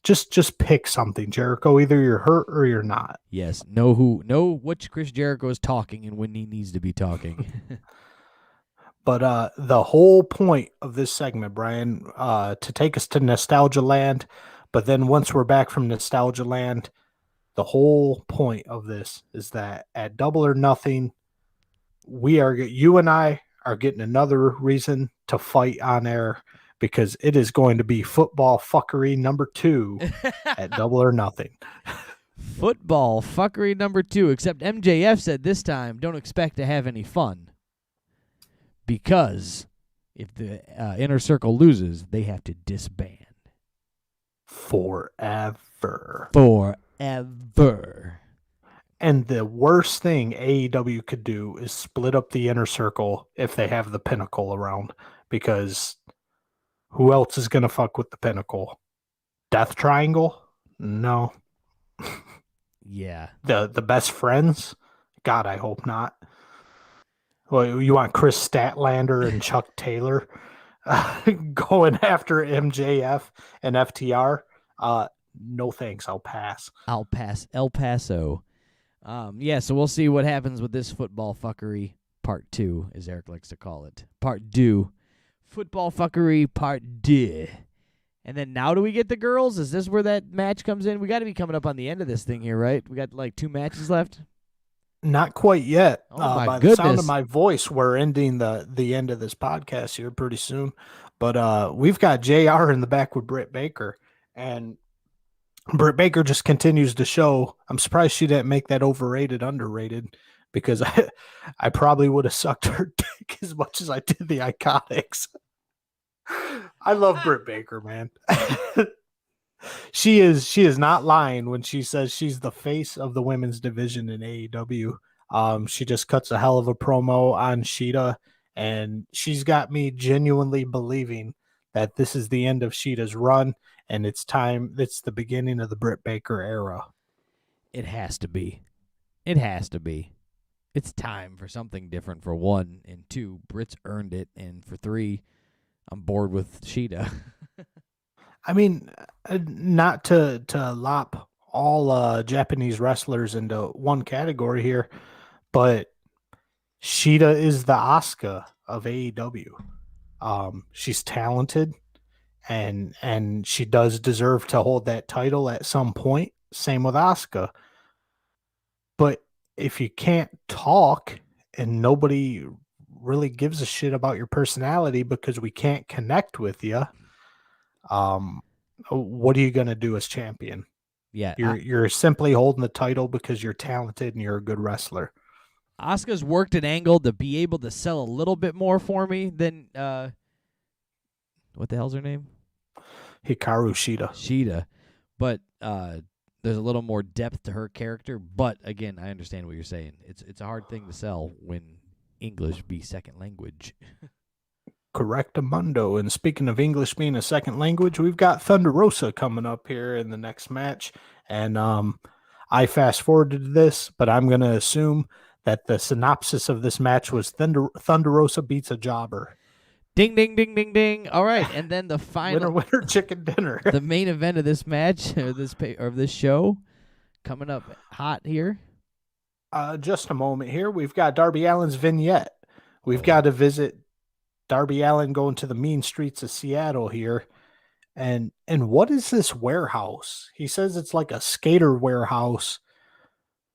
just pick something, Jericho. Either you're hurt or you're not. Yes, know which Chris Jericho is talking and when he needs to be talking. But the whole point of this segment, Brian, to take us to Nostalgia Land, but then once we're back from Nostalgia Land, the whole point of this is that at Double or Nothing, you and I are getting another reason to fight on air because it is going to be football fuckery number 2 at Double or Nothing. Football fuckery number 2, except MJF said this time, don't expect to have any fun. Because if the inner circle loses, they have to disband. Forever. And the worst thing AEW could do is split up the inner circle if they have the Pinnacle around. Because who else is going to fuck with the Pinnacle? Death Triangle? No. Yeah. The best friends? God, I hope not. Well, you want Chris Statlander and Chuck Taylor going after MJF and FTR? No thanks. I'll pass. El Paso. Yeah, so we'll see what happens with this football fuckery part 2, as Eric likes to call it. Part 2. Football fuckery part 2. And then now do we get the girls? Is this where that match comes in? We got to be coming up on the end of this thing here, right? We got like 2 matches left? Not quite yet. Oh my by goodness. the sound of my voice, we're ending the end of this podcast here pretty soon. But we've got JR in the back with Britt Baker. And Britt Baker just continues to show. I'm surprised she didn't make that overrated, underrated, because I probably would have sucked her dick as much as I did the Iconics. I love Britt Baker, man. She is not lying when she says she's the face of the women's division in AEW. She just cuts a hell of a promo on Sheeta, and she's got me genuinely believing that this is the end of Sheeta's run, and it's time. It's the beginning of the Britt Baker era. It has to be. It has to be. It's time for something different, for one, and two, Britt's earned it, and for three, I'm bored with Sheeta. I mean, not to lop all Japanese wrestlers into one category here, but Sheeta is the Asuka of AEW. She's talented, and she does deserve to hold that title at some point. Same with Asuka. But if you can't talk and nobody really gives a shit about your personality because we can't connect with you, what are you going to do as champion? Yeah, You're simply holding the title because you're talented and you're a good wrestler. Asuka's worked an angle to be able to sell a little bit more for me than what the hell's her name? Hikaru Shida. Sheeta. But there's a little more depth to her character. But again, I understand what you're saying. It's a hard thing to sell when English be second language. Correctamundo. And speaking of English being a second language, we've got Thunder Rosa coming up here in the next match. And I fast forwarded this, but I'm going to assume that the synopsis of this match was Thunder Rosa beats a jobber. Ding, ding, ding, ding, ding. All right, and then the final winner, chicken dinner. The main event of this match or this show coming up hot here. Just a moment here. We've got Darby Allin's Vignette. We've got to visit Darby Allin going to the mean streets of Seattle here. And what is this warehouse? He says it's like a skater warehouse,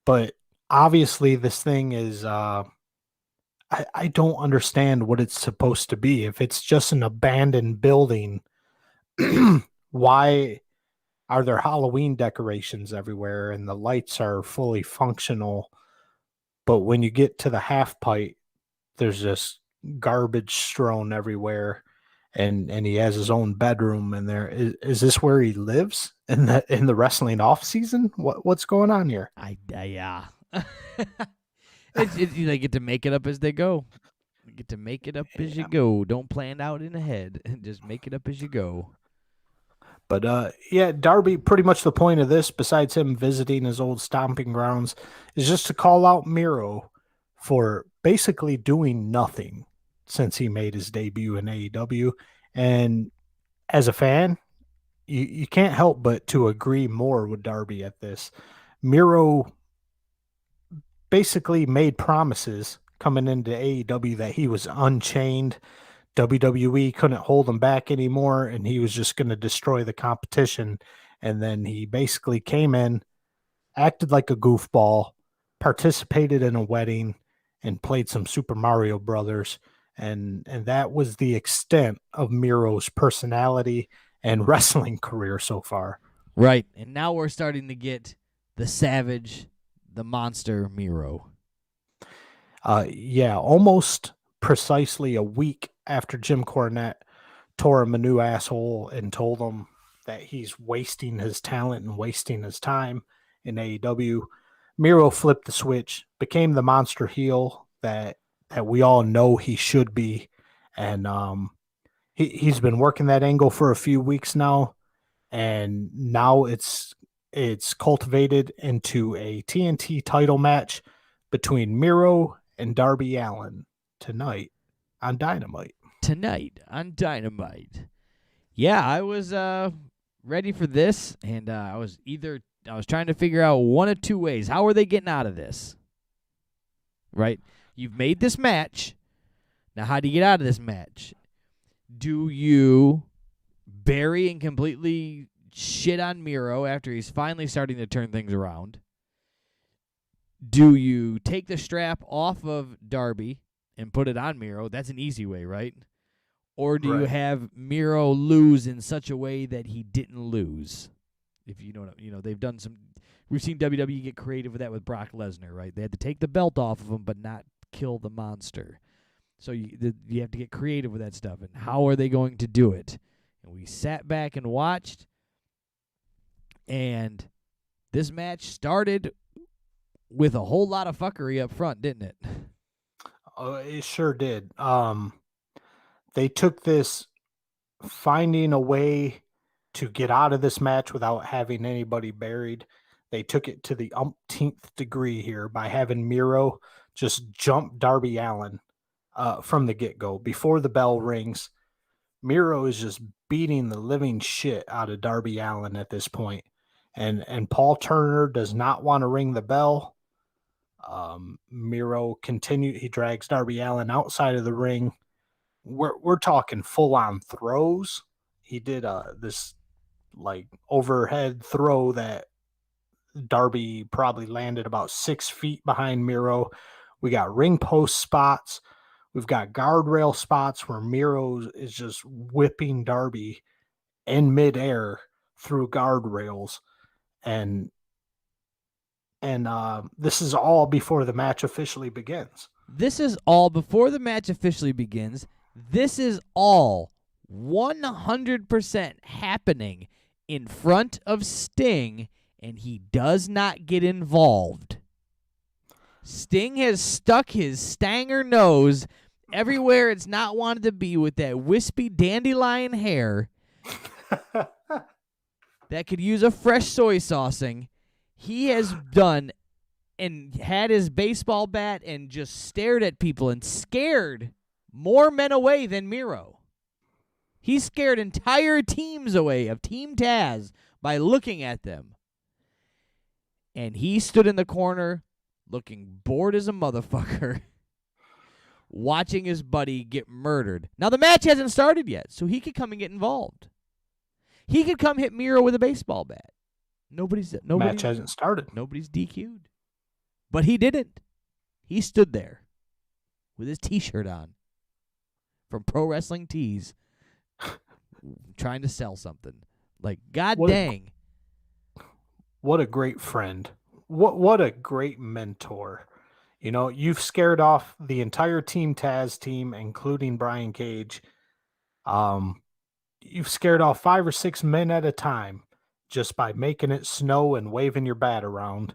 but obviously this thing is I don't understand what it's supposed to be. If it's just an abandoned building, why are there Halloween decorations everywhere and the lights are fully functional? But when you get to the half pipe, there's just garbage strewn everywhere, and he has his own bedroom in there. Is this where he lives in the wrestling off season? What's going on here? Yeah. They get to make it up as they go. You get to make it up as you go. Don't plan out in ahead. Just make it up as you go. But yeah, Darby, pretty much the point of this, besides him visiting his old stomping grounds, is just to call out Miro for basically doing nothing since he made his debut in AEW. And as a fan, you can't help but to agree more with Darby at this. Miro basically made promises coming into AEW that he was unchained. WWE couldn't hold him back anymore, and he was just going to destroy the competition. And then he basically came in, acted like a goofball, participated in a wedding, and played some Super Mario Brothers. And that was the extent of Miro's personality and wrestling career so far. Right. And now we're starting to get the savage, the monster Miro. Yeah, almost precisely a week after Jim Cornette tore him a new asshole and told him that he's wasting his talent and wasting his time in AEW, Miro flipped the switch, became the monster heel that we all know he should be. And he's been working that angle for a few weeks now, and now it's cultivated into a TNT title match between Miro and Darby Allin tonight on Dynamite. Yeah, I was ready for this, and I was trying to figure out one of two ways. How are they getting out of this? Right? You've made this match. Now, how do you get out of this match? Do you bury and completely shit on Miro after he's finally starting to turn things around? Do you take the strap off of Darby and put it on Miro? That's an easy way, right? Or do you have Miro lose in such a way that he didn't lose? If you know, they've done some. We've seen WWE get creative with that with Brock Lesnar, right? They had to take the belt off of him, but not kill the monster. So you have to get creative with that stuff. And how are they going to do it? And we sat back and watched. And this match started with a whole lot of fuckery up front, didn't it? It sure did. They took this finding a way to get out of this match without having anybody buried. They took it to the umpteenth degree here by having Miro just jump Darby Allin from the get-go. Before the bell rings, Miro is just beating the living shit out of Darby Allin at this point. And Paul Turner does not want to ring the bell. Miro he drags Darby Allin outside of the ring. We're talking full-on throws. He did this like overhead throw that Darby probably landed about 6 feet behind Miro. We got ring post spots. We've got guardrail spots where Miro is just whipping Darby in midair through guardrails. And this is all before the match officially begins. This is all before the match officially begins. This is all 100% happening in front of Sting, and he does not get involved. Sting has stuck his stanger nose everywhere it's not wanted to be with that wispy dandelion hair that could use a fresh soy saucing. He has done and had his baseball bat and just stared at people and scared more men away than Miro. He scared entire teams away of Team Taz by looking at them. And he stood in the corner looking bored as a motherfucker, watching his buddy get murdered. Now, the match hasn't started yet, so he could come and get involved. He could come hit Miro with a baseball bat. Match hasn't started. Nobody's DQ'd. But he didn't. He stood there with his T-shirt on from Pro Wrestling Tees trying to sell something. Like, god dang. What a great friend. What a great mentor. You know, you've scared off the entire Team Taz team, including Brian Cage. You've scared off 5 or 6 men at a time just by making it snow and waving your bat around.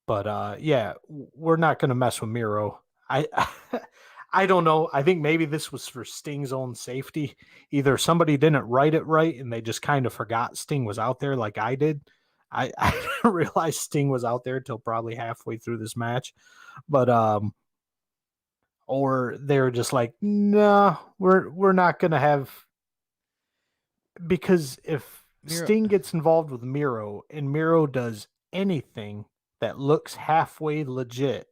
But yeah, we're not going to mess with Miro. I don't know. I think maybe this was for Sting's own safety. Either somebody didn't write it right and they just kind of forgot Sting was out there like I did. I didn't realize Sting was out there till probably halfway through this match. But or they're just like, no, we're not going to have, because if Sting gets involved with Miro and Miro does anything that looks halfway legit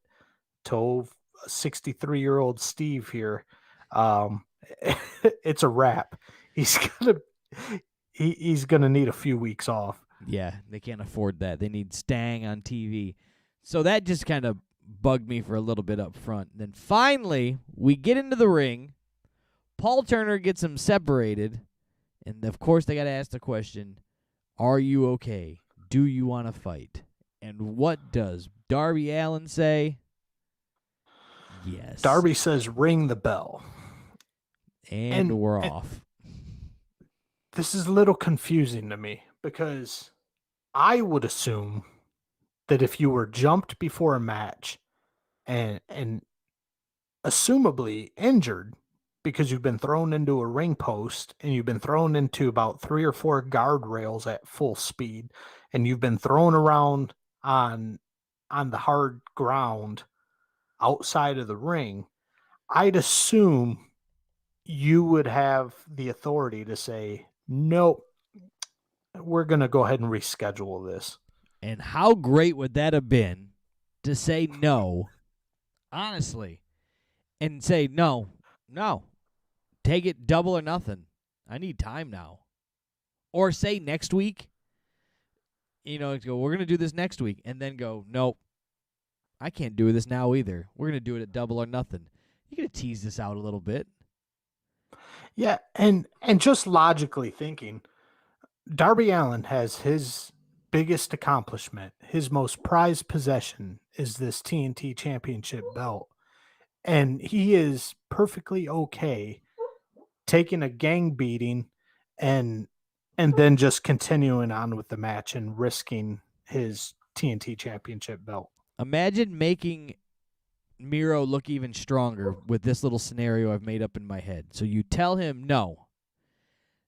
to 63-year-old Steve here, it's a wrap. He's gonna need a few weeks off. Yeah, they can't afford that. They need Stang on TV. So that just kind of bugged me for a little bit up front. Then finally, we get into the ring. Paul Turner gets him separated. And, of course, they got to ask the question, are you okay? Do you want to fight? And what does Darby Allin say? Yes. Darby says, ring the bell. And we're off. This is a little confusing to me because I would assume that if you were jumped before a match and assumably injured because you've been thrown into a ring post and you've been thrown into about 3 or 4 guardrails at full speed and you've been thrown around on the hard ground outside of the ring, I'd assume you would have the authority to say, nope, we're going to go ahead and reschedule this. And how great would that have been to say no, honestly, and say, no, take it double or nothing. I need time now. Or say next week, go, we're going to do this next week, and then go, nope, I can't do this now either. We're going to do it at double or nothing. You got to tease this out a little bit. Yeah, and just logically thinking, Darby Allin has his biggest accomplishment, his most prized possession is this TNT Championship belt. And he is perfectly okay taking a gang beating and and then just continuing on with the match and risking his TNT championship belt. Imagine making Miro look even stronger with this little scenario I've made up in my head. So you tell him no.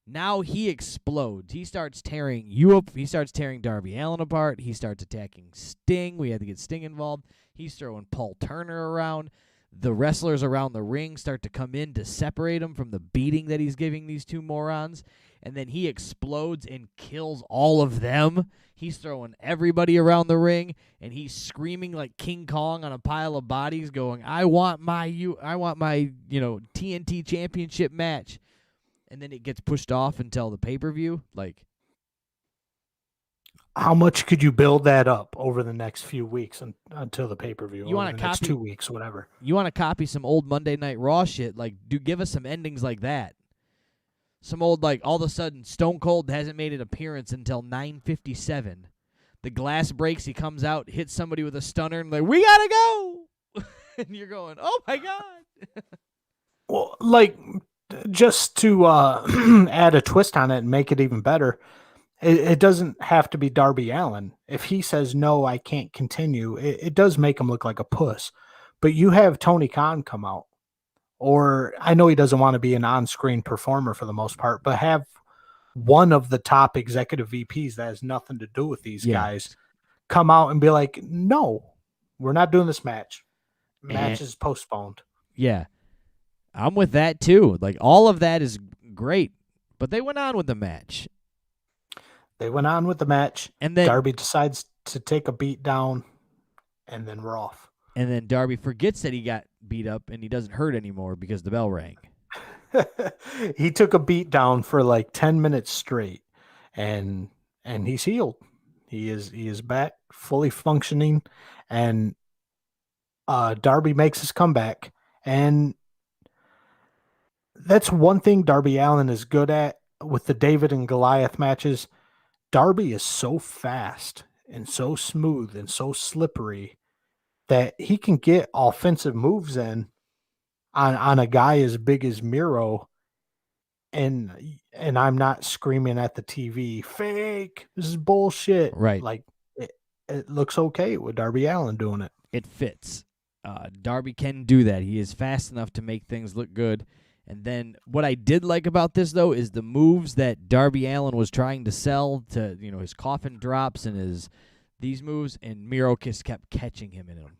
Now he explodes. He starts tearing you up. He starts tearing Darby Allin apart. He starts attacking Sting. We had to get Sting involved. He's throwing Paul Turner around. The wrestlers around the ring start to come in to separate him from the beating that he's giving these two morons. And then he explodes and kills all of them. He's throwing everybody around the ring, and he's screaming like King Kong on a pile of bodies, going, "I want my TNT championship match." And then it gets pushed off until the pay-per-view. Like, how much could you build that up over the next few weeks until the pay-per-view? You want the to next copy 2 weeks, whatever. You want to copy some old Monday Night Raw shit? Like, give us some endings like that. Some old, like, all of a sudden Stone Cold hasn't made an appearance until 9:57. The glass breaks. He comes out, hits somebody with a stunner, and like, we gotta go. And you're going, oh my god. Well, like, just to add a twist on it and make it even better, it doesn't have to be Darby Allin. If he says, no, I can't continue, it does make him look like a puss. But you have Tony Khan come out. Or I know he doesn't want to be an on-screen performer for the most part, but have one of the top executive VPs that has nothing to do with these guys come out and be like, no, we're not doing this match. Match is postponed. Yeah. I'm with that too. Like, all of that is great, but they went on with the match. And then Darby decides to take a beat down, and then we're off. And then Darby forgets that he got beat up and he doesn't hurt anymore because the bell rang. He took a beat down for like 10 minutes straight, and he's healed. He is back, fully functioning, and Darby makes his comeback. And that's one thing Darby Allin is good at with the David and Goliath matches. Darby is so fast and so smooth and so slippery that he can get offensive moves in on a guy as big as Miro, and I'm not screaming at the TV, fake, this is bullshit. Right. Like, it looks okay with Darby Allin doing it. It fits. Darby can do that. He is fast enough to make things look good. And then what I did like about this, though, is the moves that Darby Allin was trying to sell to, his coffin drops and these moves, and Miro just kept catching him in them.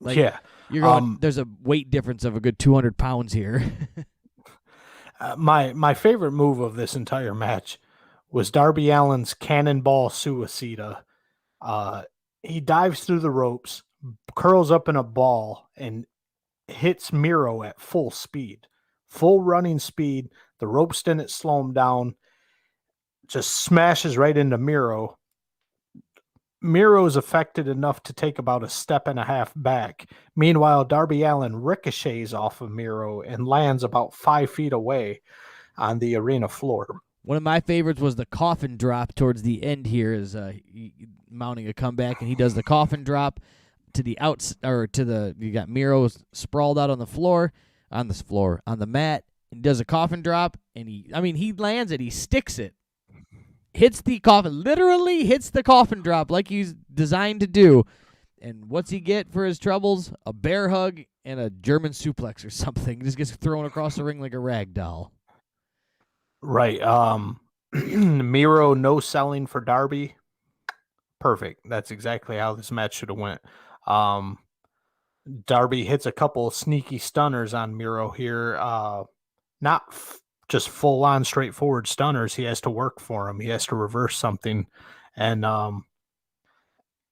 Like, yeah. You're going, there's a weight difference of a good 200 pounds here. My favorite move of this entire match was Darby Allin's cannonball suicida. He dives through the ropes, curls up in a ball, and hits Miro at full speed. Full running speed. The ropes didn't slow him down. Just smashes right into Miro. Miro is affected enough to take about a step and a half back. Meanwhile, Darby Allin ricochets off of Miro and lands about 5 feet away on the arena floor. One of my favorites was the coffin drop towards the end here, is mounting a comeback, and he does the coffin drop to the you got Miro sprawled out on the mat, and he does a coffin drop, and he lands it, he sticks it. Hits the coffin, literally hits the coffin drop like he's designed to do. And what's he get for his troubles? A bear hug and a German suplex or something. He just gets thrown across the ring like a rag doll. Right. Miro no selling for Darby. Perfect. That's exactly how this match should have went. Darby hits a couple of sneaky stunners on Miro here. Not just full on straightforward stunners. He has to work for him. He has to reverse something, and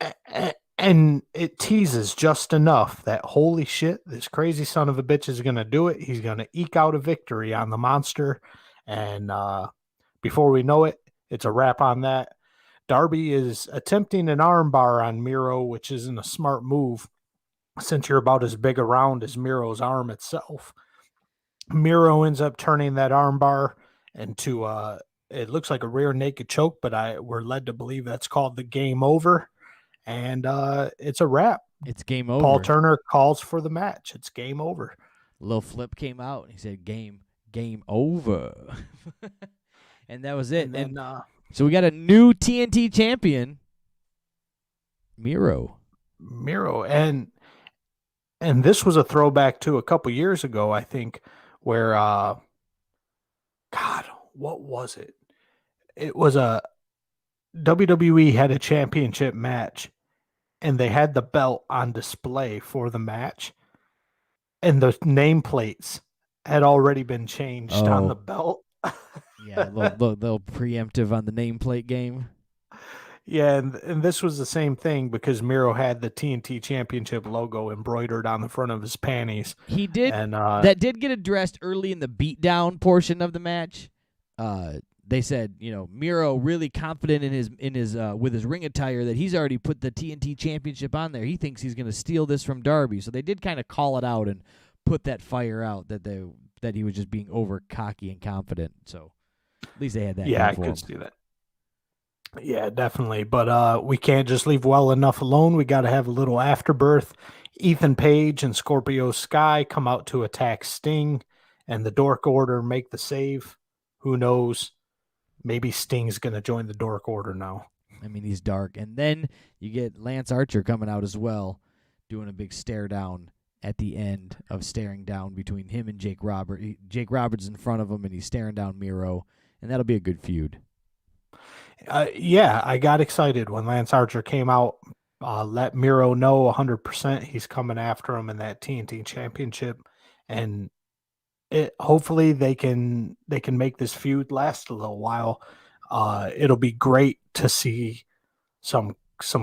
it teases just enough that, holy shit, this crazy son of a bitch is gonna do it. He's gonna eke out a victory on the monster, and before we know it, it's a wrap on that. Darby is attempting an armbar on Miro, which isn't a smart move since you're about as big around as Miro's arm itself. Miro ends up turning that armbar into it looks like a rear naked choke, but we're led to believe that's called the game over, and it's a wrap. It's game over. Paul Turner calls for the match. It's game over. A little flip came out, and he said, game over. And that was it. And then So we got a new TNT champion, Miro. Miro, and this was a throwback to a couple years ago, I think, where God, what was it? It was a WWE had a championship match, and they had the belt on display for the match, and the nameplates had already been changed on the belt. Yeah, little preemptive on the nameplate game. Yeah, and this was the same thing because Miro had the TNT Championship logo embroidered on the front of his panties. He did, and that did get addressed early in the beatdown portion of the match. They said, Miro really confident in his with his ring attire that he's already put the TNT Championship on there. He thinks he's going to steal this from Darby. So they did kind of call it out and put that fire out that he was just being over cocky and confident. So at least they had that. Yeah, I could see that. Yeah, definitely. But we can't just leave well enough alone. We got to have a little afterbirth. Ethan Page and Scorpio Sky come out to attack Sting, and the Dork Order make the save. Who knows? Maybe Sting's going to join the Dork Order now. I mean, he's dark. And then you get Lance Archer coming out as well, doing a big stare down at the end of staring down between him and Jake Roberts. Jake Roberts in front of him, and he's staring down Miro, and that'll be a good feud. Yeah, I got excited when Lance Archer came out. Let Miro know 100% he's coming after him in that TNT Championship, and hopefully they can make this feud last a little while. It'll be great to see some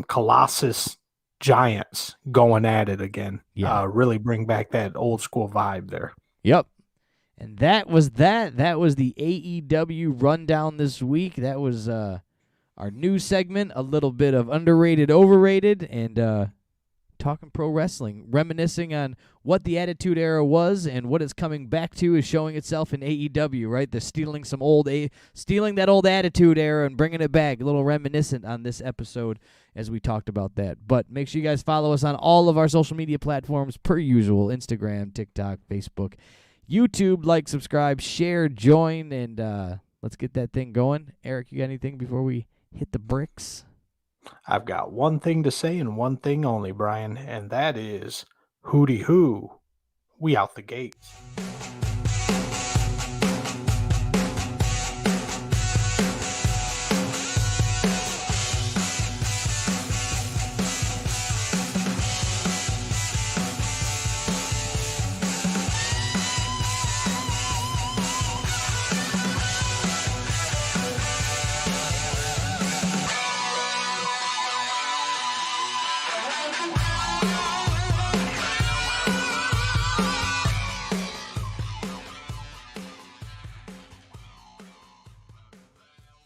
Colossus giants going at it again. Yeah. Really bring back that old school vibe there. Yep. And that was that. That was the AEW rundown this week. That was our new segment, a little bit of underrated, overrated, and talking pro wrestling, reminiscing on what the Attitude Era was and what it's coming back to is showing itself in AEW, right? They're stealing that old Attitude Era and bringing it back, a little reminiscent on this episode as we talked about that. But make sure you guys follow us on all of our social media platforms per usual, Instagram, TikTok, Facebook, YouTube. Like, subscribe, share, join, and let's get that thing going. Eric, you got anything before we hit the bricks? I've got one thing to say and one thing only, Brian, and that is hooty hoo. We out the gates.